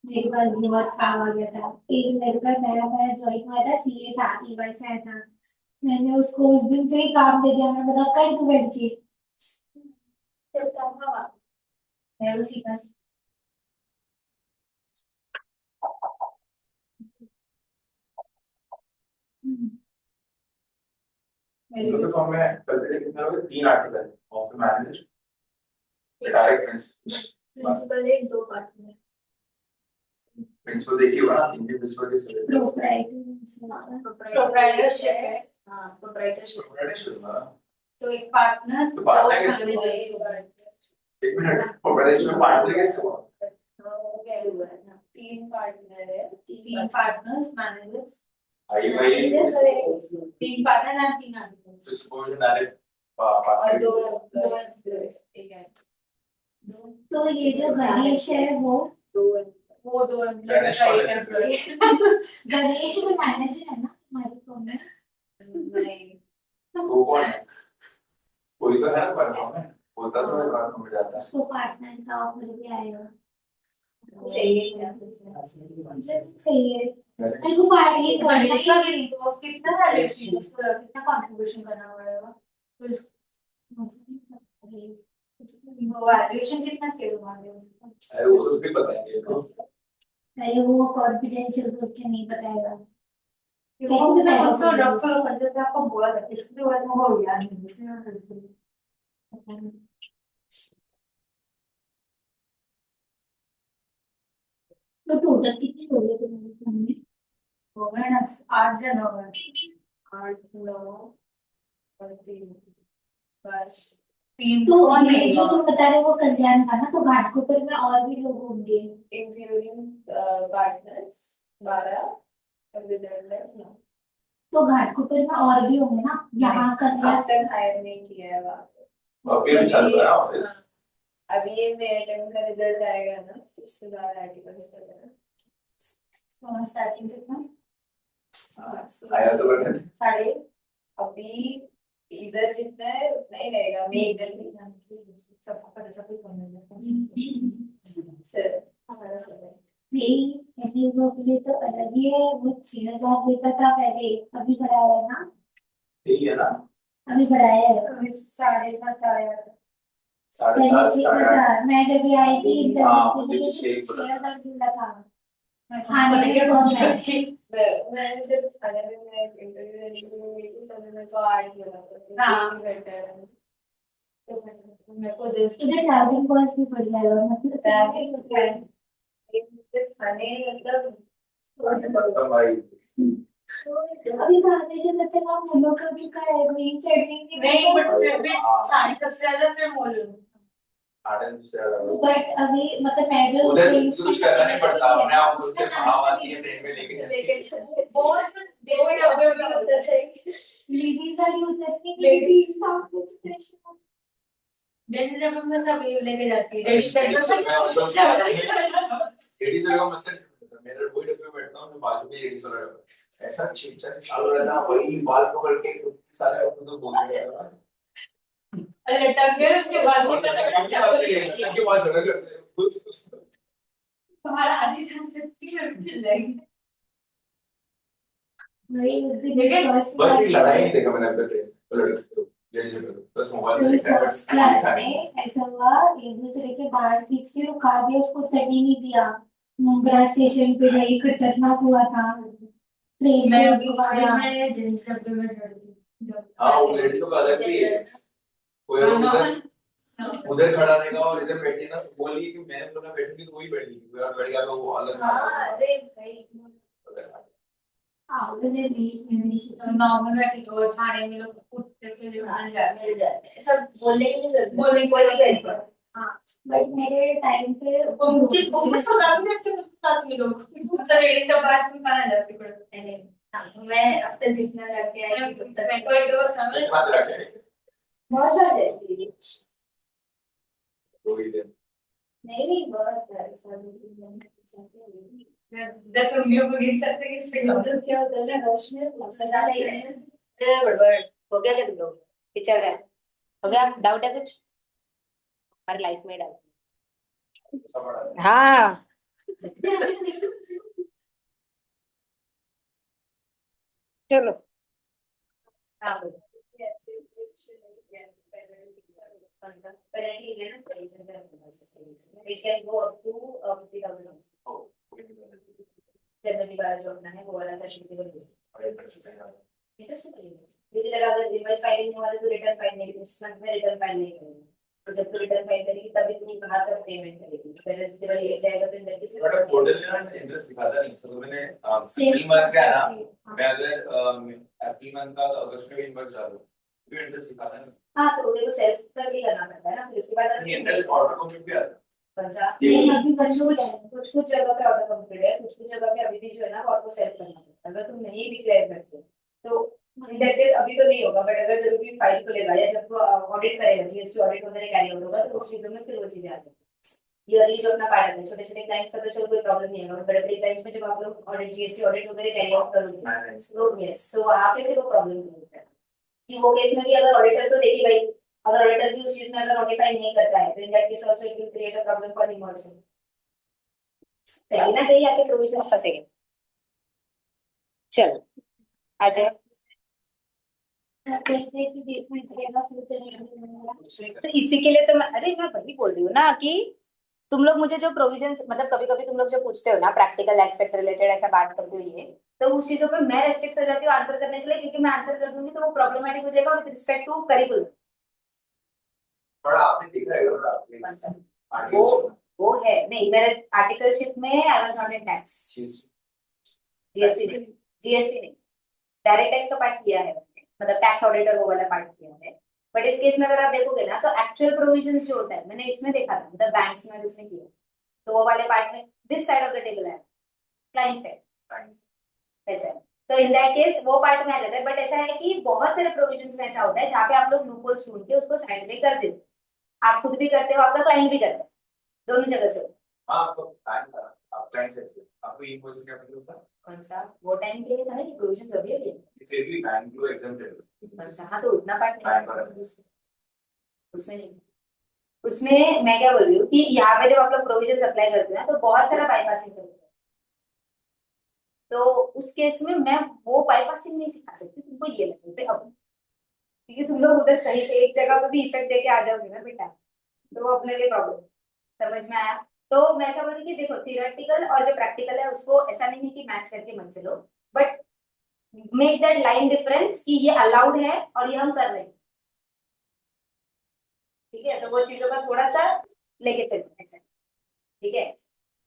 मेरे पास बहुत काम आ गया था, एक लड़का नया नया ज्वाइन हुआ था, सीए था, ईवाई से आया था, मैंने उसको उस दिन से ही काम दे दिया, मैंने बोला कर तू बैठ के। चल काम का मैं वो सीखना मेरे लोग लिए। फॉर्म में कल के कितने लोग 3 article of manager direct principal एक दो पार्टनर प्रिंसिपल देखिए ना इंडियन प्रिंसिपल के सर प्रोप्राइटरशिप है। हाँ प्रोप्राइटरशिप तो एक पार्टनर तो partner दो कैसे managers। एक मिनट प्रोफेशनल में पार्टनर कैसे हुआ क्या हुआ है ना, 3 पार्टनर है, तीन पार्टनर्स मैनेजर्स, आई भाई तीन पार्टनर एंड 3 आर्टिकल्स। तो सपोज डायरेक्ट और दो एक है, तो ये जो गणेश है वो वो दो गणेश का कौन एक है? एम्प्लॉय। गणेश तो मैनेजर है ना हमारे फॉर्म में। नहीं वो कौन है कोई तो है ना परफॉर्म में होता तो है बात में जाता है उसको पार्टनर का ऑफर भी आएगा। चाहिए क्या? चाहिए मेरे को पार्टी ये करना ही गणेश का नहीं। कितना वैलिड सी कितना कंट्रीब्यूशन करना पड़ेगा, तो वैल्यूएशन कितना के मांगे उसको? अरे वो सब भी बताएंगे तो अरे वो कॉन्फिडेंशियल बोल के नहीं बताएगा। वो मुझे खुद तो ड्रॉप फॉलो कर देते आपको बोला था, इसके बाद वो याद नहीं इसलिए मैं करती हूँ। तो टोटल कितने हो गए तुम्हारे फॉर्म में? हो गए ना 8 जन हो गए, 8 9 और 3 बस। तीन तो कौन ये नहीं जो हुआ? तुम बता रहे हो वो कल्याण का ना, तो घाटकोपर में और भी लोग होंगे। इंक्लूडिंग पार्टनर्स 12 और विदर्भ 9। तो घाटकोपर में और भी होंगे ना, यहाँ कल्याण। अब तक हायर नहीं किया है वहाँ पे। अभी भी चल रहा है ऑफिस हाँ, अभी ये मेरे टाइम का रिजल्ट आएगा ना, उसके बाद आर्टिकल चलेगा। तो स्टार्टिंग कितना? आया तो बने साढ़े अभी इधर जितना है उतना ही रहेगा, मैं इधर भी सबको पता सब कुछ करने लगा। सर हमारा समय नहीं, कहने वो के लिए तो अलग ही है, वो 6,000 देता था पहले, अभी बढ़ाया है ना। ठीक है ना अभी बढ़ाया है। अभी 7,500 आया था। साढ़े पहले सात 6,000 मैं जब भी आई थी हाँ, इंटरव्यू के लिए मुझे तो 6,000 6,000 बोला था। खाने में कौन है? मैं जब खाने में मैं इंटरव्यू देने के लिए गई थी तब मेरे को 8 दिया था हाँ। तो बेटर है। मेरे को देश तुझे ट्रैवलिंग कॉस्ट भी पड़ जाएगा मतलब खाने मतलब खत्म भाई। अभी खाने के मतलब आप फूलों का भी खाए ग्रीन चटनी की नहीं बट फिर भी खाने सबसे ज्यादा फिर बोलूँ आधे से ज्यादा। बट अभी मतलब मैं जो उधर drinks कुछ की करना नहीं facility पड़ता, है अपने ना, आप उसका उससे भाव नाश्ता आती है ट्रेन में लेके जाती लेके है। चलते बहुत वो डब्बे वाली उतर जाएगी। ladies वाली उतरने की Ladies. भी साउथ एक्सप्रेशन लेडीज जब हम सब लेके जाती है लेडीज लेडीज लेडीज वाले का मस्त है। मेरे वही डब्बे में बैठता हूँ, मैं बाजू में लेडीज वाला डब्बा ऐसा चिपचिप चालू रहता है, वही बाल पकड़ के सारे अपने तो बोल रहे हैं। अरे टक गए उसके बाद और के बाद झगड़ा करते हैं खुद। तुम्हारा आधी चिल जाएगी। वही उस दिन लेकिन first बस class एक लड़ाई नहीं देखा मैंने अपने ट्रेन लेडीज वाले बस मोबाइल में मेरी देखा है, बस फर्स्ट क्लास सारे। में ऐसा हुआ, एक दूसरे के बाहर खींच के रुका दिया, उसको चढ़ी नहीं दिया। मुंब्रा स्टेशन पे भाई खतरनाक हुआ था। ट्रेन मैं को अभी रुकवाया। मैं जेंट्स डब्बे में चढ़ती हाँ वो लेडीज का अलग ही है। कोई अगर उधर खड़ा रहेगा और इधर बैठी ना तो बोली कि मैं बोला बैठूंगी तो वही बैठेगी, अगर बैठ गया तो वो अलग हाँ अरे भाई उन्हें बीच में भी नॉर्मल बैठी तो थाने में लोग उठते के लिए मिल जाते मिल जाते हैं सब बोलने की नहीं जरूरत बोलने की कोई भी जरूरत बैठ हाँ बट मेरे टाइम पे तो मुझे बहुत सदा भी रहते हैं साथ में लोग बहुत सारे लेडीज सब बात में खाना जाते पड़े पड़े। हाँ, मैं अब तक जितना जाके आई हूँ तब मैं तक कोई दोस्त है कितना तरह के हैं, बहुत बार जाती है। वही दिन। नहीं बहुत बार सब 10 उंगलियों को गिन सकते हैं किससे कम तो क्या होता है ना रश में ज्यादा ही है बड़बड़ हो गया क्या तुम लोग ये चल रहा है हो गया डाउट है कुछ हमारी लाइफ में डाउट सब बड़ा है। हाँ चलो हाँ बोलो। Penalty है ना, it can go up to 50,000 ओ, कोई नहीं है। जनरली वाला जो अपना है वो वाला फैसिलिटी बन गई अरे बच्चे से यार। रिटर्न से करेंगे मुझे लगा अगर रिवाइज फाइलिंग नहीं हुआ तो रिटर्न फाइल नहीं उस मंथ में रिटर्न फाइल नहीं करेंगे तो जब तो रिटर्न फाइल करेगी तभी तुम बाहर का पेमेंट करेगी फिर इस दिवाली ये जाएगा तो इंदर किसी बट पोर्टल में ना इंटरेस्ट दिखाता नहीं, सो मैंने अप्रैल मंथ का है ना, मैं अगर अप्रैल मंथ का अगस्त में भी इन्वर्स डालूं तो इंटरेस्ट दिखाता नहीं। हाँ तो देखो सेल्फ करके करना पड़ता है ना फिर उसके बाद नहीं इंटरेस्ट ऑर्डर कॉपी भी आता पंजा नहीं अभी बच्चों कुछ कुछ जगह पे ऑटो कंप्लीट है कुछ कुछ जगह पे अभी भी जो है ना वो आपको सेल्फ करना पड़ता है अगर तुम नहीं डिक्लेयर करते तो इन दैट केस अभी तो नहीं होगा बट अगर जब भी फाइल खुलेगा या जब वो ऑडिट करेगा जीएसटी ऑडिट वगैरह कैरी आउट होगा तो उस चीजों में फिर वो चीजें आ जाएंगी ईयरली जो अपना पार्ट है छोटे छोटे क्लाइंट्स का तो चलो कोई प्रॉब्लम नहीं है और बड़े बड़े क्लाइंट्स में जब आप लोग ऑडिट जीएसटी ऑडिट वगैरह कैरी आउट करोगे है। तो यस तो वहाँ पे फिर वो प्रॉब्लम नहीं होता है कि वो केस में भी अगर ऑडिटर तो देखेगा ही अगर ऑडिटर भी उस चीज में अगर नोटिफाई नहीं करता है तो इन that case also it will create a problem for him also कहीं ना कहीं आके प्रोविजंस फंसेंगे चलो आ जाए पैसे की देखना पड़ेगा फ्यूचर में तो इसी के लिए तो मैं वही बोल रही हूँ ना कि तुम लोग मुझे जो प्रोविजंस मतलब कभी कभी तुम लोग जो पूछते हो ना प्रैक्टिकल एस्पेक्ट रिलेटेड ऐसा बात करते हो ये तो उस चीजों पे मैं रेस्ट्रिक्ट हो जाती हूँ आंसर करने के लिए क्योंकि मैं आंसर कर दूंगी तो वो प्रॉब्लमेटिक हो जाएगा विद रिस्पेक्ट टू करिकुलम थोड़ा आपने देखा है अगर आपने आगे वो है नहीं मेरे आर्टिकलशिप में I was not in tax चीज जीएसटी नहीं डायरेक्ट टैक्स का पार्ट किया है मैंने, मतलब टैक्स ऑडिटर वो वाला पार्ट किया है बट इस केस में अगर आप देखोगे ना तो एक्चुअल प्रोविजंस जो होता है मैंने इसमें देखा था मतलब बैंक्स में जिसमें किया तो वो वाले पार्ट में this side of the table है क्लाइंट साइड ऐसा है तो इन दैट केस वो पार्ट में आ जाता है बट ऐसा है कि बहुत सारे प्रोविजंस में ऐसा होता है जहाँ पे आप लोग लूपहोल्स ढूंढ के उसको साइड में कर देते हो आप खुद भी करते हो आपका क्लाइंट भी करता है दोनों जगह से हाँ आपको टाइम था, आप क्लाइंट से आपको इनवॉइस क्या मतलब होता कौन सा वो टाइम के लिए था ना कि प्रोविजंस अभी अभी है है फिर भी बैंक को एग्जाम्प्टेड कौन सा हाँ तो उतना पार्ट Time नहीं पर। है उसमें नहीं उसमें मैं क्या बोल रही हूँ कि यहाँ पे जब आप लोग प्रोविजंस अप्लाई करते हैं ना तो बहुत सारा बाईपासिंग करते हैं तो उस केस में मैं वो बाईपासिंग नहीं सिखा सकती तुमको ये लगने पे अब क्योंकि तुम लोग उधर कहीं पे एक जगह पे भी इफेक्ट देके आ जाओगे ना बेटा तो वो अपने लिए प्रॉब्लम। समझ में आया? तो मैं ऐसा बोल रही कि देखो थियोरेटिकल और जो प्रैक्टिकल है उसको ऐसा नहीं है कि मैच करके मत चलो, but make that line difference कि ये अलाउड है और ये हम कर रहे हैं। ठीक है, तो वो चीजों का थोड़ा सा लेके चलते हैं ऐसा। ठीक है,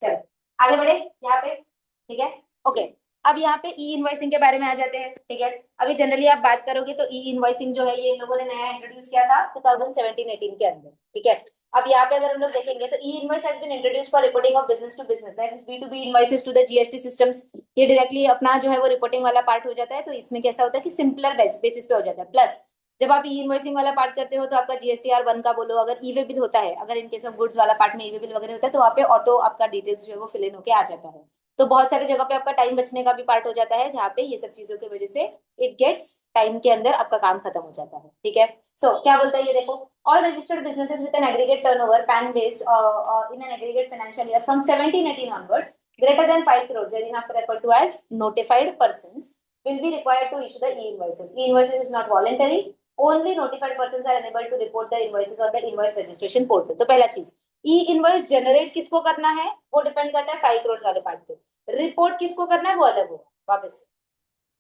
चलो आगे बढ़े यहाँ पे। ठीक है, ओके। अब यहाँ पे ई इनवॉइसिंग के बारे में आ जाते हैं। ठीक है, अभी जनरली आप बात करोगे तो ई इनवॉइसिंग जो है ये इन लोगों ने नया इंट्रोड्यूस किया था 2017-18 के अंदर। ठीक है, अब यहाँ पे अगर हम लोग देखेंगे तो e invoice has been introduce for reporting of business to business, that is B2B invoices to the GST systems. ये डायरेक्टली अपना जो है वो रिपोर्टिंग वाला पार्ट हो जाता है। तो इसमें कैसा होता है कि सिंपलर बेसिस पे हो जाता है। प्लस जब आप ई इनवॉइसिंग वाला पार्ट करते हो तो आपका GSTR 1 का बोलो, अगर ई वे बिल होता है, अगर इन केस ऑफ गुड्स वाला पार्ट में ई वे बिल वगैरह होता है तो वहाँ पे ऑटो आपका डिटेल्स जो है वो फिल इन होके आ जाता है। तो बहुत सारी जगह पे आपका टाइम बचने का भी पार्ट हो जाता है, जहाँ पे ये सब चीजों की वजह से इट गेट्स टाइम के अंदर आपका काम खत्म हो जाता है। ठीक है, सो क्या बोलता है ये देखो, all registered businesses with an aggregate turnover pan based in an aggregate financial year from 17-18 onwards greater than 5 crores thereafter referred to as notified persons will be required to issue the e-invoices. E-invoices is not voluntary. Only notified persons are unable to report the invoices on the invoice registration portal. तो पहला चीज, ई invoice generate किसको करना है वो depend करता है 5 करोड़ वाले पार्ट पे। रिपोर्ट किसको करना है वो अलग होगा वापस से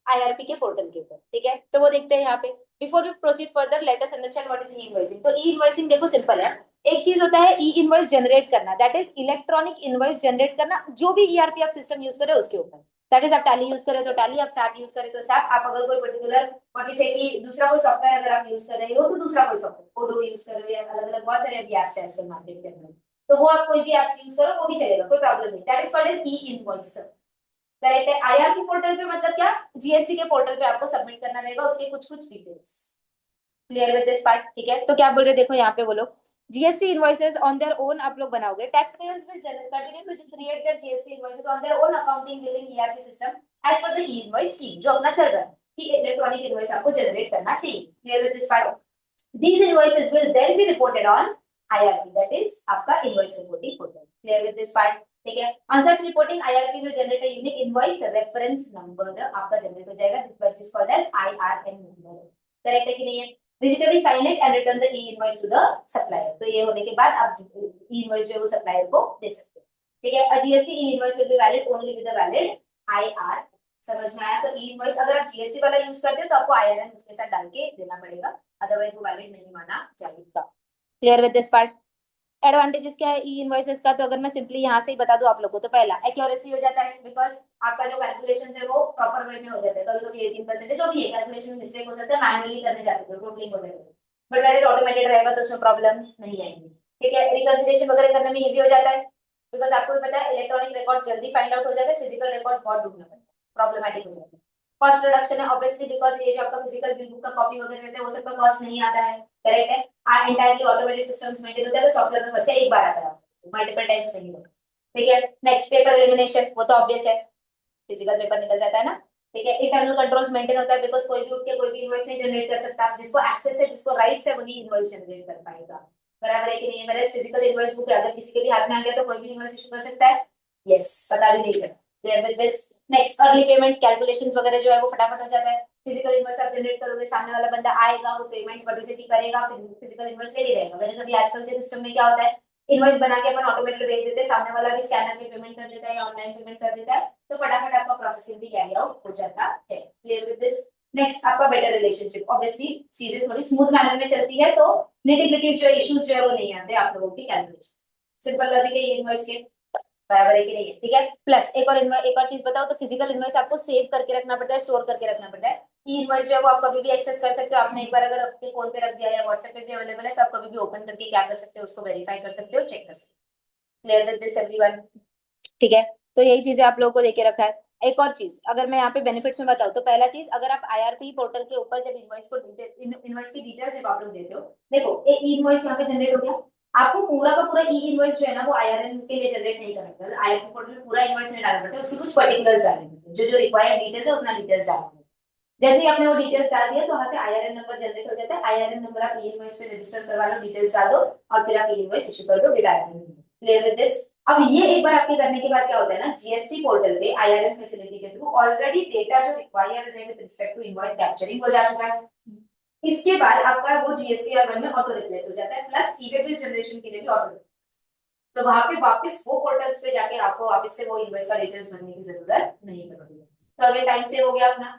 IRP के पोर्टल के ऊपर। ठीक है, तो वो देखते हैं यहाँ पे। Before we proceed further let us understand what is e invoicing. तो ई इनवॉइसिंग देखो सिंपल है। एक चीज होता है ई इनवॉइस जनरेट करना, that is electronic invoice generate करना, जो भी ERP आप सिस्टम यूज करे उसके ऊपर। दैट इज आप टैली यूज करे तो टैली, आप SAP यूज करे तो SAP, आप अगर कोई पर्टिकुलर व्हाट वी से कि दूसरा कोई सॉफ्टवेयर अगर आप यूज कर रहे हो तो दूसरा कोई सॉफ्टवेयर, ओडो यूज कर रहे हो या अलग अलग बहुत सारे अभी एप्स हैं आजकल मार्केट के अंदर, तो वो आप कोई भी एप्स यूज करो वो भी चलेगा, कोई प्रॉब्लम नहीं। That is called as e invoice. Correct है। IRP पोर्टल पे मतलब क्या, GST के पोर्टल पे आपको सबमिट करना रहेगा उसके कुछ कुछ details. Clear with this part? ठीक है, तो क्या बोल रहे देखो यहाँ पे वो लोग GST invoices on their own आप लोग बनाओगे। Tax payers will continue to create their GST invoices on their own accounting billing ERP system as per the e invoice scheme, जो अपना चल रहा है कि इलेक्ट्रॉनिक इनवॉइस आपको जनरेट करना चाहिए। Clear with this part? These invoices will then be reported on IRP, that is आपका invoice reporting portal. Clear with this part? ठीक है, on such reporting IRP will generate a unique invoice reference number आपका generate हो जाएगा, which is called as IRN number. Correct है कि नहीं है? Digitally sign it and return the e-invoice to the supplier. तो ये होने के बाद आप e-invoice जो है वो supplier को दे सकते हो। ठीक है, a GST e-invoice will be valid only with the valid IR। समझ में आया? तो e-invoice अगर आप GST वाला यूज करते हो तो आपको IRN उसके साथ डाल के देना पड़ेगा, अदरवाइज वो वैलिड नहीं माना जाएगा। Clear with this part? Advantages क्या है ई इनवॉइसेस का, तो अगर मैं सिंपली यहाँ से ही बता दूं आप लोगों को, तो पहला एक्यूरेसी हो जाता है, बिकॉज आपका जो कैलकुलेशन है वो प्रॉपर वे में हो जाता है। कभी कभी 18% जो भी है कैलकुलेशन मिस्टेक हो सकता है, मैनुअली करने जाते हो टोटलिंग वगैरह, बट वेर इज ऑटोमेटेड रहेगा तो उसमें प्रॉब्लम्स नहीं आएंगी। ठीक है, रिकंसिलिएशन वगैरह करने में ईजी हो जाता है, बिकॉज आपको भी पता है इलेक्ट्रॉनिक रिकॉर्ड जल्दी फाइंड आउट हो जाता है, फिजिकल रिकॉर्ड बहुत ढूंढना पड़ता है, प्रॉब्लमेटिक हो जाता है। कॉस्ट रिडक्शन है ऑब्वियसली, बिकॉज ये जो आपका फिजिकल बिल बुक का कॉपी वगैरह रहता है वो सबका कॉस्ट नहीं आता है। करेक्ट है, एंटायरली ऑटोमेटेड सिस्टम्स मेंटेन होता है तो सॉफ्टवेयर का खर्चा एक बार आता है, मल्टीपल टाइम्स नहीं होता। ठीक है, नेक्स्ट पेपर एलिमिनेशन, वो तो ऑब्वियस है, फिजिकल पेपर निकल जाता है ना। ठीक है, इंटरनल कंट्रोल्स मेंटेन होता है, बिकॉज कोई भी उठ के कोई भी इनवॉइस नहीं जनरेट कर सकता, जिसको एक्सेस है जिसको राइट्स है वही इनवॉइस जनरेट कर पाएगा। बराबर है कि नहीं? मेरे फिजिकल इनवॉइस बुक अगर किसी के भी हाथ में आ गया तो कोई भी इनवॉइस इशू कर सकता है। यस, पता भी नहीं चलता। Clear with this? Next early payment calculations वगैरह जो है वो फटाफट हो जाता है। फिजिकल इनवॉइस आप जनरेट करोगे, सामने वाला बंदा आएगा, वो पेमेंट पब्लिसिटी करेगा, फिजिकल इनवॉइस ले जाएगा। वैसे अभी आजकल के सिस्टम में क्या होता है, इनवॉइस बना के अपन ऑटोमेटेड भेज देते हैं, सामने वाला भी स्कैनर पे पेमेंट कर देता है या ऑनलाइन पेमेंट कर देता है, तो फटाफट आपका प्रोसेसिंग भी कैरी आउट हो जाता है। Clear with this? नेक्स्ट आपका बेटर रिलेशनशिप, ऑब्वियसली चीजें थोड़ी स्मूथ मैनर में चलती है तो निटिग्रिटीज जो इश्यूज जो है वो नहीं आते आप लोगों की कैलकुलेशन। सिंपल लॉजिक है ये इनवॉइस के। बराबर है कि नहीं है? ठीक है, प्लस एक और चीज बताओ तो फिजिकल इनवॉइस आपको सेव करके रखना पड़ता है, स्टोर करके रखना पड़ता है। ई इनवॉइस जो है वो आप कभी भी एक्सेस कर सकते हो, आपने एक बार अगर अपने फोन पे रख दिया या व्हाट्सएप पे भी अवेलेबल है तो आप कभी भी ओपन करके क्या कर सकते हो, उसको वेरीफाई कर सकते हो, चेक कर सकते हो। Clear with this everyone? ठीक है, तो यही चीजें आप लोगों को देके रखा है। एक और चीज अगर मैं यहाँ पे बेनिफिट्स में बताऊँ तो पहला चीज, अगर आप IRP पोर्टल के ऊपर जब इनवॉइस की डिटेल्स जब आप लोग देते हो, देखो एक इनवॉइस यहाँ पे जनरेट हो गया, आपको पूरा का पूरा ई इनवॉइस जो है ना वो IRN के लिए जनरेट नहीं करना पड़ता, IRP पोर्टल में पूरा इनवॉइस नहीं डालना पड़ता, उसकी कुछ पर्टिकुलर्स डालने पड़ते हैं, जो रिक्वायर्ड डिटेल्स है उतना डिटेल्स डालना पड़ता है। जैसे ही आपने वो डिटेल्स डाल दिया तो वहां से IRN नंबर जनरेट हो जाता है, IRN नंबर आप ई इनवॉइस पे रजिस्टर करवा लो, डिटेल्स डाल दो और फिर आप ई इनवॉइस इशू कर दो with IRN number. Clear with this? अब ये एक बार आपके करने के बाद क्या होता है ना, GST पोर्टल पे IRN फैसिलिटी के थ्रू ऑलरेडी डेटा जो रिक्वायर्ड है with respect to invoice capturing हो जा चुका है। इसके बाद आपका वो GSTR 1 में ऑटो रिफ्लेक्ट हो जाता है, प्लस ई-वे बिल जनरेशन के लिए भी ऑटो। तो वहां पे वापस वो पोर्टल्स पे जाके आपको वापस से वो इनवॉइस का डिटेल्स भरने की जरूरत नहीं पड़ेगी। तो अगले टाइम सेव हो गया अपना,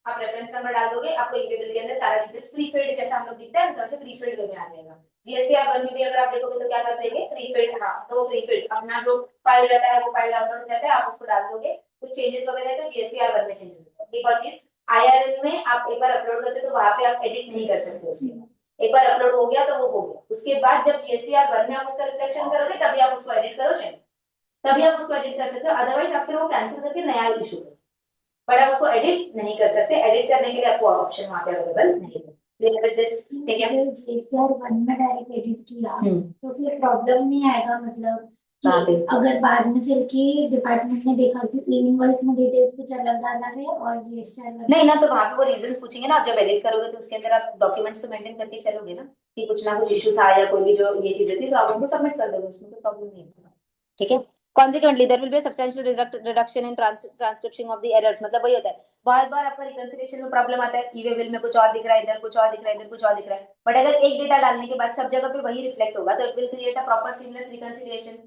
आप रेफरेंस नंबर डाल दोगे, आपको ई-वे बिल के अंदर सारा डिटेल्स प्रीफिल्ड जैसा हम लोग दिखता है वैसे प्रीफिल्ड वे में आ जाएगा। GSTR 1 में भी अगर आप देखोगे तो क्या कर देंगे, प्रीफिल्ड, हाँ तो वो प्रीफिल्ड अपना जो फाइल रहता है वो फाइल डाउनलोड हो जाता है, आप उसको डाल दोगे, कुछ चेंजेस वगैरह है तो GSTR 1 में चेंजेस होता है। एक और चीज, IRN में आप एक बार अपलोड करते हो तो वहां पे आप एडिट नहीं कर सकते उसके, एक बार अपलोड हो गया तो वो हो गया, उसके बाद जब GSTR 1 में आप उसका रिफ्लेक्शन करोगे तभी आप उसको एडिट करो, चाहिए तभी आप उसको एडिट कर सकते हो, अदरवाइज आप फिर वो कैंसिल करके नया इशू करो, बट आप उसको एडिट नहीं कर सकते, एडिट करने के लिए आपको ऑप्शन वहां पे अवेलेबल नहीं है। क्लियर विद दिस, ठीक है। अगर GSTR 1 में डायरेक्ट एडिट किया तो फिर प्रॉब्लम नहीं आएगा, मतलब कहाँ पे? कि अगर बाद में चल के डिपार्टमेंट ने देखा कि इनवॉइस में डिटेल्स कुछ अलग डाला है और GSTR 1 नहीं ना, तो वहां पे वो रीजंस पूछेंगे ना, आप जब एडिट करोगे तो उसके अंदर आप डॉक्यूमेंट्स तो मेंटेन करके चलोगे ना, कि कुछ ना कुछ इशू था या कोई भी जो ये चीजें थी तो आप उनको सबमिट कर दोगे, उसमें कोई प्रॉब्लम नहीं है, ठीक है। Consequently, there will be a substantial reduction in transcription of the errors, मतलब वही होता है, बार बार आपका रिकंसिलिएशन में प्रॉब्लम आता है, ई-वे बिल में कुछ और दिख रहा है, इधर कुछ और दिख रहा है, इधर कुछ और दिख रहा है, बट अगर एक डेटा डालने के बाद सब जगह पे वही रिफ्लेक्ट होगा तो it will create a proper seamless reconciliation.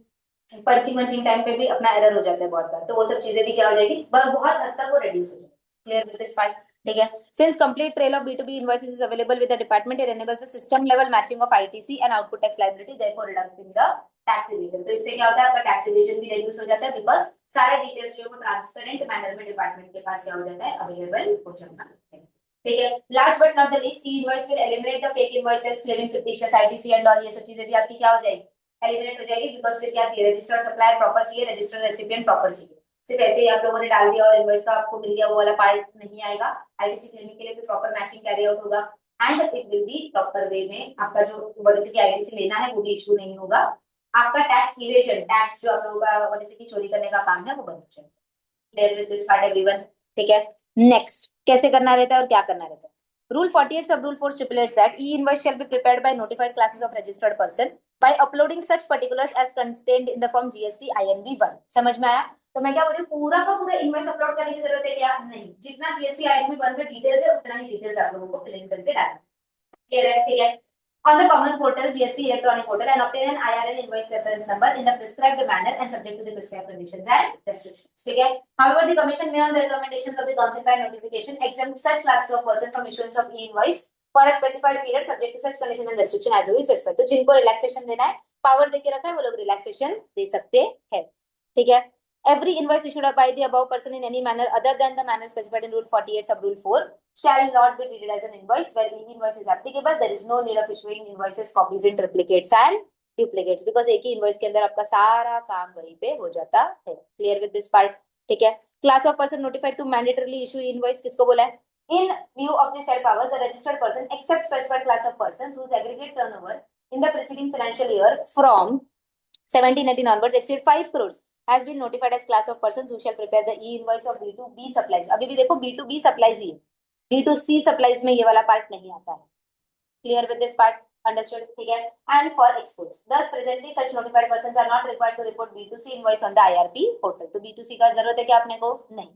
Punching time पे भी अपना एरर हो जाता है बहुत बार, तो वो सब चीजें भी क्या हो जाएगी, बहुत हद तक वो रिड्यूस हो जाएगी। क्लियर विद दिस पार्ट, ठीक है। Since complete trail of B2B invoices is available with the department, it enables the system level matching of ITC and output tax liability, therefore reducing the tax evasion। तो इससे क्या होता है, आपका tax evasion भी reduce हो जाता है, बिकॉज सारा डिटेल्स जो है वो ट्रांसपेरेंट मैनर में डिपार्टमेंट के पास क्या हो जाता है, अवेलेबल हो जाता है, ठीक है। Last but not the least, e invoice will eliminate the fake invoices, claiming fictitious ITC and all, ये सब चीजें भी आपकी क्या हो जाएगी, एलिमिनेट हो जाएगी, बिकॉज फिर क्या चाहिए, रजिस्टर्ड सप्लायर प्रॉपर चाहिए, रजिस्टर्ड रेसिपिएंट प्रॉपर चाहिए। सिर्फ ऐसे ही आप लोगों ने डाल दिया और इनवॉइस का आपको मिल गया वो वाला पार्ट नहीं आएगा, ITC क्लेमिंग के लिए फिर प्रॉपर मैचिंग कैरी आउट होगा and it will B proper way में, आपका जो वॉटिसी की ITC लेना है वो भी इशू नहीं होगा, आपका टैक्स इवेजन, टैक्स जो आप लोगों का वॉटिसी की चोरी करने का काम है वो बंद हो जाएगा। Clear with this part everyone, ठीक है। नेक्स्ट कैसे करना रहता है और क्या करना रहता है, Rule 48 sub rule 4 stipulates that e-invoice shall be prepared by notified classes of registered person by uploading such particulars as contained in the form GST INV1। समझ में आया? तो मैं क्या बोल रही हूँ, पूरा का पूरा इनवॉइस अपलोड करने की जरूरत है क्या, नहीं, जितना GST INV1 में डिटेल्स है उतना ही डिटेल्स आप लोगों को फिल इन करके डालना। क्लियर है, ठीक है। On the common portal, GST electronic portal, and obtain an IRN invoice reference number in the prescribed manner and subject to the prescribed conditions and restrictions, ठीक है। However, the Commission may, on the recommendations of the Council by notification, exempt such classes of person from issuance of e-invoice for a specified period, subject to such condition and restriction as we specify। तो जिनको relaxation देना है, power देके रखा है, वो लोग relaxation दे सकते हैं, ठीक है। Every invoice issued by the above person in any manner other than the manner specified in Rule 48 sub Rule 4 shall not be treated as an invoice. Where e-invoice is applicable, there is no need of issuing invoices, copies in triplicates and duplicates, because एक ही invoice के अंदर आपका सारा काम वहीं पे हो जाता है। Clear with this part, ठीक है। Class of person notified to mandatorily issue invoice किसको बोला है? In view of the said powers, the registered person except specified class of persons whose aggregate turnover in the preceding financial year from 1718 onwards exceed 5 crores has been notified as class of persons who shall prepare the e-invoice of B2B supplies। अभी भी देखो B2B supplies ही है, B2C supplies में ये वाला part नहीं आता है। Clear with this part, understood, ठीक है। And for exports, thus presently such notified persons are not required to report B2C invoice on the IRP portal। तो B2C का जरूरत है क्या अपने को, नहीं,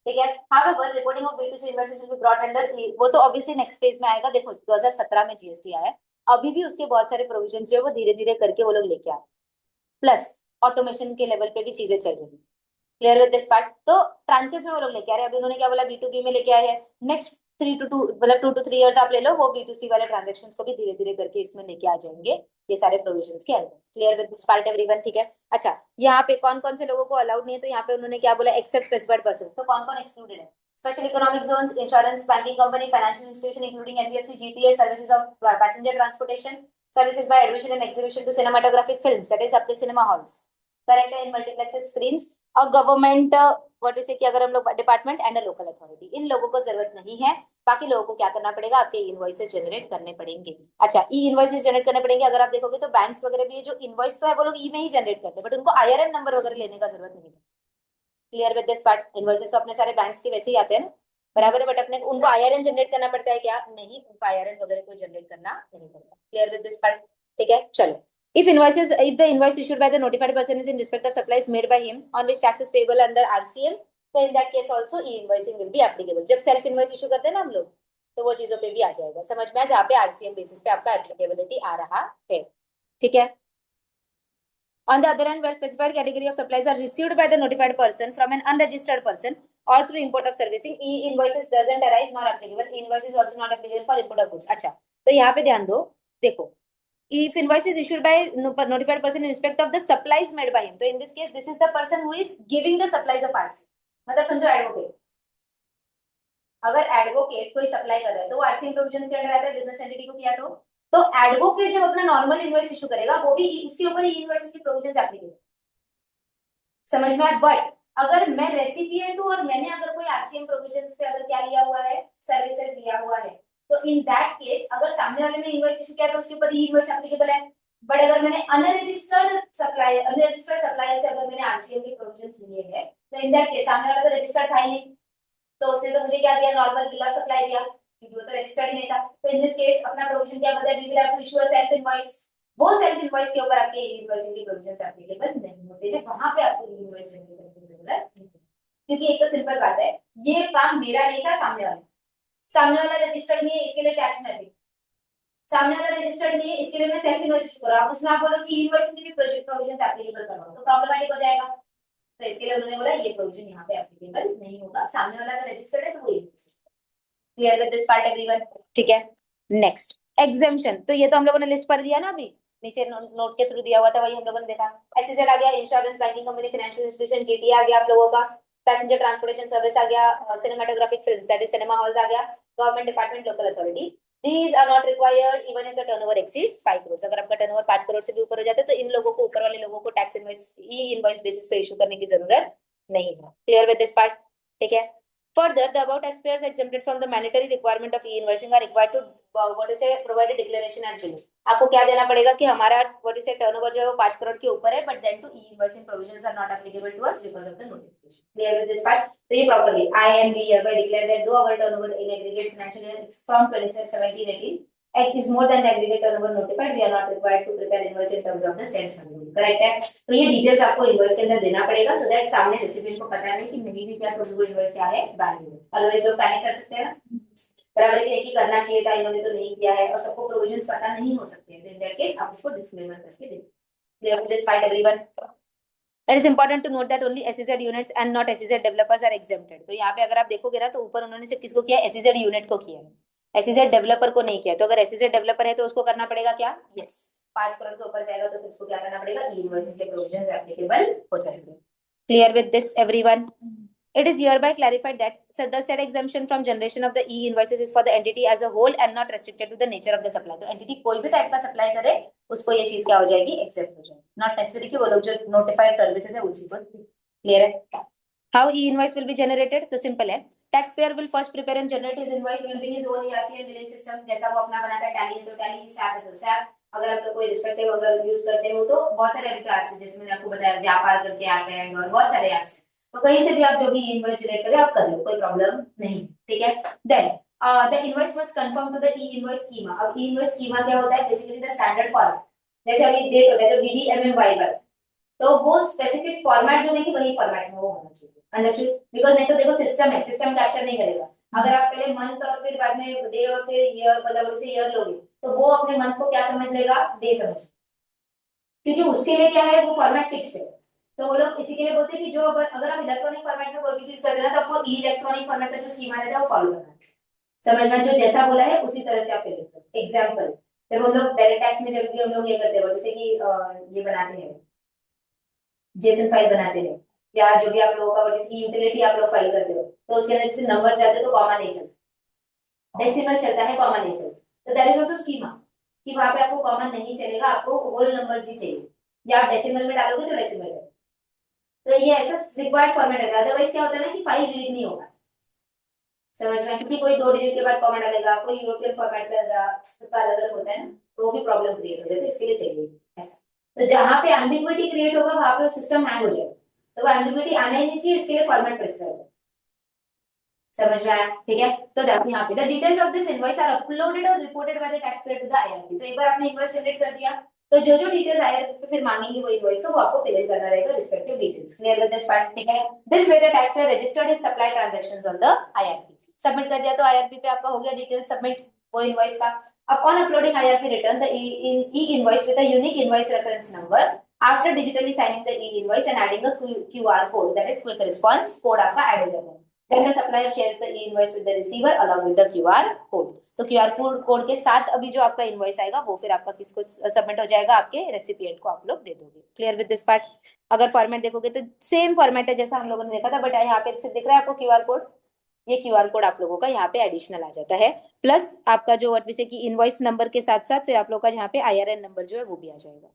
ठीक है। However, reporting of B2C invoices will be brought under, वो तो obviously next phase में आएगा। देखो 2017 में GST आया है, अभी भी उसके बहुत सारे प्रोविजन जो है वो धीरे धीरे करके वो लोग लेके आ रहे हैं, प्लस ऑटोमेशन के लेवल पे भी चीजें चल रही है। क्लियर विद दिस पार्ट, तो ट्रांचेस में वो लोग लेके आ रहे हैं। अभी उन्होंने क्या बोला, B2B में लेके आए हैं, नेक्स्ट 2 to 3 इयर्स आप ले लो, वो B2C वाले ट्रांजेक्शंस को भी धीरे धीरे करके इसमें लेके आ जाएंगे ये सारे प्रोविजंस के अंदर। Clear with this part everyone, ठीक है। अच्छा, यहाँ पे कौन कौन से लोगों को अलाउड नहीं है, तो यहाँ पे उन्होंने क्या बोला, एक्सेप्ट स्पेसिफाइड पर्सन, तो कौन कौन एक्सक्लूडेड है, special economic zones, insurance, banking company, financial institution including NBFC, GTA, services of passenger transportation, services by admission and exhibition to cinematographic films, that is आपके सिनेमा हॉल्स, करेक्ट है, in multiplexes screens, और government what is कि अगर हम लोग department and a local authority, इन लोगों को जरूरत नहीं है। बाकी लोगों को क्या करना पड़ेगा, आपके इनवॉइसेस जनरेट करने पड़ेंगे। अच्छा, ई इनवॉइसेस जनरेट करने पड़ेंगे। अगर आप देखोगे तो बैंक्स वगैरह भी जो इनवॉइस तो है वो लोग ई में ही जनरेट करते हैं, बट उनको IRN नंबर वगैरह लेने का जरूरत नहीं है। Clear with this part, invoices तो अपने सारे बैंक्स के वैसे ही आते हैं ना, बराबर है, बट अपने उनको IRN जनरेट करना पड़ता है क्या, नहीं, उनको IRN वगैरह को जनरेट करना नहीं पड़ता। क्लियर विद दिस पार्ट, ठीक है। चलो, if the invoice issued by the notified person is in respect of supplies made by him on which tax is payable under RCM, so in that case also e-invoicing will be applicable। जब self invoice issue करते हैं ना हम लोग, तो वो चीजों पे भी आ जाएगा, समझ में, जहाँ पे आरसीएम बेसिस पे आपका एप्लीकेबिलिटी आ रहा है, ठीक है। On the other hand, where specified category of supplies are received by the notified person from an unregistered person or through import of servicing, e-invoices doesn't arise nor applicable. E-invoice is also not applicable for import of goods. अच्छा, तो यहाँ पे ध्यान दो, देखो, if invoice is issued by notified person in respect of the supplies made by him, so in this case, this is the person who is giving the supplies of RC. मतलब समझो advocate, अगर advocate कोई supply कर रहा है तो वो RCM provisions के अंडर आता है, बिजनेस एंटिटी को किया तो एडवोकेट जब अपना नॉर्मल इनवॉइस इशू करेगा वो भी उसके ऊपर ही इनवॉइस की प्रोविजंस एप्लीकेबल, समझ में आया। बट अगर मैं रेसिपिएंट हूं और मैंने अगर कोई आरसीएम प्रोविजंस पे अगर क्या लिया हुआ है, सर्विसेज लिया हुआ है, तो इन दैट केस अगर सामने वाले ने इनवॉइस इशू किया तो उसके ऊपर ही इनवॉइस एप्लीकेबल है। बट अगर मैंने अनरजिस्टर्ड सप्लायर से अगर मैंने आरसीएम की प्रोविजंस लिए हैं तो इन दैट केस सामने वाला तो रजिस्टर्ड था ही नहीं, तो उसने तो मुझे क्या दिया, नॉर्मल बिल ऑफ सप्लाई दिया, क्योंकि वो तो रजिस्टर्ड ही नहीं था। तो इन दिस केस अपना प्रोविजन क्या बताया, we will have to issue a self invoice. वो सेल्फ इनवॉइस के ऊपर आपके इनवॉइसिंग की प्रोविजंस एप्लीकेबल नहीं होते हैं, वहां पे आपको इनवॉइस जनरेट करने की जरूरत नहीं है, क्योंकि एक तो सिंपल बात है, ये काम मेरा नहीं था, सामने वाला रजिस्टर्ड नहीं है, इसके लिए टैक्स में भी सामने वाला रजिस्टर्ड नहीं है, इसके लिए मैं सेल्फ इनवॉइस इशू कर रहा हूं, उसमें आप बोलो कि इनवॉइसिंग की भी प्रोविजंस एप्लीकेबल करवाओ तो प्रॉब्लमेटिक हो जाएगा। तो इसके लिए उन्होंने बोला ये प्रोविजन यहाँ पे एप्लीकेबल नहीं होगा, सामने वाला अगर रजिस्टर्ड है तो वो clear with this part everyone, ठीक है। नेक्स्ट एग्जेम्पशन, तो ये तो हम लोगों ने लिस्ट पर दिया ना, अभी नीचे नोट के थ्रू दिया हुआ था, वही हम लोगों ने देखा। एसईजेड आ गया, insurance, banking company, financial institution, GT आ गया आप लोगों का, पैसेंजर ट्रांसपोर्टेशन सर्विस आ गया, cinematographic film that is cinema halls आ गया, government department, local authority. These are not required even if the turnover exceeds 5 crores. अगर आपका टर्नओवर 5 करोड़ से भी ऊपर हो जाता है तो इन लोगों को, ऊपर वाले लोगों को टैक्स इनवॉइस ई इनवॉइस बेसिस पे इशू करने की जरूरत नहीं है। क्लियर विद दिस पार्ट, ठीक है। Further, the above taxpayers exempted from the mandatory requirement of e-invoicing are required to provide a declaration as below. आपको क्या देना पड़ेगा कि हमारा टर्नओवर जो है वो 5 करोड़ के ऊपर है, but then to e-invoicing provisions are not applicable to us because of the notification. Clear with this part? So ये properly, I and we hereby declare that though our turnover in aggregate financial year from 2017-18 is more than the aggregate turnover notified, we are not required to prepare invoice in terms of the said sum. Correct है। तो ये details आपको invoice के अंदर देना पड़ेगा, so that सामने recipient को पता रहे कि नहीं भी क्या तो वो इनवॉइस क्या है वैलिड। अदरवाइज लोग पैनिक कर सकते हैं ना, बराबर है कि करना चाहिए था, इन्होंने तो नहीं किया है, और सबको प्रोविजंस पता नहीं हो सकते हैं, तो इन दैट केस आप उसको डिस्क्लेमर करके दें। Clear with this part everyone? It is important to note that only SEZ units and not SEZ developers are exempted. तो यहाँ पे अगर आप देखोगे ना तो ऊपर उन्होंने सिर्फ किसको किया, SEZ यूनिट को किया है, SEZ डेवलपर को नहीं किया। तो अगर SEZ डेवलपर है तो उसको करना पड़ेगा क्या, यस, 5 करोड़ के ऊपर जाएगा तो फिर उसको क्या करना पड़ेगा, ई-इनवॉइसिंग के प्रोविजंस एप्लीकेबल होते हैं। Clear with this everyone? It is hereby clarified that the said exemption from generation of the e-invoices is for the entity as a whole and not restricted to the nature of the supply. तो entity कोई भी type का supply करे उसको ये चीज क्या हो जाएगी, एक्सेप्ट हो जाएगी, नॉट नेसेसरी कि वो लोग जो नोटिफाइड सर्विसेज है उसी को। क्लियर है? How e-invoice will be generated? तो सिंपल है, taxpayer will first prepare and generate his invoice using his own ERP and billing system. जैसा वो अपना बनाता है, टैली है तो टैली, सैप है तो सैप। अगर आप लोग कोई रिस्पेक्टिव अगर यूज करते हो तो बहुत सारे ऐप्स हैं, जैसे मैंने आपको बताया व्यापार करके ऐप है और बहुत सारे ऐप्स, तो कहीं से भी आप जो भी इनवॉइस जनरेट करें आप कर लो, कोई प्रॉब्लम नहीं, ठीक है। Then the invoice must confirm to the e invoice schema. अब ई-इनवॉइस स्कीमा क्या होता है, बेसिकली द स्टैंडर्ड फॉर्मेट, जैसे अभी डेट होता है तो DDMMY, तो वो स्पेसिफिक फॉर्मेट जो देगी वही फॉर्मेट में वो होना चाहिए, अंडरस्टूड? बिकॉज नहीं तो देखो सिस्टम है, सिस्टम कैप्चर नहीं करेगा। अगर आप पहले मंथ और फिर बाद में डे और फिर ईयर, मतलब उसे ईयर लोगे तो वो अपने मंथ को क्या समझ लेगा, डे समझ, क्योंकि उसके लिए क्या है, वो फॉर्मेट फिक्स है। तो वो लोग इसी के लिए बोलते हैं कि जो अगर आप इलेक्ट्रॉनिक फॉर्मेट में कोई भी चीज कर देना तो आपको इलेक्ट्रॉनिक फॉर्मेट का जो स्कीमा रहता है वो फॉलो करना है, समझ में, जो जैसा बोला है उसी तरह से आप फिल करो। एग्जांपल, जब हम लोग डायरेक्ट टैक्स में जब भी हम लोग ये करते हैं, जैसे कि ये बनाते हैं, जेसन फाइल बनाते हैं, या जो भी आप लोगों का इसकी यूटिलिटी आप लोग फाइल करते हो, तो उसके अंदर जैसे नंबर जाते हैं तो कॉमा नहीं चलता, डेसिमल चलता है, कॉमा नहीं चलता, तो दैट इज आल्सो स्कीमा कि वहां पे आपको कॉमा नहीं चलेगा, आपको होल नंबर्स ही चाहिए, या आप डेसिमल में डालोगे तो डेसिमल चलेगा। तो ये ऐसा रिक्वायर्ड फॉर्मेट रहता है, अदरवाइज क्या होता है ना कि फाइल रीड नहीं होगा, समझ में, क्योंकि कोई 2 डिजिट के बाद कॉमा डालेगा, कोई यूरोपियन फॉर्मेट करेगा, सबका अलग अलग होता है ना, तो वो भी प्रॉब्लम क्रिएट हो जाती है, इसके लिए चाहिए ऐसा। तो जहां पे एम्बिग्विटी क्रिएट होगा वहां पे सिस्टम हैंग हो जाएगा, तो वो एम्बिग्विटी आना ही नहीं चाहिए, इसके लिए फॉर्मेट प्रिस्क्राइब है, समझ में आया, ठीक है। तो देखो यहाँ पे the details of this invoice are uploaded और reported by the tax payer to the IRP. तो एक बार आपने इनवॉइस जनरेट कर दिया तो जो जो डिटेल्स आईआरपी पे फिर मांगेंगे वो इनवॉइस को, वो आपको फिल इन करना रहेगा respective details. Clear with this part, ठीक है। This way the tax pair registered his supply transactions on the IRP. Submit कर दिया तो आईआरपी पे आपका हो गया डिटेल सबमिट वो इनवॉइस का। Upon uploading IRP return the e-invoice with a unique invoice reference number after digitally signing the e-invoice and adding a QR code, that is quick response code आपका add हो जाता है। Then the supplier shares the e-invoice with the receiver along with the QR code। तो QR code के साथ अभी जो आपका इनवॉइस आएगा वो फिर आपका किसको सबमिट हो जाएगा, आपके रेसिपिएंट को आप लोग दे दोगे। Clear with this part. अगर फॉर्मेट देखोगे तो सेम फॉर्मेट है जैसा हम लोगों ने देखा था, बट यहाँ पे सिर्फ दिख रहा है आपको QR कोड। ये QR कोड आप लोगों का यहाँ पे एडिशनल आ जाता है, प्लस आपका जो व्हाट वी से कि इनवॉइस नंबर के साथ साथ फिर आप लोग का यहाँ पे IRN नंबर जो है वो भी आ जाएगा।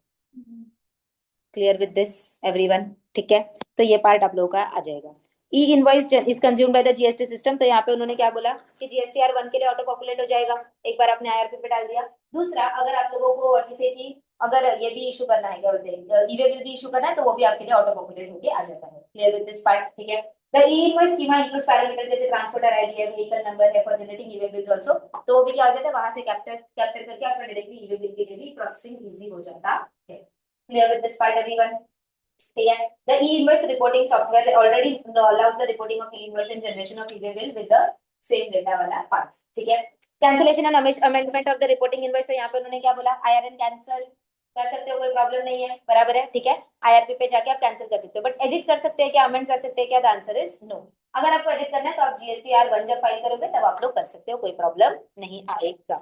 क्लियर विद दिस एवरीवन, ठीक है। तो ये पार्ट आप लोगों का आ जाएगा। ई invoice is consumed by the GST system. तो यहाँ पे उन्होंने क्या बोला कि GSTR 1 के लिए ऑटो पॉपुलेट हो जाएगा एक बार आपने IRP पे डाल दिया। दूसरा, अगर आप लोगों को व्हाट वी से कि अगर ये भी इशू करना है, क्या बोलते हैं, ई-वे बिल भी इशू करना है, तो वो भी आपके लिए ऑटो पॉपुलेट होके आ जाता है। क्लियर विद दिस पार्ट, ठीक है। The e-invoice schema includes parameters जैसे ट्रांसपोर्टर ID है, व्हीकल नंबर है, for generating e-way bills also. तो वो भी क्या हो जाता है, वहां से कैप्चर करके आपका डायरेक्टली ई-वे बिल के लिए भी प्रोसेसिंग इजी हो जाता है। Clear with this part everyone, ठीक है। The e-invoice reporting software already allows the reporting of e-invoice and generation of e-वे bill with the same data वाला पार्ट, ठीक है। Cancellation and amendment of the reporting invoice, तो यहाँ पे उन्होंने क्या बोला, IRN कैंसिल कर सकते हो, कोई प्रॉब्लम नहीं है, बराबर है, ठीक है। IRP पे जाके आप कैंसिल कर सकते हो, बट एडिट कर सकते हैं क्या, अमेंड कर सकते हैं क्या? The answer is no. अगर आपको एडिट करना है तो आप GSTR 1 जब फाइल करोगे तब आप लोग कर सकते हो, कोई प्रॉब्लम नहीं आएगा।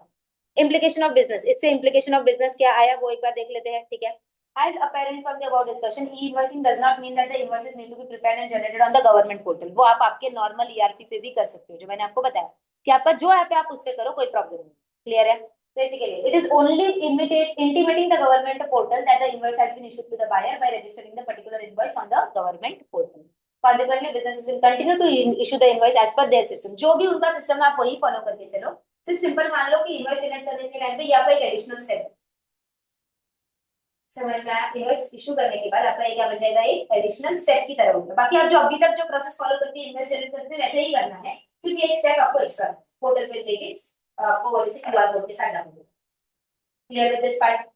इम्प्लीकेशन ऑफ बिजनेस, इससे इम्प्लीकेशन ऑफ बिजनेस क्या आया वो एक बार देख लेते हैं, ठीक है। As apparent from the above discussion, e-invoicing does not mean that the invoices need to be prepared and generated on the government portal। वो आप आपके नॉर्मल ERP पे भी कर सकते हो, जो मैंने आपको बताया कि आपका जो ऐप है आप उस पे करो, कोई प्रॉब्लम नहीं। क्लियर है? तो इसी के लिए it is only intimating the government portal that the invoice has been issued to the buyer by registering the particular invoice on the government portal। Consequently, businesses will continue to issue the invoice as per their system। जो भी उनका system है आप वही follow करके चलो। सिर्फ simple मान लो कि इनवॉइस जनरेट करने के टाइम पे ये आपका एक एडिशनल स्टेप है, समझ में आया? इनवॉइस इशू करने के बाद आपका ये क्या बन जाएगा, एक एडिशनल स्टेप की तरह होगा। बाकी आप जो अभी तक जो प्रोसेस फॉलो करके इनवॉइस जनरेट करते हैं वैसे ही करना है, सिर्फ ये एक स्टेप आपको एक्स्ट्रा पोर्टल पे लेके आपको वो से QR कोड के साथ डालना है। Clear with this part,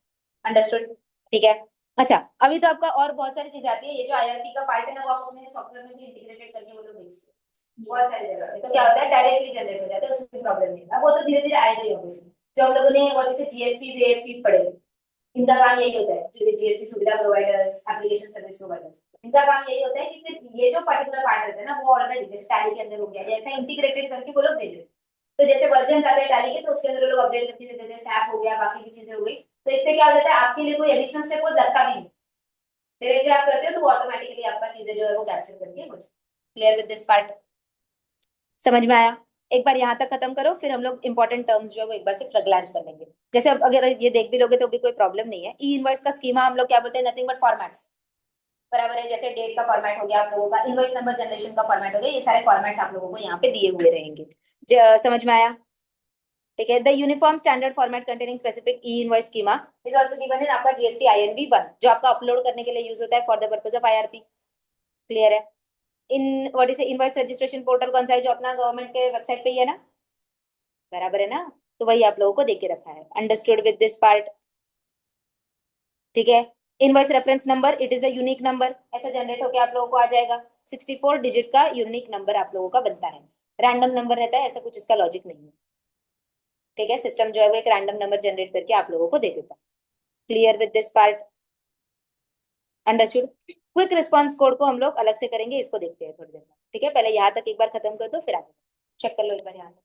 understood, ठीक है। अच्छा, अभी तो आपका और बहुत सारी चीजें आती है, ये जो IRP का पार्ट है ना वो आप अपने सॉफ्टवेयर में भी इंटीग्रेटेड करके वो लोग भेजते हैं, बहुत सारी जगह पे। तो क्या होता है, डायरेक्टली जनरेट हो जाता है, उसमें प्रॉब्लम नहीं है। वो तो धीरे धीरे आएगा ही ऑब्वियसली। जो हम लोगों ने व्हाट से GSPs ASPs पढ़े थे, इनका काम यही होता है, जो GST सुविधा प्रोवाइडर्स, एप्लीकेशन सर्विस प्रोवाइडर्स, इनका काम यही होता है कि फिर ये जो पर्टिकुलर पार्ट रहता है ना वो ऑलरेडी जैसे टैली के अंदर हो गया, जैसे इंटीग्रेटेड करके वो लोग दे देते। तो जैसे वर्जन आते हैं टैली के तो उसके अंदर लोग अपडेट करके दे देते हैं, सैप हो गया, बाकी भी चीजें हो गई। तो इससे क्या हो जाता है, आपके लिए कोई एडिशनल स्टेप कोई लगता भी नहीं, डायरेक्टली आप करते हो तो ऑटोमेटिकली आपका चीजें जो है वो कैप्चर करके हो जाए। क्लियर विद दिस पार्ट, समझ में आया? एक बार यहाँ तक खत्म करो, फिर हम लोग इंपॉर्टेंट टर्म्स जो है वो एक बार सिर्फ ग्लांस कर लेंगे। जैसे अब अगर ये देख भी लोगे तो भी कोई प्रॉब्लम नहीं है। ई इनवॉइस का स्कीमा हम लोग क्या बोलते हैं, नथिंग बट फॉर्मेट्स, बराबर है। जैसे डेट का फॉर्मेट हो गया आप लोगों का, इनवॉइस नंबर जनरेशन का फॉर्मेट हो गया, ये सारे फॉर्मेट्स आप लोगों को यहाँ पे दिए हुए रहेंगे। समझ में आया? ठीक है। The uniform standard format containing specific E invoice schema is also given in आपका GST INV 1, जो आपका अपलोड करने के लिए यूज होता है for the purpose of IRP। Clear है? In what is invoice registration portal कौन सा है, जो अपना गवर्नमेंट के वेबसाइट पे ही है ना, बराबर है ना? तो वही आप लोगों को देके रखा है। अंडरस्टूड विद दिस पार्ट, ठीक है। Invoice reference number, it is a unique number, ऐसा जनरेट होकर आप लोगों को आ जाएगा। 64 डिजिट का यूनिक नंबर आप लोगों का बनता है, रैंडम नंबर रहता है, ऐसा कुछ इसका लॉजिक नहीं है, ठीक है। सिस्टम जो है वो एक रैंडम नंबर जनरेट करके आप लोगों को दे देता है। Clear with this part, understood. Quick response code को हम लोग अलग से करेंगे, इसको देखते हैं थोड़ी देर में, ठीक है। पहले यहाँ तक एक बार खत्म कर दो, फिर आगे चेक कर लो एक बार यहाँ तक।